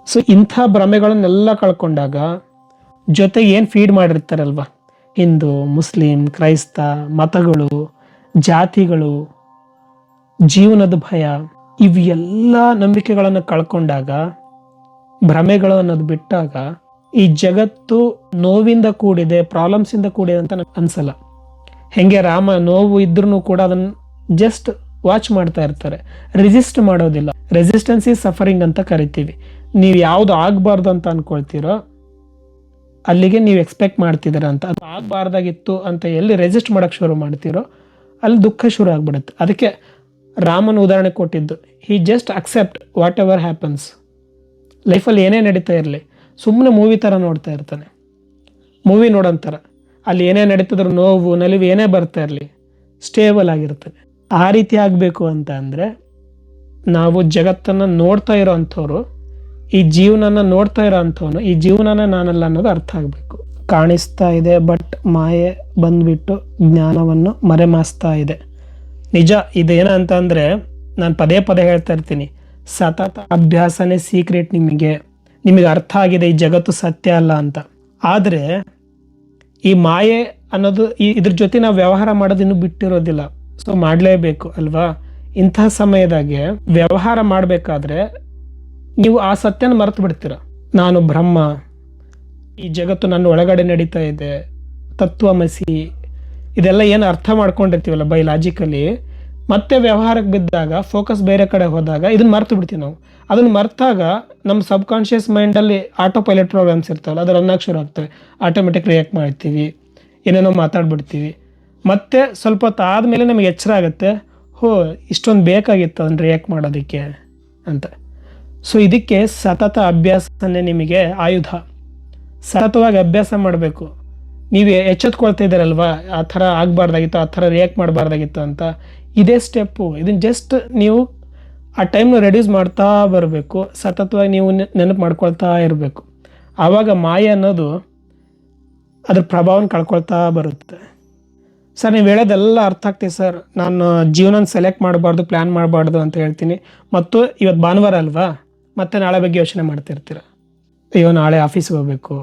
ಸೊ ಇಂಥ ಭ್ರಮೆಗಳನ್ನೆಲ್ಲ ಕಳ್ಕೊಂಡಾಗ ಜೊತೆಗೆ ಏನು ಫೀಡ್ ಮಾಡಿರ್ತಾರಲ್ವ, ಹಿಂದೂ, ಮುಸ್ಲಿಂ, ಕ್ರೈಸ್ತ, ಮತಗಳು, ಜಾತಿಗಳು, ಜೀವನದ ಭಯ, ಇವೆಲ್ಲ ನಂಬಿಕೆಗಳನ್ನು ಕಳ್ಕೊಂಡಾಗ, ಭ್ರಮೆಗಳು ಅನ್ನೋದು ಬಿಟ್ಟಾಗ ಈ ಜಗತ್ತು ನೋವಿಂದ ಕೂಡಿದೆ, ಪ್ರಾಬ್ಲಮ್ಸಿಂದ ಕೂಡಿದೆ ಅಂತ ಅನ್ಸಲ್ಲ. ಹೆಂಗೆ ರಾಮ ನೋವು ಇದ್ರೂ ಕೂಡ ಅದನ್ನು ಜಸ್ಟ್ ವಾಚ್ ಮಾಡ್ತಾ ಇರ್ತಾರೆ, ರೆಸಿಸ್ಟ್ ಮಾಡೋದಿಲ್ಲ. ರೆಸಿಸ್ಟೆನ್ಸ್ ಈಸ್ ಸಫರಿಂಗ್ ಅಂತ ಕರಿತೀವಿ. ನೀವು ಯಾವುದು ಆಗಬಾರ್ದು ಅಂತ ಅಂದ್ಕೊಳ್ತೀರೋ ಅಲ್ಲಿಗೆ ನೀವು ಎಕ್ಸ್ಪೆಕ್ಟ್ ಮಾಡ್ತಿದ್ದೀರ ಅಂತ. ಅದು ಆಗಬಾರ್ದಾಗಿತ್ತು ಅಂತ ಎಲ್ಲಿ ರೆಸಿಸ್ಟ್ ಮಾಡೋಕ್ಕೆ ಶುರು ಮಾಡ್ತೀರೋ ಅಲ್ಲಿ ದುಃಖ ಶುರು ಆಗ್ಬಿಡುತ್ತೆ. ಅದಕ್ಕೆ ರಾಮನ ಉದಾಹರಣೆ ಕೊಟ್ಟಿದ್ದು, he just accept what ever happens. ಲೈಫಲ್ಲಿ ಏನೇ ನಡೀತಾ ಇರಲಿ ಸುಮ್ಮನೆ ಮೂವಿ ಥರ ನೋಡ್ತಾ ಇರ್ತಾನೆ. ಮೂವಿ ನೋಡೋಂಥರ ಅಲ್ಲಿ ಏನೇ ನಡೀತಿದ್ರು ನೋವು ನಲಿವು ಏನೇ ಬರ್ತಾ ಇರಲಿ ಸ್ಟೇಬಲ್ ಆಗಿರ್ತಾನೆ. ಆ ರೀತಿ ಆಗಬೇಕು ಅಂತ ಅಂದರೆ ನಾವು ಜಗತ್ತನ್ನು ನೋಡ್ತಾ ಇರೋ ಅಂಥವ್ರು, ಈ ಜೀವನನ ನೋಡ್ತಾ ಇರೋ ಅಂಥವನು ಈ ಜೀವನನ ನಾನಲ್ಲ ಅನ್ನೋದು ಅರ್ಥ ಆಗಬೇಕು. ಕಾಣಿಸ್ತಾ ಇದೆ ಬಟ್ ಮಾಯೆ ಬಂದ್ಬಿಟ್ಟು ಜ್ಞಾನವನ್ನು ಮರೆಮಾಸ್ತಾ ಇದೆ. ನಿಜ ಇದೇನ ಅಂತ ಅಂದರೆ ನಾನು ಪದೇ ಪದೇ ಹೇಳ್ತಾ ಇರ್ತೀನಿ, ಸತತ ಅಭ್ಯಾಸನೇ ಸೀಕ್ರೆಟ್. ನಿಮಗೆ ಅರ್ಥ ಆಗಿದೆ ಈ ಜಗತ್ತು ಸತ್ಯ ಅಲ್ಲ ಅಂತ. ಆದರೆ ಈ ಮಾಯೆ ಅನ್ನೋದು ಇದ್ರ ಜೊತೆ ನಾವು ವ್ಯವಹಾರ ಮಾಡೋದು ಇನ್ನೂ ಬಿಟ್ಟಿರೋದಿಲ್ಲ. ಸೊ ಮಾಡಲೇಬೇಕು ಅಲ್ವಾ? ಇಂತಹ ಸಮಯದಾಗೆ ವ್ಯವಹಾರ ಮಾಡಬೇಕಾದ್ರೆ ನೀವು ಆ ಸತ್ಯನ ಮರೆತು ಬಿಡ್ತೀರ. ನಾನು ಬ್ರಹ್ಮ, ಈ ಜಗತ್ತು ನನ್ನ ಒಳಗಡೆ ನಡೀತಾ ಇದೆ, ತತ್ವಮಸಿ, ಇದೆಲ್ಲ ಏನು ಅರ್ಥ ಮಾಡ್ಕೊಂಡಿರ್ತೀವಲ್ಲ ಬಯಲಾಜಿಕಲಿ, ಮತ್ತೆ ವ್ಯವಹಾರಕ್ಕೆ ಬಿದ್ದಾಗ ಫೋಕಸ್ ಬೇರೆ ಕಡೆ ಹೋದಾಗ ಇದನ್ನು ಮರೆತು ಬಿಡ್ತೀವಿ ನಾವು. ಅದನ್ನು ಮರೆತಾಗ ನಮ್ಮ ಸಬ್ ಕಾನ್ಷಿಯಸ್ ಮೈಂಡಲ್ಲಿ ಆಟೋ ಪೈಲಟ್ ಪ್ರೋಗ್ರಾಮ್ಸ್ ಇರ್ತಾವಲ್ಲ, ಅದು ರನ್ ಆಗಿ ಶುರು ಆಗ್ತವೆ. ಆಟೋಮೆಟಿಕ್ ರಿಯಾಕ್ಟ್ ಮಾಡ್ತೀವಿ, ಏನೇನೋ ಮಾತಾಡ್ಬಿಡ್ತೀವಿ. ಮತ್ತೆ ಸ್ವಲ್ಪ ಹೊತ್ತು ಆದಮೇಲೆ ನಮಗೆ ಎಚ್ಚರ ಆಗುತ್ತೆ, ಹೋ ಇಷ್ಟೊಂದು ಬೇಕಾಗಿತ್ತು ಅದನ್ನು ರಿಯಾಕ್ಟ್ ಮಾಡೋದಕ್ಕೆ ಅಂತ. ಸೊ ಇದಕ್ಕೆ ಸತತ ಅಭ್ಯಾಸನೇ ನಿಮಗೆ ಆಯುಧ. ಸತತವಾಗಿ ಅಭ್ಯಾಸ ಮಾಡಬೇಕು. ನೀವು ಎಚ್ಚೆತ್ಕೊಳ್ತಾ ಇದ್ದೀರಲ್ವಾ, ಆ ಥರ ಆಗಬಾರ್ದಾಗಿತ್ತು, ಆ ಥರ ರಿಯಾಕ್ಟ್ ಮಾಡಬಾರ್ದಾಗಿತ್ತು ಅಂತ. ಇದೇ ಸ್ಟೆಪ್ಪು. ಇದನ್ನು ಜಸ್ಟ್ ನೀವು ಆ ಟೈಮ್ನ ರೆಡ್ಯೂಸ್ ಮಾಡ್ತಾ ಬರಬೇಕು. ಸತತವಾಗಿ ನೀವು ನೆನಪು ಮಾಡ್ಕೊಳ್ತಾ ಇರಬೇಕು. ಆವಾಗ ಮಾಯೆ ಅನ್ನೋದು ಅದ್ರ ಪ್ರಭಾವನ ಕಳ್ಕೊಳ್ತಾ ಬರುತ್ತೆ. ಸರ್ ನೀವು ಹೇಳೋದೆಲ್ಲ ಅರ್ಥ ಆಗ್ತೀವಿ ಸರ್, ನಾನು ಜೀವನ ಸೆಲೆಕ್ಟ್ ಮಾಡಬಾರ್ದು, ಪ್ಲ್ಯಾನ್ ಮಾಡಬಾರ್ದು ಅಂತ ಹೇಳ್ತೀನಿ. ಮತ್ತು ಇವತ್ತು ಭಾನುವಾರ ಅಲ್ವಾ, ಮತ್ತೆ ನಾಳೆ ಬಗ್ಗೆ ಯೋಚನೆ ಮಾಡ್ತಿರ್ತೀರ. ಅಯ್ಯೋ ನಾಳೆ ಆಫೀಸ್ಗೆ ಹೋಗಬೇಕು,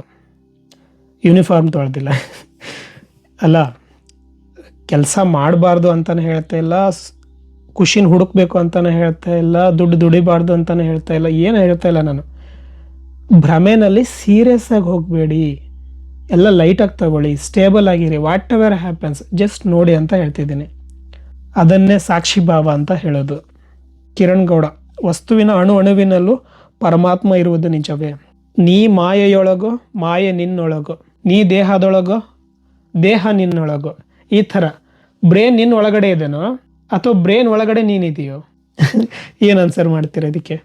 ಯೂನಿಫಾರ್ಮ್ ತೊಳೆದಿಲ್ಲ ಅಲ್ಲ. ಕೆಲಸ ಮಾಡಬಾರ್ದು ಅಂತಲೇ ಹೇಳ್ತಾ ಇಲ್ಲ, ಖುಷಿನ ಹುಡುಕ್ಬೇಕು ಅಂತಲೇ ಹೇಳ್ತಾ ಇಲ್ಲ, ದುಡ್ಡು ದುಡಿಬಾರ್ದು ಅಂತಲೇ ಹೇಳ್ತಾ ಇಲ್ಲ, ಏನು ಹೇಳ್ತಾ ಇಲ್ಲ ನಾನು. ಭ್ರಮೆನಲ್ಲಿ ಸೀರಿಯಸ್ ಆಗಿ ಹೋಗಬೇಡಿ, ಎಲ್ಲ ಲೈಟಾಗಿ ತಗೊಳ್ಳಿ, ಸ್ಟೇಬಲ್ ಆಗಿರಿ. ವಾಟ್ ಎವರ್ ಹ್ಯಾಪನ್ಸ್ ಜಸ್ಟ್ ನೋಡಿ ಅಂತ ಹೇಳ್ತಿದ್ದೀನಿ. ಅದನ್ನೇ ಸಾಕ್ಷಿ ಭಾವ ಅಂತ ಹೇಳೋದು. ಕಿರಣ್ ಗೌಡ ವಸ್ತುವಿನ ಅಣುವಿನಲ್ಲೂ ಪರಮಾತ್ಮ ಇರುವುದು ನಿಜವೇ. ನೀ ಮಾಯೆಯೊಳಗೋ ಮಾಯೆ ನಿನ್ನೊಳಗೋ, ನೀ ದೇಹದೊಳಗೋ ದೇಹ ನಿನ್ನೊಳಗೋ. ಈ ಥರ ಬ್ರೇನ್ ನಿನ್ನ ಒಳಗಡೆ ಇದೆನೋ ಅಥವಾ ಬ್ರೇನ್ ಒಳಗಡೆ ನೀನಿದೆಯೋ? ಏನು ಆನ್ಸರ್ ಮಾಡ್ತೀರ ಇದಕ್ಕೆ?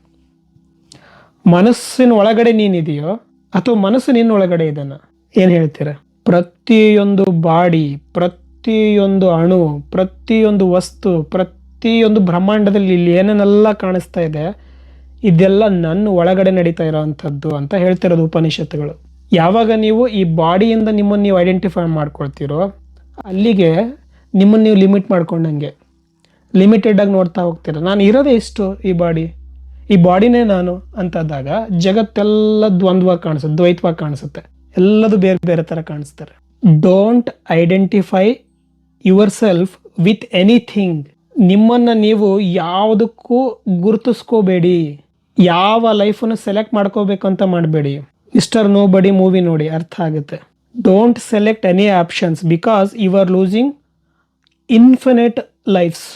ಮನಸ್ಸಿನ ಒಳಗಡೆ ನೀನಿದೆಯೋ ಅಥವಾ ಮನಸ್ಸು ನಿನ್ನ ಒಳಗಡೆ ಇದೆನಾ? ಏನು ಹೇಳ್ತೀರ? ಪ್ರತಿಯೊಂದು ಬಾಡಿ, ಪ್ರತಿಯೊಂದು ಅಣು, ಪ್ರತಿಯೊಂದು ವಸ್ತು, ಪ್ರತಿಯೊಂದು ಬ್ರಹ್ಮಾಂಡದಲ್ಲಿ ಇಲ್ಲಿ ಏನೇನೆಲ್ಲ ಕಾಣಿಸ್ತಾ ಇದೆ, ಇದೆಲ್ಲ ನನ್ನ ಒಳಗಡೆ ನಡೀತಾ ಇರೋವಂಥದ್ದು ಅಂತ ಹೇಳ್ತಿರೋದು ಉಪನಿಷತ್ತುಗಳು. ಯಾವಾಗ ನೀವು ಈ ಬಾಡಿಯಿಂದ ನಿಮ್ಮನ್ನು ನೀವು ಐಡೆಂಟಿಫೈ ಮಾಡ್ಕೊಳ್ತೀರೋ ಅಲ್ಲಿಗೆ ನಿಮ್ಮನ್ನು ನೀವು ಲಿಮಿಟ್ ಮಾಡ್ಕೊಂಡಂಗೆ, ಲಿಮಿಟೆಡ್ ಆಗಿ ನೋಡ್ತಾ ಹೋಗ್ತೀರ. ನಾನು ಇರೋದೇ ಇಷ್ಟು, ಈ ಬಾಡಿನೇ ನಾನು ಅಂತಂದಾಗ ಜಗತ್ತೆಲ್ಲ ದ್ವಂದ್ವಾಗಿ ಕಾಣಿಸುತ್ತೆ, ದ್ವೈತವಾಗಿ ಕಾಣಿಸುತ್ತೆ, ಎಲ್ಲದು ಬೇರೆ ಬೇರೆ ಥರ ಕಾಣಿಸ್ತಾರೆ. Don't identify yourself with anything. ನಿಮ್ಮನ್ನು ನೀವು ಯಾವುದಕ್ಕೂ ಗುರುತಿಸ್ಕೋಬೇಡಿ, ಯಾವ ಲೈಫನ್ನು ಸೆಲೆಕ್ಟ್ ಮಾಡ್ಕೋಬೇಕು ಅಂತ ಮಾಡಬೇಡಿ. ಮಿಸ್ಟರ್ ನೋ ಬಡಿ ಮೂವಿ ನೋಡಿ, ಅರ್ಥ ಆಗುತ್ತೆ. Don't select any options because you are losing infinite lives.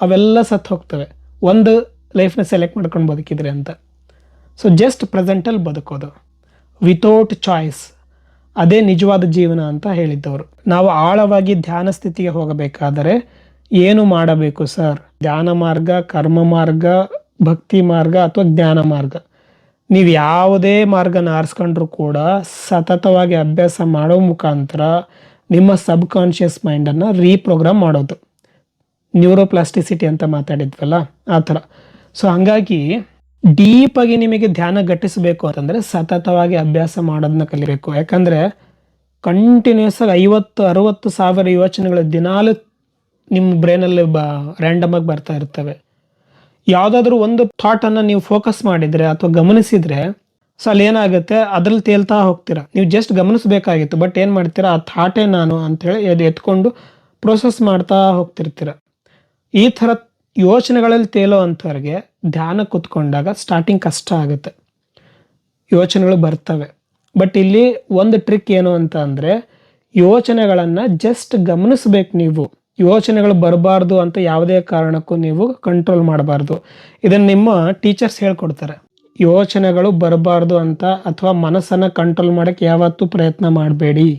ಅವೆಲ್ಲ ಸತ್ತು ಹೋಗ್ತವೆ ಒಂದು ಲೈಫ್ನ ಸೆಲೆಕ್ಟ್ ಮಾಡ್ಕೊಂಡು ಬದುಕಿದ್ರೆ ಅಂತ. ಸೊ ಜಸ್ಟ್ ಪ್ರೆಸೆಂಟಲ್ಲಿ ಬದುಕೋದು ವಿತೌಟ್ ಚಾಯ್ಸ್, ಅದೇ ನಿಜವಾದ ಜೀವನ ಅಂತ ಹೇಳಿದ್ದವರು. ನಾವು ಆಳವಾಗಿ ಧ್ಯಾನ ಸ್ಥಿತಿಗೆ ಹೋಗಬೇಕಾದರೆ ಏನು ಮಾಡಬೇಕು ಸರ್? ಧ್ಯಾನ ಮಾರ್ಗ, ಕರ್ಮ ಮಾರ್ಗ, ಭಕ್ತಿ ಮಾರ್ಗ ಅಥವಾ ಜ್ಞಾನ ಮಾರ್ಗ, ನೀವು ಯಾವುದೇ ಮಾರ್ಗನ ಆರಿಸ್ಕೊಂಡ್ರೂ ಕೂಡ ಸತತವಾಗಿ ಅಭ್ಯಾಸ ಮಾಡೋ ಮುಖಾಂತರ ನಿಮ್ಮ ಸಬ್ ಕಾನ್ಷಿಯಸ್ ಮೈಂಡನ್ನು ರೀಪ್ರೋಗ್ರಾಮ್ ಮಾಡೋದು. ನ್ಯೂರೋಪ್ಲಾಸ್ಟಿಸಿಟಿ ಅಂತ ಮಾತಾಡಿದ್ವಲ್ಲ, ಆ ಥರ. ಸೊ ಹಾಗಾಗಿ ಡೀಪಾಗಿ ನಿಮಗೆ ಧ್ಯಾನ ಗಟ್ಟಿಸಬೇಕು ಅಂತಂದರೆ ಸತತವಾಗಿ ಅಭ್ಯಾಸ ಮಾಡೋದನ್ನ ಕಲಿಬೇಕು. ಯಾಕಂದರೆ ಕಂಟಿನ್ಯೂಸ್ ಆಗಿ 50-60 ಸಾವಿರ ಯೋಚನೆಗಳು ದಿನಾಲು ನಿಮ್ಮ ಬ್ರೈನಲ್ಲಿ ರ್ಯಾಂಡಮ್ ಆಗಿ ಬರ್ತಾ ಇರ್ತವೆ. ಯಾವುದಾದ್ರೂ ಒಂದು ಥಾಟನ್ನು ನೀವು ಫೋಕಸ್ ಮಾಡಿದರೆ ಅಥವಾ ಗಮನಿಸಿದರೆ ಸೊ ಅಲ್ಲಿ ಏನಾಗುತ್ತೆ, ಅದ್ರಲ್ಲಿ ತೇಲ್ತಾ ಹೋಗ್ತೀರಾ. ನೀವು ಜಸ್ಟ್ ಗಮನಿಸಬೇಕಾಗಿತ್ತು, ಬಟ್ ಏನು ಮಾಡ್ತೀರಾ, ಆ ಥಾಟೇ ನಾನು ಅಂಥೇಳಿ ಅದು ಎತ್ಕೊಂಡು ಪ್ರೋಸೆಸ್ ಮಾಡ್ತಾ ಹೋಗ್ತಿರ್ತೀರ. ಈ ಥರ ಯೋಚನೆಗಳಲ್ಲಿ ತೇಲೋ ಅಂಥವ್ರಿಗೆ ಧ್ಯಾನ ಕೂತ್ಕೊಂಡಾಗ ಸ್ಟಾರ್ಟಿಂಗ್ ಕಷ್ಟ ಆಗುತ್ತೆ, ಯೋಚನೆಗಳು ಬರ್ತವೆ. ಬಟ್ ಇಲ್ಲಿ ಒಂದು ಟ್ರಿಕ್ ಏನು ಅಂತ ಅಂದರೆ, ಯೋಚನೆಗಳನ್ನು ಜಸ್ಟ್ ಗಮನಿಸ್ಬೇಕು. ನೀವು ಯೋಚನೆಗಳು ಬರಬಾರ್ದು ಅಂತ ಯಾವುದೇ ಕಾರಣಕ್ಕೂ ನೀವು ಕಂಟ್ರೋಲ್ ಮಾಡಬಾರ್ದು. ಇದನ್ನು ನಿಮ್ಮ ಟೀಚರ್ಸ್ ಹೇಳ್ಕೊಡ್ತಾರೆ. ಯೋಚನೆಗಳು ಬರಬಾರ್ದು ಅಂತ ಅಥವಾ ಮನಸ್ಸನ್ನು ಕಂಟ್ರೋಲ್ ಮಾಡೋಕ್ಕೆ ಯಾವತ್ತೂ ಪ್ರಯತ್ನ ಮಾಡಬೇಡಿ.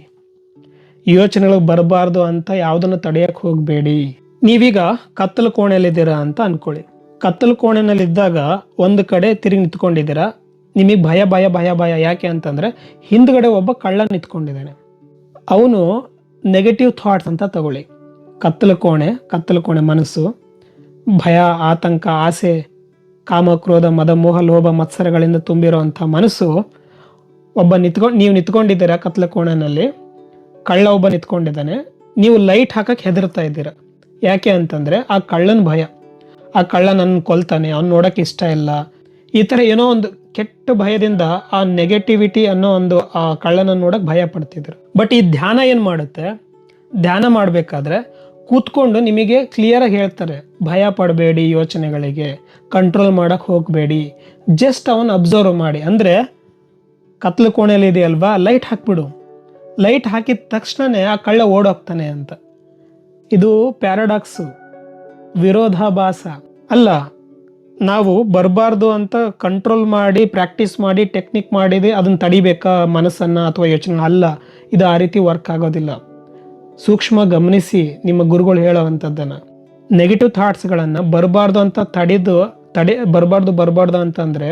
ಯೋಚನೆಗಳು ಬರಬಾರ್ದು ಅಂತ ಯಾವುದನ್ನು ತಡೆಯೋಕ್ಕೆ ಹೋಗಬೇಡಿ. ನೀವೀಗ ಕತ್ತಲು ಕೋಣೆಯಲ್ಲಿದ್ದೀರಾ ಅಂತ ಅಂದ್ಕೊಳ್ಳಿ. ಕತ್ತಲು ಕೋಣೆಯಲ್ಲಿದ್ದಾಗ ಒಂದು ಕಡೆ ತಿರುಗಿ ನಿಂತ್ಕೊಂಡಿದ್ದೀರಾ. ನಿಮಗೆ ಭಯ ಭಯ ಭಯ ಭಯ ಯಾಕೆ ಅಂತಂದರೆ ಹಿಂದ್ಗಡೆ ಒಬ್ಬ ಕಳ್ಳ ನಿಂತ್ಕೊಂಡಿದ್ದಾನೆ. ಅವನು ನೆಗೆಟಿವ್ ಥಾಟ್ಸ್ ಅಂತ ತಗೊಳ್ಳಿ. ಕತ್ತಲು ಕೋಣೆ ಮನಸ್ಸು, ಭಯ, ಆತಂಕ, ಆಸೆ, ಕಾಮ, ಕ್ರೋಧ, ಮದ, ಮೋಹ, ಲೋಭ, ಮತ್ಸರಗಳಿಂದ ತುಂಬಿರೋವಂಥ ಮನಸ್ಸು. ನೀವು ನಿಂತ್ಕೊಂಡಿದ್ದೀರಾ ಕತ್ತಲು ಕೋಣೆಯಲ್ಲಿ, ಕಳ್ಳ ಒಬ್ಬ ನಿಂತ್ಕೊಂಡಿದ್ದಾನೆ. ನೀವು ಲೈಟ್ ಹಾಕಕ್ಕೆ ಹೆದರ್ತಾ ಇದ್ದೀರಾ. ಯಾಕೆ ಅಂತಂದರೆ ಆ ಕಳ್ಳನ ಭಯ, ಆ ಕಳ್ಳ ನನ್ನ ಕೊಲ್ತಾನೆ, ಅವ್ನು ನೋಡೋಕ್ಕೆ ಇಷ್ಟ ಇಲ್ಲ, ಈ ಥರ ಏನೋ ಒಂದು ಕೆಟ್ಟ ಭಯದಿಂದ ಆ ನೆಗೆಟಿವಿಟಿ ಅನ್ನೋ ಒಂದು ಆ ಕಳ್ಳನನ್ನು ನೋಡೋಕೆ ಭಯ ಪಡ್ತಿದ್ರು. ಬಟ್ ಈ ಧ್ಯಾನ ಏನು ಮಾಡುತ್ತೆ, ಧ್ಯಾನ ಮಾಡಬೇಕಾದ್ರೆ ಕೂತ್ಕೊಂಡು ನಿಮಗೆ ಕ್ಲಿಯರಾಗಿ ಹೇಳ್ತಾರೆ, ಭಯ ಪಡಬೇಡಿ, ಯೋಚನೆಗಳಿಗೆ ಕಂಟ್ರೋಲ್ ಮಾಡೋಕ್ಕೆ ಹೋಗಬೇಡಿ, ಜಸ್ಟ್ ಅವನು ಅಬ್ಸರ್ವ್ ಮಾಡಿ. ಅಂದರೆ ಕತ್ಲು ಕೋಣೆಯಲ್ಲಿ ಇದೆಯಲ್ವಾ, ಲೈಟ್ ಹಾಕ್ಬಿಡು, ಲೈಟ್ ಹಾಕಿದ ತಕ್ಷಣವೇ ಆ ಕಳ್ಳ ಓಡೋಗ್ತಾನೆ ಅಂತ. ಇದು ಪ್ಯಾರಾಡಾಕ್ಸು, ವಿರೋಧಾಭಾಸ ಅಲ್ಲ. ನಾವು ಬರಬಾರ್ದು ಅಂತ ಕಂಟ್ರೋಲ್ ಮಾಡಿ, ಪ್ರಾಕ್ಟೀಸ್ ಮಾಡಿ, ಟೆಕ್ನಿಕ್ ಮಾಡಿದೆ ಅದನ್ನು ತಡಿಬೇಕಾ ಮನಸ್ಸನ್ನು ಅಥವಾ ಯೋಚನೆ? ಅಲ್ಲ, ಇದು ಆ ರೀತಿ ವರ್ಕ್ ಆಗೋದಿಲ್ಲ. ಸೂಕ್ಷ್ಮ ಗಮನಿಸಿ ನಿಮ್ಮ ಗುರುಗಳು ಹೇಳೋವಂಥದ್ದನ್ನು. ನೆಗೆಟಿವ್ ಥಾಟ್ಸ್ಗಳನ್ನು ಬರಬಾರ್ದು ಅಂತ ಬರಬಾರ್ದು ಅಂತಂದರೆ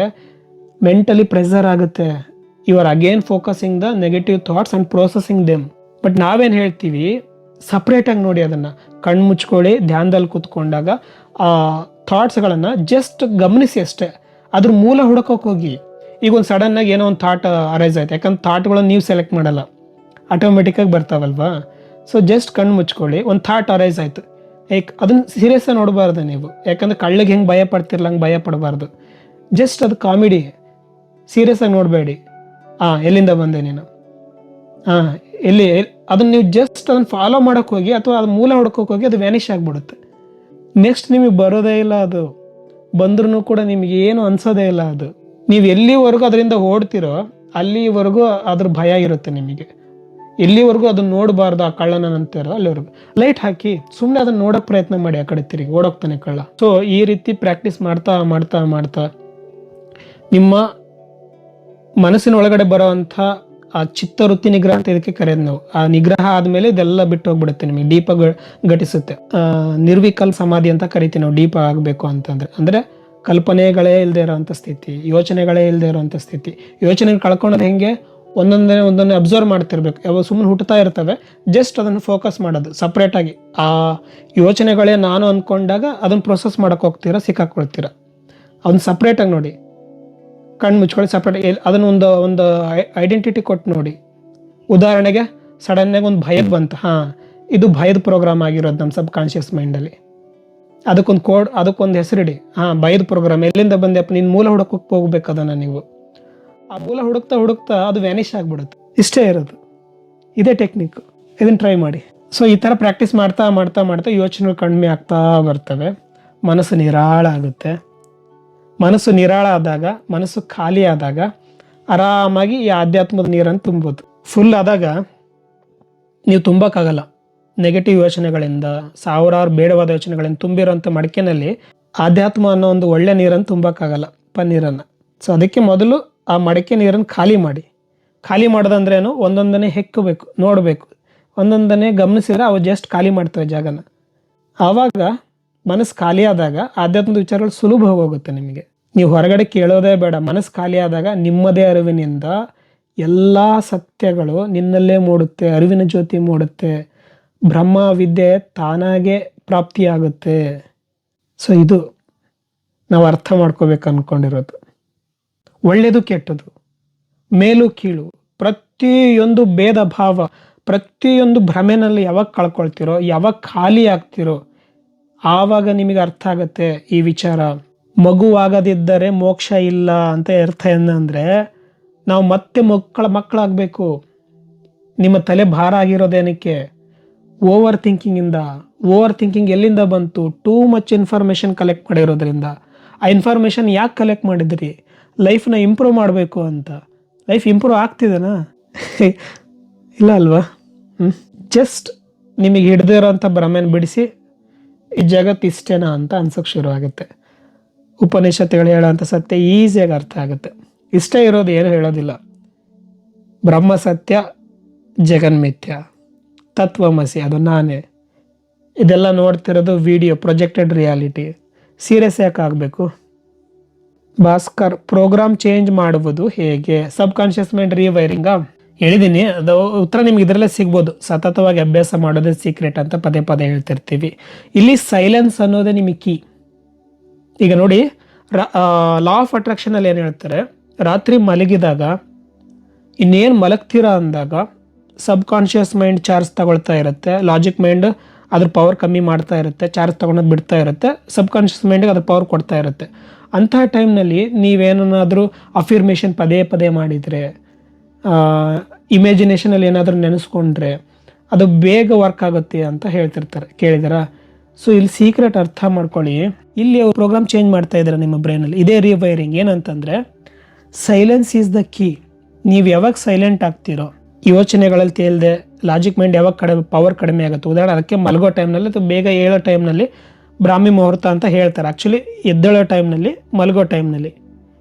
ಮೆಂಟಲಿ ಪ್ರೆಷರ್ ಆಗುತ್ತೆ. You are again focusing the negative thoughts and processing them. But ನಾವೇನು ಹೇಳ್ತೀವಿ, ಸಪ್ರೇಟಾಗಿ ನೋಡಿ, ಅದನ್ನು ಕಣ್ಣು ಮುಚ್ಕೊಳ್ಳಿ, ಧ್ಯಾನದಲ್ಲಿ ಕೂತ್ಕೊಂಡಾಗ ಆ ಥಾಟ್ಸ್ಗಳನ್ನು ಜಸ್ಟ್ ಗಮನಿಸಿ ಅಷ್ಟೇ. ಅದ್ರ ಮೂಲ ಹುಡುಕೋಕೆ ಹೋಗಿ. ಈಗ ಒಂದು ಸಡನ್ನಾಗಿ ಏನೋ ಒಂದು ಥಾಟ್ ಅರೈಸ್ ಆಯ್ತು, ಯಾಕಂದ್ರೆ ಥಾಟ್ಗಳನ್ನು ನೀವು ಸೆಲೆಕ್ಟ್ ಮಾಡಲ್ಲ, ಆಟೋಮೆಟಿಕ್ಕಾಗಿ ಬರ್ತಾವಲ್ವಾ. ಸೊ ಜಸ್ಟ್ ಕಣ್ಣು ಮುಚ್ಕೊಳ್ಳಿ, ಒಂದು ಥಾಟ್ ಅರೈಸ್ ಆಯಿತು, ಅದನ್ನು ಸೀರಿಯಸ್ಸಾಗಿ ನೋಡಬಾರ್ದು ನೀವು. ಯಾಕಂದರೆ ಕಳ್ಳಿಗೆ ಹೆಂಗೆ ಭಯ ಪಡ್ತಿರಲ್ಲ ಹಂಗೆ ಭಯ ಪಡಬಾರ್ದು. ಜಸ್ಟ್ ಅದು ಕಾಮಿಡಿ, ಸೀರಿಯಸ್ಸಾಗಿ ನೋಡಬೇಡಿ. ಎಲ್ಲಿಂದ ಬಂದೆ ನೀನು, ಎಲ್ಲಿ, ಅದನ್ನು ನೀವು ಜಸ್ಟ್ ಅದನ್ನು ಫಾಲೋ ಮಾಡೋಕ್ಕೆ ಹೋಗಿ ಅಥವಾ ಅದು ಮೂಲ ಹುಡ್ಕೋಕೆ ಹೋಗಿ ಅದು ವ್ಯಾನಿಷ್ ಆಗಿಬಿಡುತ್ತೆ. ನೆಕ್ಸ್ಟ್ ನಿಮಗೆ ಬರೋದೇ ಇಲ್ಲ, ಅದು ಬಂದ್ರೂ ಕೂಡ ನಿಮಗೆ ಏನು ಅನ್ಸೋದೇ ಇಲ್ಲ. ಅದು ನೀವು ಎಲ್ಲಿವರೆಗೂ ಅದರಿಂದ ಓಡ್ತಿರೋ ಅಲ್ಲಿವರೆಗೂ ಅದ್ರ ಭಯ ಇರುತ್ತೆ ನಿಮಗೆ. ಎಲ್ಲಿವರೆಗೂ ಅದನ್ನ ನೋಡಬಾರ್ದು ಆ ಕಳ್ಳನ ನಂತರ ಅಲ್ಲಿವರೆಗೂ ಲೈಟ್ ಹಾಕಿ ಸುಮ್ಮನೆ ಅದನ್ನ ನೋಡಕ್ ಪ್ರಯತ್ನ ಮಾಡಿ, ಆ ಕಡೆ ತಿರುಗಿ ಓಡೋಗ್ತಾನೆ ಕಳ್ಳ. ಸೊ ಈ ರೀತಿ ಪ್ರಾಕ್ಟೀಸ್ ಮಾಡ್ತಾ ಮಾಡ್ತಾ ಮಾಡ್ತಾ ನಿಮ್ಮ ಮನಸ್ಸಿನ ಒಳಗಡೆ ಬರೋವಂಥ ಆ ಚಿತ್ತವೃತ್ತಿ ನಿಗ್ರಹ ಅಂತ ಇದಕ್ಕೆ ಕರೆಯೋದು ನಾವು. ಆ ನಿಗ್ರಹ ಆದ್ಮೇಲೆ ಇದೆಲ್ಲ ಬಿಟ್ಟು ಹೋಗ್ಬಿಡುತ್ತೆ, ನಿಮಗೆ ಡೀಪ ಘಟಿಸುತ್ತೆ. ನಿರ್ವಿಕಲ್ಪ ಸಮಾಧಿ ಅಂತ ಕರಿತೀವಿ ನಾವು. ಡೀಪ ಆಗಬೇಕು ಅಂತಂದ್ರೆ ಅಂದ್ರೆ ಕಲ್ಪನೆಗಳೇ ಇಲ್ಲದೆ ಇರೋಂಥ ಸ್ಥಿತಿ, ಯೋಚನೆಗಳೇ ಇಲ್ಲದೆ ಇರೋಂಥ ಸ್ಥಿತಿ. ಯೋಚನೆ ಕಳ್ಕೊಳ್ಳೋದು ಹೆಂಗೆ, ಒಂದೊಂದನ್ನೇ ಅಬ್ಸರ್ವ್ ಮಾಡ್ತಿರ್ಬೇಕು. ಯಾವಾಗ ಸುಮ್ಮನೆ ಹುಟ್ಟುತ್ತಾ ಇರ್ತವೆ, ಜಸ್ಟ್ ಅದನ್ನು ಫೋಕಸ್ ಮಾಡೋದು ಸಪ್ರೇಟಾಗಿ. ಆ ಯೋಚನೆಗಳೇ ನಾನು ಅಂದ್ಕೊಂಡಾಗ ಅದನ್ನು ಪ್ರೊಸೆಸ್ ಮಾಡೋಕೆ ಹೋಗ್ತೀರಾ, ಸಿಕ್ಕಾಕೊಳ್ತೀರಾ. ಅದನ್ನ ಸಪ್ರೇಟಾಗಿ ನೋಡಿ, ಕಣ್ಣು ಮುಚ್ಕೊಳ್ಳಿ, ಸಪ್ರೇಟ್ ಅದನ್ನು ಒಂದು ಐಡೆಂಟಿಟಿ ಕೊಟ್ಟು ನೋಡಿ. ಉದಾಹರಣೆಗೆ ಸಡನ್ನಾಗಿ ಒಂದು ಭಯದ ಬಂತು, ಇದು ಭಯದ ಪ್ರೋಗ್ರಾಮ್ ಆಗಿರೋದು ನಮ್ಮ ಸಬ್ ಕಾನ್ಷಿಯಸ್ ಮೈಂಡಲ್ಲಿ. ಅದಕ್ಕೊಂದು ಕೋಡ್, ಅದಕ್ಕೊಂದು ಹೆಸರಿಡಿ. ಭಯದ ಪ್ರೋಗ್ರಾಮ್ ಎಲ್ಲಿಂದ ಬಂದೆಪ್ಪ, ನಿನ್ನ ಮೂಲ ಹುಡುಕಕ್ಕೆ ಹೋಗ್ಬೇಕು ಅದನ್ನು ನೀವು. ಆ ಮೂಲ ಹುಡುಕ್ತಾ ಅದು ವ್ಯಾನಿಷ್ ಆಗಿಬಿಡುತ್ತೆ. ಇಷ್ಟೇ ಇರೋದು, ಇದೇ ಟೆಕ್ನಿಕ್. ಇದನ್ನು ಟ್ರೈ ಮಾಡಿ. ಸೊ ಈ ಥರ ಪ್ರಾಕ್ಟೀಸ್ ಮಾಡ್ತಾ ಮಾಡ್ತಾ ಮಾಡ್ತಾ ಯೋಚನೆಗಳು ಕಡಿಮೆ ಆಗ್ತಾ ಬರ್ತವೆ, ಮನಸ್ಸು ನಿರಾಳ ಆಗುತ್ತೆ. ಮನಸ್ಸು ನಿರಾಳ ಆದಾಗ, ಮನಸ್ಸು ಖಾಲಿ ಆದಾಗ ಆರಾಮಾಗಿ ಈ ಆಧ್ಯಾತ್ಮದ ನೀರನ್ನು ತುಂಬೋದು. ಫುಲ್ ಆದಾಗ ನೀವು ತುಂಬಕ್ಕಾಗಲ್ಲ. ನೆಗೆಟಿವ್ ಯೋಚನೆಗಳಿಂದ, ಸಾವಿರಾರು ಬೇಡವಾದ ಯೋಚನೆಗಳಿಂದ ತುಂಬಿರೋಂಥ ಮಡಿಕೆನಲ್ಲಿ ಆಧ್ಯಾತ್ಮ ಅನ್ನೋ ಒಂದು ಒಳ್ಳೆ ನೀರನ್ನು ತುಂಬಕ್ಕಾಗಲ್ಲ, ಪನ್ನೀರನ್ನು. ಸೊ ಅದಕ್ಕೆ ಮೊದಲು ಆ ಮಡಿಕೆ ನೀರನ್ನು ಖಾಲಿ ಮಾಡಿ. ಖಾಲಿ ಮಾಡೋದಂದ್ರೇನು, ಒಂದೊಂದನ್ನೇ ಹೆಕ್ಕಬೇಕು, ನೋಡಬೇಕು, ಒಂದೊಂದನ್ನೇ ಗಮನಿಸಿದ್ರೆ ಅವು ಜಸ್ಟ್ ಖಾಲಿ ಮಾಡ್ತವೆ ಜಾಗನ. ಆವಾಗ ಮನಸ್ಸು ಖಾಲಿ ಆದಾಗ ಆಧ್ಯಾತ್ಮದ ವಿಚಾರಗಳು ಸುಲಭ ಹೋಗುತ್ತೆ ನಿಮಗೆ. ನೀವು ಹೊರಗಡೆ ಕೇಳೋದೇ ಬೇಡ. ಮನಸ್ಸು ಖಾಲಿ ಆದಾಗ ನಿಮ್ಮದೇ ಅರಿವಿನಿಂದ ಎಲ್ಲ ಸತ್ಯಗಳು ನಿನ್ನಲ್ಲೇ ಮೂಡುತ್ತೆ, ಅರಿವಿನ ಜ್ಯೋತಿ ಮೂಡುತ್ತೆ, ಬ್ರಹ್ಮ ವಿದ್ಯೆ ತಾನಾಗೆ ಪ್ರಾಪ್ತಿಯಾಗುತ್ತೆ. ಸೊ ಇದು ನಾವು ಅರ್ಥ ಮಾಡ್ಕೋಬೇಕು ಅಂದ್ಕೊಂಡಿರೋದು. ಒಳ್ಳೆಯದು ಕೆಟ್ಟದು, ಮೇಲು ಕೀಳು, ಪ್ರತಿಯೊಂದು ಭೇದ ಭಾವ, ಪ್ರತಿಯೊಂದು ಭ್ರಮೆನಲ್ಲಿ ಯಾವಾಗ ಕಳ್ಕೊಳ್ತಿರೋ, ಯಾವಾಗ ಖಾಲಿ ಆಗ್ತಿರೋ, ಆವಾಗ ನಿಮಗೆ ಅರ್ಥ ಆಗುತ್ತೆ ಈ ವಿಚಾರ. ಮಗುವಾಗದಿದ್ದರೆ ಮೋಕ್ಷ ಇಲ್ಲ ಅಂತ ಅರ್ಥ ಏನಂದರೆ, ನಾವು ಮತ್ತೆ ಮಕ್ಕಳಾಗಬೇಕು. ನಿಮ್ಮ ತಲೆ ಭಾರ ಆಗಿರೋದೇನಕ್ಕೆ? ಓವರ್ ಥಿಂಕಿಂಗ್ ಎಲ್ಲಿಂದ ಬಂತು? ಟೂ ಮಚ್ ಇನ್ಫಾರ್ಮೇಷನ್ ಕಲೆಕ್ಟ್ ಮಾಡಿರೋದ್ರಿಂದ. ಆ ಇನ್ಫಾರ್ಮೇಷನ್ ಯಾಕೆ ಕಲೆಕ್ಟ್ ಮಾಡಿದ್ರಿ? ಲೈಫ್ನ ಇಂಪ್ರೂವ್ ಮಾಡಬೇಕು ಅಂತ. ಲೈಫ್ ಇಂಪ್ರೂವ್ ಆಗ್ತಿದೆನಾ? ಇಲ್ಲ ಅಲ್ವಾ? ಜಸ್ಟ್ ನಿಮಗೆ ಹಿಡ್ದೇ ಇರೋಂಥ ಭ್ರಮೆನ ಬಿಡಿಸಿ ಈ ಜಗತ್ತು ಇಷ್ಟೇನಾ ಅಂತ ಅನ್ಸೋಕ್ಕೆ ಶುರು ಆಗುತ್ತೆ. ಉಪನಿಷತ್ತುಗಳು ಹೇಳೋಂಥ ಸತ್ಯ ಈಸಿಯಾಗಿ ಅರ್ಥ ಆಗುತ್ತೆ. ಇಷ್ಟ ಇರೋದು ಏನು ಹೇಳೋದಿಲ್ಲ. ಬ್ರಹ್ಮ ಸತ್ಯ, ಜಗನ್ಮಿಥ್ಯ, ತತ್ವಮಸಿ ಅದು ನಾನೇ. ಇದೆಲ್ಲ ನೋಡ್ತಿರೋದು ವಿಡಿಯೋ, ಪ್ರೊಜೆಕ್ಟೆಡ್ ರಿಯಾಲಿಟಿ. ಸೀರಿಯಸ್ ಯಾಕೆ ಆಗಬೇಕು? ಭಾಸ್ಕರ್, ಪ್ರೋಗ್ರಾಮ್ ಚೇಂಜ್ ಮಾಡುವುದು ಹೇಗೆ? ಸಬ್ ಕಾನ್ಷಿಯಸ್ ಮೈಂಡ್ ರೀವೈರಿಂಗಾ? ಹೇಳಿದ್ದೀನಿ, ಅದು ಉತ್ತರ ನಿಮ್ಗೆ ಇದರಲ್ಲೇ ಸಿಗ್ಬೋದು. ಸತತವಾಗಿ ಅಭ್ಯಾಸ ಮಾಡೋದೇ ಸೀಕ್ರೆಟ್ ಅಂತ ಪದೇ ಪದೇ ಹೇಳ್ತಿರ್ತೀವಿ. ಇಲ್ಲಿ ಸೈಲೆನ್ಸ್ ಅನ್ನೋದೇ ನಿಮಗೆ ಕೀ. ಈಗ ನೋಡಿ, ಲಾ ಆಫ್ ಅಟ್ರಾಕ್ಷನಲ್ಲಿ ಏನು ಹೇಳ್ತಾರೆ, ರಾತ್ರಿ ಮಲಗಿದಾಗ ಇನ್ನೇನು ಮಲಗ್ತೀರಾ ಅಂದಾಗ ಸಬ್ ಕಾನ್ಷಿಯಸ್ ಮೈಂಡ್ ಚಾರ್ಜ್ ತಗೊಳ್ತಾ ಇರುತ್ತೆ, ಲಾಜಿಕ್ ಮೈಂಡ್ ಅದ್ರ ಪವರ್ ಕಮ್ಮಿ ಮಾಡ್ತಾ ಇರುತ್ತೆ, ಚಾರ್ಜ್ ತೊಗೊಳೋದು ಬಿಡ್ತಾ ಇರುತ್ತೆ, ಸಬ್ ಕಾನ್ಷಿಯಸ್ ಮೈಂಡಿಗೆ ಅದ್ರ ಪವರ್ ಕೊಡ್ತಾ ಇರುತ್ತೆ. ಅಂತಹ ಟೈಮ್ನಲ್ಲಿ ನೀವೇನಾದರೂ ಅಫಿರ್ಮೇಷನ್ ಪದೇ ಪದೇ ಮಾಡಿದರೆ, ಇಮ್ಯಾಜಿನೇಷನಲ್ಲಿ ಏನಾದರೂ ನೆನೆಸ್ಕೊಂಡ್ರೆ ಅದು ಬೇಗ ವರ್ಕ್ ಆಗುತ್ತೆ ಅಂತ ಹೇಳ್ತಿರ್ತಾರೆ. ಕೇಳಿದಾರಾ? ಸೊ ಇಲ್ಲಿ ಸೀಕ್ರೆಟ್ ಅರ್ಥ ಮಾಡ್ಕೊಳ್ಳಿ. ಇಲ್ಲಿ ಪ್ರೋಗ್ರಾಮ್ ಚೇಂಜ್ ಮಾಡ್ತಾ ಇದ್ದಾರೆ ನಿಮ್ಮ ಬ್ರೈನಲ್ಲಿ. ಇದೇ ರೀವೈರಿಂಗ್. ಏನಂತಂದರೆ, ಸೈಲೆನ್ಸ್ ಈಸ್ ದ ಕೀ. ನೀವು ಯಾವಾಗ ಸೈಲೆಂಟ್ ಆಗ್ತೀರೋ, ಯೋಚನೆಗಳಲ್ಲಿ ತೇಲ್ದೆ, ಲಾಜಿಕ್ ಮೈಂಡ್ ಯಾವಾಗ ಪವರ್ ಕಡಿಮೆ ಆಗುತ್ತೆ. ಉದಾಹರಣೆ, ಅದಕ್ಕೆ ಮಲಗೋ ಟೈಮ್ನಲ್ಲಿ ಅಥವಾ ಬೇಗ ಏಳೋ ಟೈಮ್ನಲ್ಲಿ ಬ್ರಾಹ್ಮಿ ಮುಹೂರ್ತ ಅಂತ ಹೇಳ್ತಾರೆ. ಆ್ಯಕ್ಚುಲಿ ಎದ್ದೇಳೋ ಟೈಮ್ನಲ್ಲಿ, ಮಲಗೋ ಟೈಮ್ನಲ್ಲಿ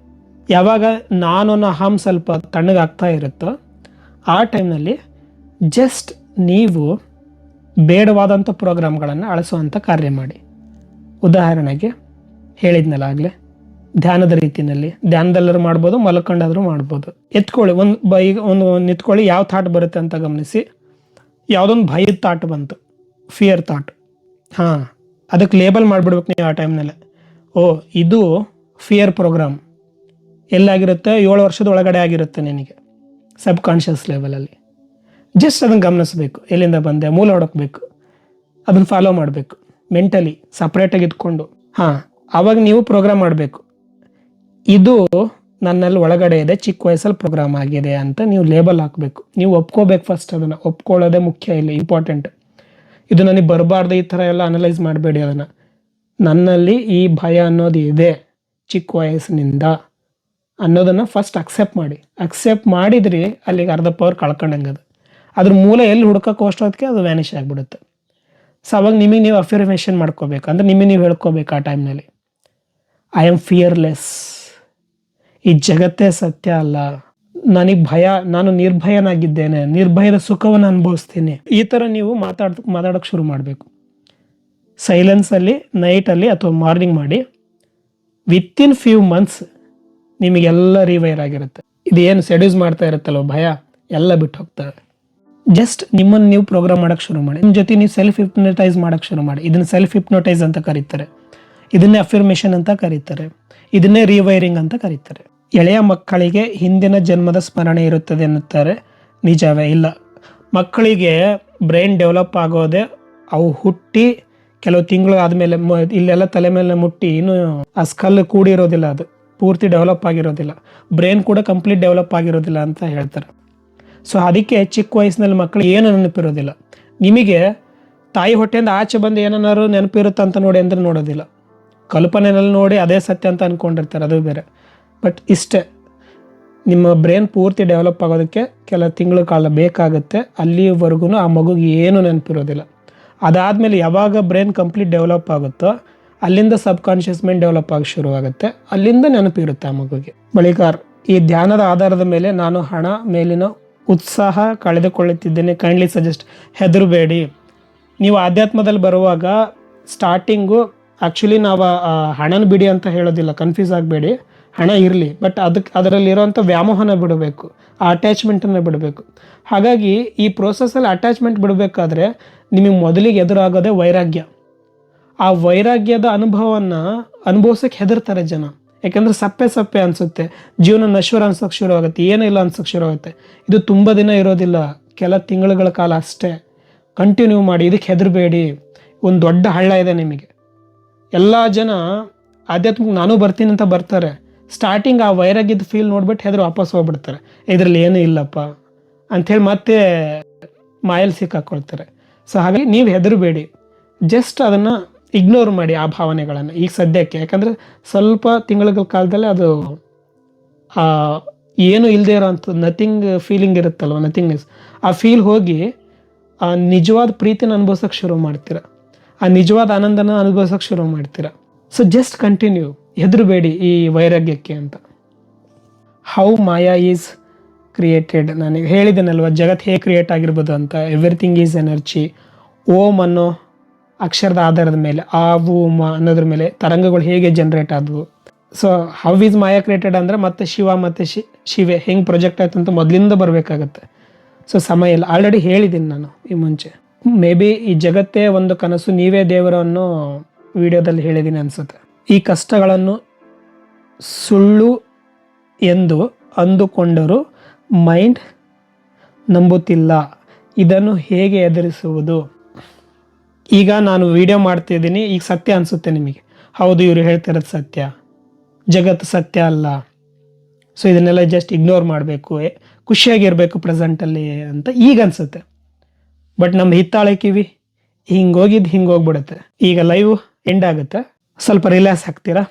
ಯಾವಾಗ ನಾನು ಅಹಂ ಸ್ವಲ್ಪ ತಣ್ಣಗಾಗ್ತಾ ಇರುತ್ತೋ ಆ ಟೈಮ್ನಲ್ಲಿ ಜಸ್ಟ್ ನೀವು ಬೇಡವಾದಂಥ ಪ್ರೋಗ್ರಾಮ್ಗಳನ್ನು ಅಳಿಸುವಂಥ ಕಾರ್ಯ ಮಾಡಿ. ಉದಾಹರಣೆಗೆ ಹೇಳಿದ್ನಲ್ಲ ಆಗಲೇ, ಧ್ಯಾನದ ರೀತಿಯಲ್ಲಿ, ಧ್ಯಾನದಲ್ಲರೂ ಮಾಡ್ಬೋದು, ಮಲ್ಕೊಂಡಾದರೂ ಮಾಡ್ಬೋದು. ಎತ್ಕೊಳ್ಳಿ, ಒಂದು ನಿಂತ್ಕೊಳ್ಳಿ, ಯಾವ ಥಾಟ್ ಬರುತ್ತೆ ಅಂತ ಗಮನಿಸಿ. ಯಾವುದೊಂದು ಭಯದ ಥಾಟ್ ಬಂತು, ಫಿಯರ್ ಥಾಟ್, ಅದಕ್ಕೆ ಲೇಬಲ್ ಮಾಡಿಬಿಡ್ಬೇಕು ನೀವು ಆ ಟೈಮ್ನಲ್ಲೇ. ಇದು ಫಿಯರ್ ಪ್ರೋಗ್ರಾಮ್. ಎಲ್ಲಾಗಿರುತ್ತೆ? 7 ವರ್ಷದ ಒಳಗಡೆ ಆಗಿರುತ್ತೆ ನಿನಗೆ, ಸಬ್ ಕಾನ್ಷಿಯಸ್ ಲೆವೆಲಲ್ಲಿ. ಜಸ್ಟ್ ಅದನ್ನು ಗಮನಿಸಬೇಕು, ಎಲ್ಲಿಂದ ಬಂದೆ, ಮೂಲ ಹುಡುಕಬೇಕು, ಅದನ್ನು ಫಾಲೋ ಮಾಡಬೇಕು. ಮೆಂಟಲಿ ಸಪ್ರೇಟಾಗಿ ಇದ್ಕೊಂಡು ಆವಾಗ ನೀವು ಪ್ರೋಗ್ರಾಮ್ ಮಾಡಬೇಕು. ಇದು ನನ್ನಲ್ಲಿ ಒಳಗಡೆ ಇದೆ, ಚಿಕ್ಕ ವಯಸ್ಸಲ್ಲಿ ಪ್ರೋಗ್ರಾಮ್ ಆಗಿದೆ ಅಂತ ನೀವು ಲೇಬಲ್ ಹಾಕಬೇಕು. ನೀವು ಒಪ್ಕೋಬೇಕು ಫಸ್ಟ್. ಅದನ್ನು ಒಪ್ಕೊಳ್ಳೋದೇ ಮುಖ್ಯ, ಇಲ್ಲಿ ಇಂಪಾರ್ಟೆಂಟ್. ಇದು ನನಗೆ ಬರಬಾರ್ದು ಈ ಥರ ಎಲ್ಲ ಅನಲೈಸ್ ಮಾಡಬೇಡಿ. ಅದನ್ನು ನನ್ನಲ್ಲಿ ಈ ಭಯ ಅನ್ನೋದು ಇದೆ ಚಿಕ್ಕ ವಯಸ್ಸಿನಿಂದ ಅನ್ನೋದನ್ನು ಫಸ್ಟ್ ಅಕ್ಸೆಪ್ಟ್ ಮಾಡಿ. ಅಕ್ಸೆಪ್ಟ್ ಮಾಡಿದ್ರಿ, ಅಲ್ಲಿಗೆ ಅರ್ಧ ಪವರ್ ಕಳ್ಕೊಂಡಂಗೆ. ಅದು ಅದ್ರ ಮೂಲ ಎಲ್ಲಿ ಹುಡ್ಕೋಕೆ ಅಷ್ಟೊತ್ತಿಗೆ ಅದು ವ್ಯಾನಿಷ್ ಆಗಿಬಿಡುತ್ತೆ. ಸೊ ಅವಾಗ ನಿಮಗೆ ನೀವು ಅಫರ್ಮೇಷನ್ ಮಾಡ್ಕೋಬೇಕು, ಅಂದರೆ ನಿಮಗೆ ನೀವು ಹೇಳ್ಕೋಬೇಕು ಆ ಟೈಮ್ನಲ್ಲಿ, ಐ ಆಮ್ ಫಿಯರ್ಲೆಸ್, ಈ ಜಗತ್ತೇ ಸತ್ಯ ಅಲ್ಲ, ನನಗೆ ಭಯ, ನಾನು ನಿರ್ಭಯನಾಗಿದ್ದೇನೆ, ನಿರ್ಭಯದ ಸುಖವನ್ನು ಅನುಭವಿಸ್ತೀನಿ. ಈ ಥರ ನೀವು ಮಾತಾಡೋಕ್ಕೆ ಶುರು ಮಾಡಬೇಕು. ಸೈಲೆನ್ಸಲ್ಲಿ ನೈಟಲ್ಲಿ ಅಥವಾ ಮಾರ್ನಿಂಗ್ ಮಾಡಿ. ವಿತಿನ್ ಫ್ಯೂ ಮಂತ್ಸ್ ನಿಮಗೆಲ್ಲ ರಿವೈರ್ ಆಗಿರುತ್ತೆ. ಇದು ಏನು ಸೆಡ್ಯೂಸ್ ಮಾಡ್ತಾ ಇರುತ್ತಲ್ಲೋ ಭಯ, ಎಲ್ಲ ಬಿಟ್ಟು ಹೋಗ್ತವೆ. ಜಸ್ಟ್ ನಿಮ್ಮನ್ನು ನೀವು ಪ್ರೋಗ್ರಾಮ್ ಮಾಡೋಕ್ಕೆ ಶುರು ಮಾಡಿ. ನಿಮ್ಮ ಜೊತೆ ನೀವು ಸೆಲ್ಫ್ ಹಿಪ್ನೋಟೈಸ್ ಮಾಡೋಕ್ಕೆ ಶುರು ಮಾಡಿ. ಇದನ್ನು ಸೆಲ್ಫ್ ಹಿಪ್ನೋಟೈಸ್ ಅಂತ ಕರೀತಾರೆ, ಇದನ್ನೇ ಅಫರ್ಮೇಷನ್ ಅಂತ ಕರೀತಾರೆ, ಇದನ್ನೇ ರಿವೈರಿಂಗ್ ಅಂತ ಕರೀತಾರೆ. ಎಳೆಯ ಮಕ್ಕಳಿಗೆ ಹಿಂದಿನ ಜನ್ಮದ ಸ್ಮರಣೆ ಇರುತ್ತದೆ ಎನ್ನುತ್ತಾರೆ, ನಿಜವೇ? ಇಲ್ಲ. ಮಕ್ಕಳಿಗೆ ಬ್ರೈನ್ ಡೆವಲಪ್ ಆಗೋದೆ ಅವು ಹುಟ್ಟಿ ಕೆಲವು ತಿಂಗಳು ಆದಮೇಲೆ. ಇಲ್ಲೆಲ್ಲ ತಲೆ ಮೇಲೆ ಮುಟ್ಟಿ ಇನ್ನೂ ಆ ಸ್ಕಲ್ ಕೂಡಿರೋದಿಲ್ಲ, ಅದು ಪೂರ್ತಿ ಡೆವಲಪ್ ಆಗಿರೋದಿಲ್ಲ. ಬ್ರೈನ್ ಕೂಡ ಕಂಪ್ಲೀಟ್ ಡೆವಲಪ್ ಆಗಿರೋದಿಲ್ಲ ಅಂತ ಹೇಳ್ತಾರೆ. ಸೊ ಅದಕ್ಕೆ ಚಿಕ್ಕ ವಯಸ್ಸಿನಲ್ಲಿ ಮಕ್ಕಳು ಏನು ನೆನಪಿರೋದಿಲ್ಲ. ನಿಮಗೆ ತಾಯಿ ಹೊಟ್ಟೆಯಿಂದ ಆಚೆ ಬಂದು ಏನನ್ನಾರು ನೆನಪಿರುತ್ತೆ ಅಂತ ನೋಡಿ ಅಂದರೆ ನೋಡೋದಿಲ್ಲ. ಕಲ್ಪನೆಯಲ್ಲಿ ನೋಡಿ ಅದೇ ಸತ್ಯ ಅಂತ ಅಂದ್ಕೊಂಡಿರ್ತಾರೆ, ಅದು ಬೇರೆ. ಬಟ್ ಇಷ್ಟೇ, ನಿಮ್ಮ ಬ್ರೈನ್ ಪೂರ್ತಿ ಡೆವಲಪ್ ಆಗೋದಕ್ಕೆ ಕೆಲ ತಿಂಗಳ ಕಾಲ ಬೇಕಾಗುತ್ತೆ. ಅಲ್ಲಿವರೆಗೂ ಆ ಮಗುಗೆ ಏನೂ ನೆನಪಿರೋದಿಲ್ಲ. ಅದಾದಮೇಲೆ ಯಾವಾಗ ಬ್ರೈನ್ ಕಂಪ್ಲೀಟ್ ಡೆವಲಪ್ ಆಗುತ್ತೋ ಅಲ್ಲಿಂದ ಸಬ್ ಕಾನ್ಷಿಯಸ್ ಮೈಂಡ್ ಡೆವಲಪ್ ಆಗಿ ಶುರುವಾಗುತ್ತೆ, ಅಲ್ಲಿಂದ ನೆನಪಿರುತ್ತೆ ಆ ಮಗುಗೆ. ಬಳಿಕ ಈ ಧ್ಯಾನದ ಆಧಾರದ ಮೇಲೆ ನಾನು ಹಣ ಮೇಲಿನ ಉತ್ಸಾಹ ಕಳೆದುಕೊಳ್ಳುತ್ತಿದ್ದೇನೆ, ಕೈಂಡ್ಲಿ ಸಜೆಸ್ಟ್. ಹೆದರಬೇಡಿ. ನೀವು ಆಧ್ಯಾತ್ಮದಲ್ಲಿ ಬರುವಾಗ ಸ್ಟಾರ್ಟಿಂಗು ಆ್ಯಕ್ಚುಲಿ ನಾವು ಹಣನ ಬಿಡಿ ಅಂತ ಹೇಳೋದಿಲ್ಲ, ಕನ್ಫ್ಯೂಸ್ ಆಗಬೇಡಿ. ಹಣ ಇರಲಿ, ಬಟ್ ಅದರಲ್ಲಿರೋಂಥ ವ್ಯಾಮೋಹನ ಬಿಡಬೇಕು, ಆ ಅಟ್ಯಾಚ್ಮೆಂಟನ್ನು ಬಿಡಬೇಕು. ಹಾಗಾಗಿ ಈ ಪ್ರೋಸೆಸ್ಸಲ್ಲಿ ಅಟ್ಯಾಚ್ಮೆಂಟ್ ಬಿಡಬೇಕಾದ್ರೆ ನಿಮಗೆ ಮೊದಲಿಗೆ ಎದುರಾಗೋದೇ ವೈರಾಗ್ಯ. ಆ ವೈರಾಗ್ಯದ ಅನುಭವವನ್ನು ಅನುಭವಿಸೋಕ್ಕೆ ಹೆದರ್ತಾರೆ ಜನ. ಯಾಕೆಂದರೆ ಸಪ್ಪೆ ಅನಿಸುತ್ತೆ, ಜೀವನ ನಶ್ವರ ಅನ್ಸೋಕ್ಕೆ ಶುರು ಆಗುತ್ತೆ, ಏನಿಲ್ಲ ಅನ್ಸೋಕ್ಕೆ ಶುರು ಆಗುತ್ತೆ. ಇದು ತುಂಬ ದಿನ ಇರೋದಿಲ್ಲ, ಕೆಲ ತಿಂಗಳುಗಳ ಕಾಲ ಅಷ್ಟೇ. ಕಂಟಿನ್ಯೂ ಮಾಡಿ, ಇದಕ್ಕೆ ಹೆದರಬೇಡಿ. ಒಂದು ದೊಡ್ಡ ಹಳ್ಳ ಇದೆ ನಿಮಗೆ. ಎಲ್ಲ ಜನ ಆಧ್ಯಾತ್ಮಿಕ ನಾನು ಬರ್ತೀನಿ ಅಂತ ಬರ್ತಾರೆ. ಸ್ಟಾರ್ಟಿಂಗ್ ಆ ವೈರಾಗ್ಯದ ಫೀಲ್ ನೋಡ್ಬಿಟ್ಟು ಹೆದರು ವಾಪಸ್ ಹೋಗ್ಬಿಡ್ತಾರೆ, ಇದರಲ್ಲಿ ಏನೂ ಇಲ್ಲಪ್ಪ ಅಂಥೇಳಿ ಮತ್ತೆ ಮಾಯಲ್ಲಿ ಸಿಕ್ಕಾಕೊಳ್ತಾರೆ. ಸೊ ಹಾಗಾಗಿ ನೀವು ಹೆದರಬೇಡಿ, ಜಸ್ಟ್ ಅದನ್ನು ಇಗ್ನೋರ್ ಮಾಡಿ ಆ ಭಾವನೆಗಳನ್ನು ಈಗ ಸದ್ಯಕ್ಕೆ. ಯಾಕಂದರೆ ಸ್ವಲ್ಪ ತಿಂಗಳ ಕಾಲದಲ್ಲಿ ಅದು ಏನು ಇಲ್ಲದೆ ಇರೋಂಥ ನಥಿಂಗ್ ಫೀಲಿಂಗ್ ಇರುತ್ತಲ್ವ, ನಥಿಂಗ್ನೆಸ್, ಆ ಫೀಲ್ ಹೋಗಿ ಆ ನಿಜವಾದ ಪ್ರೀತಿನ ಅನುಭವಿಸೋಕ್ಕೆ ಶುರು ಮಾಡ್ತೀರ, ಆ ನಿಜವಾದ ಆನಂದನ ಅನುಭವಿಸೋಕ್ಕೆ ಶುರು ಮಾಡ್ತೀರ. ಸೊ ಜಸ್ಟ್ ಕಂಟಿನ್ಯೂ, ಹೆದರಬೇಡಿ ಈ ವೈರಾಗ್ಯಕ್ಕೆ ಅಂತ. ಹೌ ಮಾಯಾ ಈಸ್ ಕ್ರಿಯೇಟೆಡ್, ನನಗೆ ಹೇಳಿದ್ದೇನಲ್ವ ಜಗತ್ತು ಹೇಗೆ ಕ್ರಿಯೇಟ್ ಆಗಿರ್ಬೋದು ಅಂತ. Everything is energy. ಓಂ ಅನ್ನೋ ಅಕ್ಷರದ ಆಧಾರದ ಮೇಲೆ, ಆ ಮ ಅನ್ನೋದ್ರ ಮೇಲೆ ತರಂಗಗಳು ಹೇಗೆ ಜನ್ರೇಟ್ ಆದವು. So how is Maya created ಅಂದರೆ ಮತ್ತೆ ಶಿವ ಮತ್ತು ಶಿವೆ ಹೆಂಗೆ ಪ್ರೊಜೆಕ್ಟ್ ಆಯ್ತು ಅಂತ ಮೊದಲಿಂದ ಬರಬೇಕಾಗತ್ತೆ. ಸೊ ಸಮಯ ಇಲ್ಲ, ಆಲ್ರೆಡಿ ಹೇಳಿದ್ದೀನಿ ನಾನು ಈ ಮುಂಚೆ. ಮೇ ಬಿ ಈ ಜಗತ್ತೇ ಒಂದು ಕನಸು, ನೀವೇ ದೇವರು ಅನ್ನೋ ವಿಡಿಯೋದಲ್ಲಿ ಹೇಳಿದ್ದೀನಿ ಅನಿಸುತ್ತೆ. ಈ ಕಷ್ಟಗಳನ್ನು ಸುಳ್ಳು ಎಂದು ಅಂದುಕೊಂಡರೂ ಮೈಂಡ್ ನಂಬುತ್ತಿಲ್ಲ, ಇದನ್ನು ಹೇಗೆ ಎದುರಿಸುವುದು? ಈಗ ನಾನು ವಿಡಿಯೋ ಮಾಡ್ತಿದ್ದೀನಿ, ಈಗ ಸತ್ಯ ಅನಿಸುತ್ತೆ ನಿಮಗೆ, ಹೌದು ಇವರು ಹೇಳ್ತಿರೋದು ಸತ್ಯ, ಜಗತ್ತು ಸತ್ಯ ಅಲ್ಲ. ಸೊ ಇದನ್ನೆಲ್ಲ ಜಸ್ಟ್ ಇಗ್ನೋರ್ ಮಾಡಬೇಕು, ಖುಷಿಯಾಗಿರಬೇಕು ಪ್ರೆಸೆಂಟಲ್ಲಿ ಅಂತ ಈಗ ಅನಿಸುತ್ತೆ. ಬಟ್ ನಮ್ಮ ಹಿತ್ತಾಳೆ ಕಿವಿ ಹಿಂಗೆ ಹೋಗ್ಬಿಡುತ್ತೆ. ಈಗ ಲೈವ್ ಎಂಡ್ ಆಗುತ್ತೆ, ಸ್ವಲ್ಪ ರಿಲ್ಯಾಕ್ಸ್ ಆಗ್ತೀರಾ,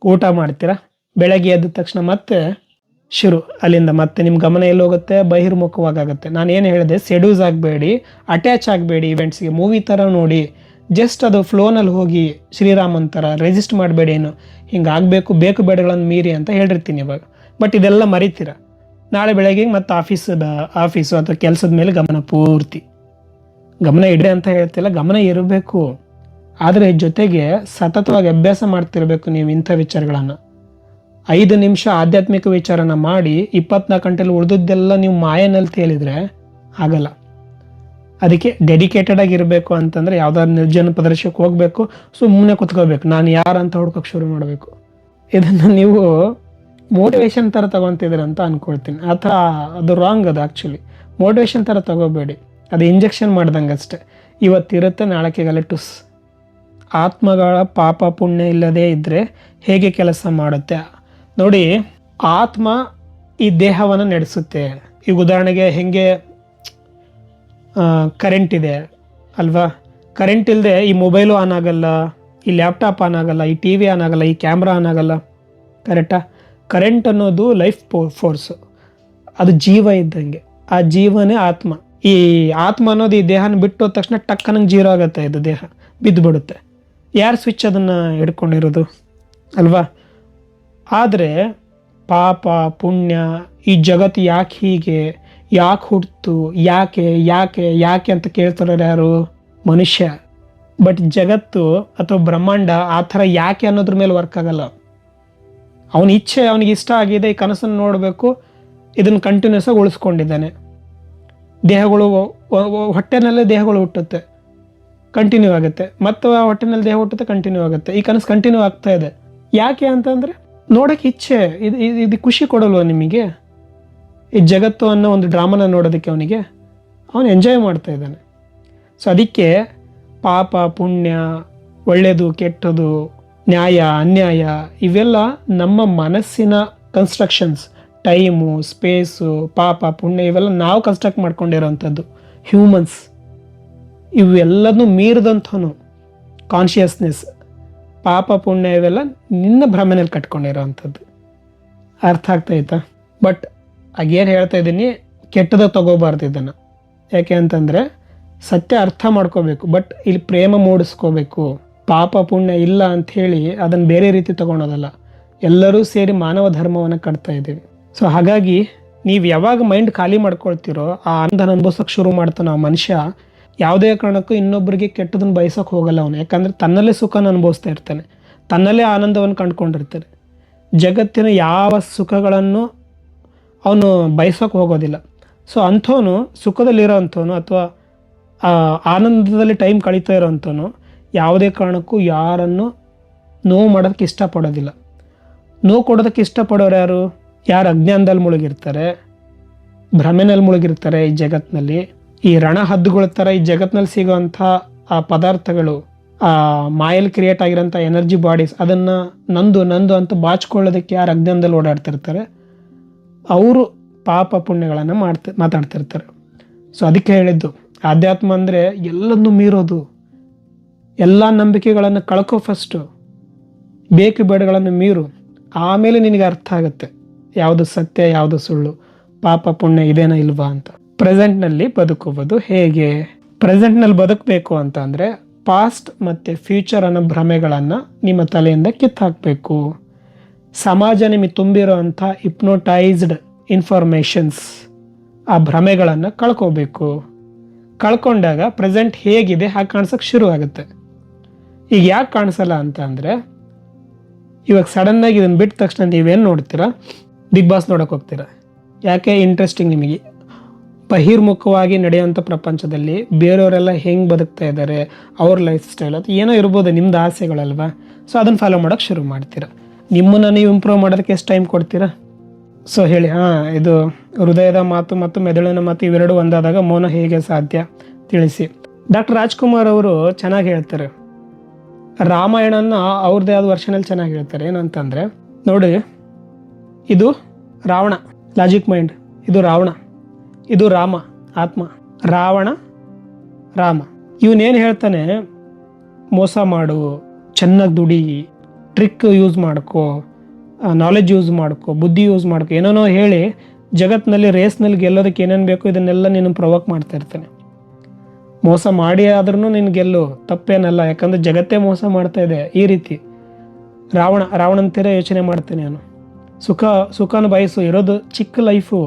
ಊಟ ಮಾಡ್ತೀರಾ, ಬೆಳಗ್ಗೆ ಎದ್ದ ತಕ್ಷಣ ಮತ್ತೆ ಶುರು ಅಲ್ಲಿಂದ. ಮತ್ತೆ ನಿಮ್ಮ ಗಮನ ಎಲ್ಲಿ ಹೋಗುತ್ತೆ, ಬಹಿರ್ಮುಖವಾಗುತ್ತೆ. ನಾನು ಏನು ಹೇಳಿದೆ, ಸೆಡ್ಯೂಸ್ ಆಗಬೇಡಿ, ಅಟ್ಯಾಚ್ ಆಗಬೇಡಿ ಇವೆಂಟ್ಸ್ಗೆ. ಮೂವಿ ಥರ ನೋಡಿ, ಜಸ್ಟ್ ಅದು ಫ್ಲೋನಲ್ಲಿ ಹೋಗಿ ಶ್ರೀರಾಮನ್ ಥರ ರೆಸಿಸ್ಟ್ ಮಾಡಬೇಡಿ. ಏನು ಹಿಂಗೆ ಆಗಬೇಕು, ಬೇಕು ಬೇಡಗಳನ್ನು ಮೀರಿ ಅಂತ ಹೇಳಿರ್ತೀನಿ ಇವಾಗ. ಬಟ್ ಇದೆಲ್ಲ ಮರಿತೀರ. ನಾಳೆ ಬೆಳಗ್ಗೆ ಮತ್ತೆ ಆಫೀಸು ಅಥವಾ ಕೆಲಸದ ಮೇಲೆ ಗಮನ ಪೂರ್ತಿ. ಗಮನ ಇಡ್ರಿ ಅಂತ ಹೇಳ್ತಿಲ್ಲ, ಗಮನ ಇರಬೇಕು. ಆದರೆ ಜೊತೆಗೆ ಸತತವಾಗಿ ಅಭ್ಯಾಸ ಮಾಡ್ತಿರ್ಬೇಕು ನೀವು ಇಂಥ ವಿಚಾರಗಳನ್ನು. 5 ನಿಮಿಷ ಆಧ್ಯಾತ್ಮಿಕ ವಿಚಾರನ ಮಾಡಿ 24 ಗಂಟೆಲಿ ಉಳಿದದ್ದೆಲ್ಲ ನೀವು ಮಾಯನಲ್ಲಿ ತೇಲಿದ್ರೆ ಆಗಲ್ಲ. ಅದಕ್ಕೆ ಡೆಡಿಕೇಟೆಡ್ ಆಗಿರಬೇಕು ಅಂತಂದರೆ ಯಾವುದಾದ್ರು ನಿರ್ಜನ ಪ್ರದೇಶಕ್ಕೆ ಹೋಗಬೇಕು, ಸುಮ್ಮನೆ ಕುತ್ಕೋಬೇಕು, ನಾನು ಯಾರು ಅಂತ ಹುಡ್ಕೋಕ್ಕೆ ಶುರು ಮಾಡಬೇಕು. ಇದನ್ನು ನೀವು ಮೋಟಿವೇಶನ್ ಥರ ತೊಗೊತಿದ್ದೀರ ಅಂತ ಅಂದ್ಕೊಳ್ತೀನಿ. ಅಥವಾ ಅದು ರಾಂಗ್. ಅದು ಆ್ಯಕ್ಚುಲಿ ಮೋಟಿವೇಶನ್ ಥರ ತೊಗೋಬೇಡಿ, ಅದು ಇಂಜೆಕ್ಷನ್ ಮಾಡ್ದಂಗೆ ಅಷ್ಟೆ. ಇವತ್ತಿರುತ್ತೆ, ನಾಳಕ್ಕೆಗಲ್ಲ ಟುಸ್. ಆತ್ಮಗಳ ಪಾಪ ಪುಣ್ಯ ಇಲ್ಲದೇ ಇದ್ದರೆ ಹೇಗೆ ಕೆಲಸ ಮಾಡುತ್ತೆ ನೋಡಿ. ಆತ್ಮ ಈ ದೇಹವನ್ನು ನಡೆಸುತ್ತೆ. ಈಗ ಉದಾಹರಣೆಗೆ ಹೆಂಗೆ ಕರೆಂಟ್ ಇದೆ ಅಲ್ವಾ, ಕರೆಂಟ್ ಇಲ್ಲದೆ ಈ ಮೊಬೈಲು ಆನ್ ಆಗಲ್ಲ, ಈ ಲ್ಯಾಪ್ಟಾಪ್ ಆನ್ ಆಗಲ್ಲ, ಈ ಟಿ ವಿ ಆನ್ ಆಗಲ್ಲ, ಈ ಕ್ಯಾಮ್ರಾ ಆನ್ ಆಗಲ್ಲ. ಕರೆಕ್ಟಾ? ಕರೆಂಟ್ ಅನ್ನೋದು ಲೈಫ್ ಫೋರ್ಸು, ಅದು ಜೀವ ಇದ್ದಂಗೆ. ಆ ಜೀವನೇ ಆತ್ಮ. ಈ ಆತ್ಮ ಅನ್ನೋದು ಈ ದೇಹನ ಬಿಟ್ಟು ಹೋದ ತಕ್ಷಣ ಟಕ್ಕನಂಗೆ ಜೀರೋ ಆಗುತ್ತೆ, ಇದು ದೇಹ ಬಿದ್ದು ಬಿಡುತ್ತೆ. ಯಾರು ಸ್ವಿಚ್ ಅದನ್ನು ಹಿಡ್ಕೊಂಡಿರೋದು ಅಲ್ವಾ? ಆದರೆ ಪಾಪ ಪುಣ್ಯ, ಈ ಜಗತ್ತು ಯಾಕೆ ಹೀಗೆ, ಯಾಕೆ ಹುಟ್ಟಿತು, ಯಾಕೆ ಯಾಕೆ ಯಾಕೆ ಅಂತ ಕೇಳ್ತಾರ ಯಾರು? ಮನುಷ್ಯ. ಬಟ್ ಜಗತ್ತು ಅಥವಾ ಬ್ರಹ್ಮಾಂಡ ಆ ಥರ ಯಾಕೆ ಅನ್ನೋದ್ರ ಮೇಲೆ ವರ್ಕ್ ಆಗಲ್ಲ. ಅವನ ಇಚ್ಛೆ, ಅವನಿಗೆ ಇಷ್ಟ ಆಗಿದೆ, ಈ ಕನಸನ್ನು ನೋಡಬೇಕು, ಇದನ್ನು ಕಂಟಿನ್ಯೂಸ್ ಆಗಿ ಉಳಿಸ್ಕೊಂಡಿದ್ದಾನೆ. ದೇಹಗಳು ಹೊಟ್ಟೆನಲ್ಲೇ ದೇಹಗಳು ಹುಟ್ಟುತ್ತೆ, ಕಂಟಿನ್ಯೂ ಆಗುತ್ತೆ, ಮತ್ತು ಆ ಹೊಟ್ಟೆನಲ್ಲಿ ದೇಹ ಹುಟ್ಟುತ್ತೆ, ಕಂಟಿನ್ಯೂ ಆಗುತ್ತೆ. ಈ ಕನಸು ಕಂಟಿನ್ಯೂ ಆಗ್ತಾ ಇದೆ. ಯಾಕೆ ಅಂತಂದರೆ ನೋಡೋಕ್ಕೆ ಇಚ್ಛೆ. ಇದು ಖುಷಿ ಕೊಡಲ್ವ ನಿಮಗೆ? ಈ ಜಗತ್ತು ಅನ್ನೋ ಒಂದು ಡ್ರಾಮನ ನೋಡೋದಕ್ಕೆ ಅವನು ಎಂಜಾಯ್ ಮಾಡ್ತಾ ಇದ್ದಾನೆ. ಸೊ ಅದಕ್ಕೆ ಪಾಪ ಪುಣ್ಯ, ಒಳ್ಳೆಯದು ಕೆಟ್ಟದು, ನ್ಯಾಯ ಅನ್ಯಾಯ, ಇವೆಲ್ಲ ನಮ್ಮ ಮನಸ್ಸಿನ ಕನ್ಸ್ಟ್ರಕ್ಷನ್ಸ್. ಟೈಮು, ಸ್ಪೇಸು, ಪಾಪ ಪುಣ್ಯ ಇವೆಲ್ಲ ನಾವು ಕನ್ಸ್ಟ್ರಕ್ಟ್ ಮಾಡ್ಕೊಂಡಿರೋವಂಥದ್ದು ಹ್ಯೂಮನ್ಸ್. ಇವೆಲ್ಲದನ್ನೂ ಮೀರಿದಂಥವನು ಕಾನ್ಷಿಯಸ್ನೆಸ್. ಪಾಪ ಪುಣ್ಯ ಇವೆಲ್ಲ ನಿನ್ನ ಭ್ರಮೆನಲ್ಲಿ ಕಟ್ಕೊಂಡಿರೋವಂಥದ್ದು. ಅರ್ಥ ಆಗ್ತಾಯ್ತಾ? ಬಟ್ ಆಗೇನು ಹೇಳ್ತಾ ಇದ್ದೀನಿ, ಕೆಟ್ಟದ ತಗೋಬಾರ್ದು ಇದನ್ನು. ಯಾಕೆ ಅಂತಂದರೆ ಸತ್ಯ ಅರ್ಥ ಮಾಡ್ಕೋಬೇಕು, ಬಟ್ ಇಲ್ಲಿ ಪ್ರೇಮ ಮೂಡಿಸ್ಕೋಬೇಕು. ಪಾಪ ಪುಣ್ಯ ಇಲ್ಲ ಅಂಥೇಳಿ ಅದನ್ನು ಬೇರೆ ರೀತಿ ತೊಗೊಳೋದಲ್ಲ. ಎಲ್ಲರೂ ಸೇರಿ ಮಾನವ ಧರ್ಮವನ್ನು ಕಟ್ತಾ ಇದ್ದೀವಿ. ಸೊ ಹಾಗಾಗಿ ನೀವು ಯಾವಾಗ ಮೈಂಡ್ ಖಾಲಿ ಮಾಡ್ಕೊಳ್ತೀರೋ ಆ ಆನಂದನ ಅನುಭವಿಸೋಕೆ ಶುರು ಮಾಡ್ತಾನೆ ಆ ಮನುಷ್ಯ. ಯಾವುದೇ ಕಾರಣಕ್ಕೂ ಇನ್ನೊಬ್ಬರಿಗೆ ಕೆಟ್ಟದನ್ನು ಬಯಸೋಕೆ ಹೋಗಲ್ಲ ಅವನು. ಯಾಕಂದರೆ ತನ್ನಲ್ಲೇ ಸುಖನ ಅನುಭವಿಸ್ತಾ ಇರ್ತಾನೆ, ತನ್ನಲ್ಲೇ ಆನಂದವನ್ನು ಕಂಡುಕೊಂಡಿರ್ತಾನೆ. ಜಗತ್ತಿನ ಯಾವ ಸುಖಗಳನ್ನು ಅವನು ಬಯಸೋಕೆ ಹೋಗೋದಿಲ್ಲ. ಸೊ ಅಂಥವನು, ಸುಖದಲ್ಲಿರೋ ಅಂಥವನು ಅಥವಾ ಆನಂದದಲ್ಲಿ ಟೈಮ್ ಕಳೀತಾ ಇರೋವಂಥವನು ಯಾವುದೇ ಕಾರಣಕ್ಕೂ ಯಾರನ್ನು ನೋವು ಮಾಡೋದಕ್ಕೆ ಇಷ್ಟಪಡೋದಿಲ್ಲ. ನೋವು ಕೊಡೋದಕ್ಕೆ ಇಷ್ಟಪಡೋರು ಯಾರು? ಯಾರು ಅಜ್ಞಾನದಲ್ಲಿ ಮುಳುಗಿರ್ತಾರೆ, ಭ್ರಮೆನಲ್ಲಿ ಮುಳುಗಿರ್ತಾರೆ. ಈ ಜಗತ್ತಿನಲ್ಲಿ ಈ ರಣ ಹದ್ದುಗಳ ಥರ ಈ ಜಗತ್ತಿನಲ್ಲಿ ಸಿಗೋವಂಥ ಆ ಪದಾರ್ಥಗಳು, ಆ ಮಾಯಲ್ಲಿ ಕ್ರಿಯೇಟ್ ಆಗಿರೋಂಥ ಎನರ್ಜಿ ಬಾಡೀಸ್, ಅದನ್ನು ನಂದು ಅಂತ ಬಾಚ್ಕೊಳ್ಳೋದಕ್ಕೆ ಯಾರು ಅಜ್ಞಾನದಲ್ಲಿ ಓಡಾಡ್ತಿರ್ತಾರೆ ಅವರು ಪಾಪ ಪುಣ್ಯಗಳನ್ನು ಮಾತಾಡ್ತಿರ್ತಾರೆ. ಸೊ ಅದಕ್ಕೆ ಹೇಳಿದ್ದು, ಆಧ್ಯಾತ್ಮ ಅಂದರೆ ಎಲ್ಲದನ್ನೂ ಮೀರೋದು. ಎಲ್ಲ ನಂಬಿಕೆಗಳನ್ನು ಕಳ್ಕೊ, ಫಸ್ಟು ಬೇಕು ಬೇಡಗಳನ್ನು ಮೀರು, ಆಮೇಲೆ ನಿನಗೆ ಅರ್ಥ ಆಗುತ್ತೆ ಯಾವುದು ಸತ್ಯ ಯಾವುದು ಸುಳ್ಳು, ಪಾಪ ಪುಣ್ಯ ಇದೇನೋ ಇಲ್ವಾ ಅಂತ. ಪ್ರೆಸೆಂಟ್ನಲ್ಲಿ ಬದುಕುವುದು ಹೇಗೆ? ಪ್ರೆಸೆಂಟ್ನಲ್ಲಿ ಬದುಕಬೇಕು ಅಂತ ಅಂದರೆ ಪಾಸ್ಟ್ ಮತ್ತು ಫ್ಯೂಚರ್ ಅನ್ನೋ ಭ್ರಮೆಗಳನ್ನು ನಿಮ್ಮ ತಲೆಯಿಂದ ಕಿತ್ತಾಕಬೇಕು. ಸಮಾಜ ನಿಮಗೆ ತುಂಬಿರೋ ಅಂಥ ಹಿಪ್ನೋಟೈಸ್ಡ್ ಇನ್ಫಾರ್ಮೇಷನ್ಸ್, ಆ ಭ್ರಮೆಗಳನ್ನು ಕಳ್ಕೋಬೇಕು. ಕಳ್ಕೊಂಡಾಗ ಪ್ರೆಸೆಂಟ್ ಹೇಗಿದೆ ಹಾಗೆ ಕಾಣಿಸೋಕ್ಕೆ ಶುರು ಆಗುತ್ತೆ. ಈಗ ಯಾಕೆ ಕಾಣಿಸಲ್ಲ ಅಂತ ಅಂದರೆ, ಇವಾಗ ಸಡನ್ನಾಗಿ ಇದನ್ನು ಬಿಟ್ಟ ತಕ್ಷಣ ನೀವೇನು ನೋಡ್ತೀರಾ? ಬಿಗ್ ಬಾಸ್ ನೋಡೋಕೆ ಹೋಗ್ತೀರಾ. ಯಾಕೆ? ಇಂಟ್ರೆಸ್ಟಿಂಗ್ ನಿಮಗೆ. ಬಹಿರ್ಮುಖವಾಗಿ ನಡೆಯುವಂಥ ಪ್ರಪಂಚದಲ್ಲಿ ಬೇರೆಯವರೆಲ್ಲ ಹೆಂಗೆ ಬದುಕ್ತಾ ಇದ್ದಾರೆ, ಅವ್ರ ಲೈಫ್ ಸ್ಟೈಲ್ ಅದು ಏನೋ ಇರ್ಬೋದು, ನಿಮ್ಮದು ಆಸೆಗಳಲ್ವಾ. ಸೊ ಅದನ್ನು ಫಾಲೋ ಮಾಡೋಕ್ಕೆ ಶುರು ಮಾಡ್ತೀರಾ. ನಿಮ್ಮನ್ನು ನೀವು ಇಂಪ್ರೂವ್ ಮಾಡೋದಕ್ಕೆ ಎಷ್ಟು ಟೈಮ್ ಕೊಡ್ತೀರಾ? ಸೊ ಹೇಳಿ. ಇದು ಹೃದಯದ ಮಾತು ಮತ್ತು ಮೆದುಳಿನ ಮಾತು ಇವೆರಡು ಒಂದಾದಾಗ ಮೌನ ಹೇಗೆ ಸಾಧ್ಯ ತಿಳಿಸಿ. ಡಾಕ್ಟರ್ ರಾಜ್ಕುಮಾರ್ ಅವರು ಚೆನ್ನಾಗಿ ಹೇಳ್ತಾರೆ. ರಾಮಾಯಣನ ಅವ್ರದ್ದೇ ಆದ ವರ್ಷನಲ್ಲಿ ಚೆನ್ನಾಗಿ ಹೇಳ್ತಾರೆ. ಏನಂತಂದರೆ ನೋಡಿ, ಇದು ರಾವಣ ಲಾಜಿಕ್ ಮೈಂಡ್, ಇದು ರಾವಣ, ಇದು ರಾಮ ಆತ್ಮ. ರಾವಣ ರಾಮ ಇವನೇನು ಹೇಳ್ತಾನೆ? ಮೋಸ ಮಾಡು, ಚೆನ್ನಾಗಿ ದುಡಿ, ಟ್ರಿಕ್ ಯೂಸ್ ಮಾಡ್ಕೋ, ನಾಲೆಜ್ ಯೂಸ್ ಮಾಡ್ಕೋ, ಬುದ್ಧಿ ಯೂಸ್ ಮಾಡ್ಕೋ, ಏನೇನೋ ಹೇಳಿ ಜಗತ್ತಿನಲ್ಲಿ ರೇಸ್ನಲ್ಲಿ ಗೆಲ್ಲೋದಕ್ಕೆ ಏನೇನು ಬೇಕೋ ಇದನ್ನೆಲ್ಲ ನೀನು ಪ್ರವೋಕ್ ಮಾಡ್ತಾ ಇರ್ತಾನೆ. ಮೋಸ ಮಾಡಿ ಆದ್ರೂ ನೀನು ಗೆಲ್ಲು, ತಪ್ಪೇನಲ್ಲ. ಯಾಕಂದರೆ ಜಗತ್ತೇ ಮೋಸ ಮಾಡ್ತಾ ಇದೆ. ಈ ರೀತಿ ರಾವಣಂತರ ಯೋಚನೆ ಮಾಡ್ತೇನೆ ನಾನು. ಸುಖನ ಬಯಸು, ಇರೋದು ಚಿಕ್ಕ ಲೈಫು,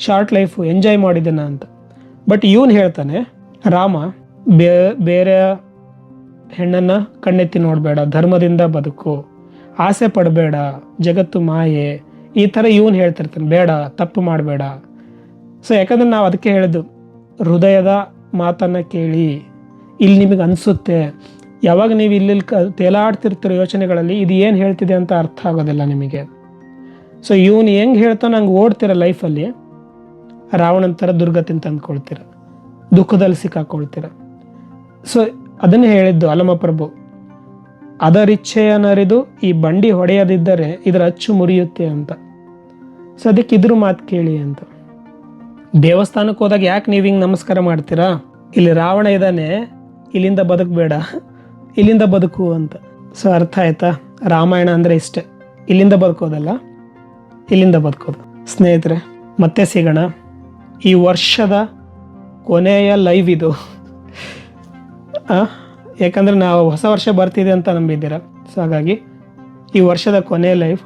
ಶಾರ್ಟ್ ಲೈಫು, ಎಂಜಾಯ್ ಮಾಡಿದ್ದೇನೆ ಅಂತ. ಬಟ್ ಇವನು ಹೇಳ್ತಾನೆ, ರಾಮ ಬೇರೆ ಹೆಣ್ಣನ್ನು ಕಣ್ಣೆತ್ತಿ ನೋಡಬೇಡ, ಧರ್ಮದಿಂದ ಬದುಕು, ಆಸೆ ಪಡಬೇಡ, ಜಗತ್ತು ಮಾಯೆ, ಈ ಥರ ಇವನು ಹೇಳ್ತಿರ್ತಾನೆ. ಬೇಡ, ತಪ್ಪು ಮಾಡಬೇಡ. ಸೊ ಯಾಕಂದರೆ ನಾವು ಅದಕ್ಕೆ ಹೇಳಿದ್ದು, ಹೃದಯದ ಮಾತನ್ನು ಕೇಳಿ. ಇಲ್ಲಿ ನಿಮಗೆ ಅನಿಸುತ್ತೆ, ಯಾವಾಗ ನೀವು ಇಲ್ಲಿ ತೇಲಾಡ್ತಿರ್ತಿರೋ ಯೋಚನೆಗಳಲ್ಲಿ ಇದು ಏನು ಹೇಳ್ತಿದೆ ಅಂತ ಅರ್ಥ ಆಗೋದಿಲ್ಲ ನಿಮಗೆ. ಸೊ ಇವನು ಹೆಂಗೆ ಹೇಳ್ತಾನೆ ಹಂಗೆ ಓಡ್ತೀರ ಲೈಫಲ್ಲಿ, ರಾವಣನ ಥರ ದುರ್ಗತಿನ ತಂದ್ಕೊಳ್ತೀರ, ದುಃಖದಲ್ಲಿ ಸಿಕ್ಕಾಕೊಳ್ತೀರ. ಸೊ ಅದನ್ನೇ ಹೇಳಿದ್ದು ಅಲಮಪ್ರಭು, ಅದರಿಚ್ಛೆಯನ್ನರಿದು ಈ ಬಂಡಿ ಹೊಡೆಯದಿದ್ದರೆ ಇದರ ಅಚ್ಚು ಮುರಿಯುತ್ತೆ ಅಂತ. ಸೊ ಅದಕ್ಕೆ ಇದ್ರ ಮಾತು ಕೇಳಿ ಅಂತ. ದೇವಸ್ಥಾನಕ್ಕೆ ಹೋದಾಗ ಯಾಕೆ ನೀವು ಹಿಂಗೆ ನಮಸ್ಕಾರ ಮಾಡ್ತೀರಾ? ಇಲ್ಲಿ ರಾವಣ ಇದ್ದಾನೆ, ಇಲ್ಲಿಂದ ಬದುಕಬೇಡ, ಇಲ್ಲಿಂದ ಬದುಕು ಅಂತ. ಸೊ ಅರ್ಥ ಆಯ್ತಾ? ರಾಮಾಯಣ ಅಂದರೆ ಇಷ್ಟೇ, ಇಲ್ಲಿಂದ ಬದುಕೋದಲ್ಲ, ಇಲ್ಲಿಂದ ಬದುಕೋದು. ಸ್ನೇಹಿತರೆ, ಮತ್ತೆ ಸಿಗೋಣ. ಈ ವರ್ಷದ ಕೊನೆಯ ಲೈವ್ ಇದು. ಯಾಕಂದರೆ ನಾವು ಹೊಸ ವರ್ಷ ಬರ್ತಿದೆ ಅಂತ ನಂಬಿದ್ದೀರ. ಸೊ ಹಾಗಾಗಿ ಈ ವರ್ಷದ ಕೊನೆಯ ಲೈವ್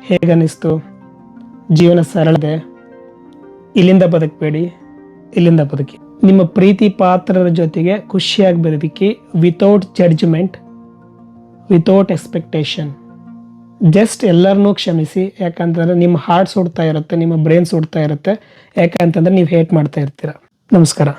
ಹೇಗನ್ನಿಸ್ತು? ಜೀವನ ಸರಳದೆ, ಇಲ್ಲಿಂದ ಬದುಕಬೇಡಿ, ಇಲ್ಲಿಂದ ಬದುಕಿ. ನಿಮ್ಮ ಪ್ರೀತಿ ಪಾತ್ರರ ಜೊತೆಗೆ ಖುಷಿಯಾಗಿ ಬದುಕಿ, without judgement, without expectation. Just ಎಲ್ಲರನ್ನೂ ಕ್ಷಮಿಸಿ. ಯಾಕಂತಂದರೆ ನಿಮ್ಮ ಹಾರ್ಟ್ ಸುಡ್ತಾ ಇರುತ್ತೆ, ನಿಮ್ಮ ಬ್ರೈನ್ ಸುಡ್ತಾ ಇರುತ್ತೆ. ಯಾಕಂತಂದರೆ ನೀವು ಹೇಟ್ ಮಾಡ್ತಾ ಇರ್ತೀರ. ನಮಸ್ಕಾರ.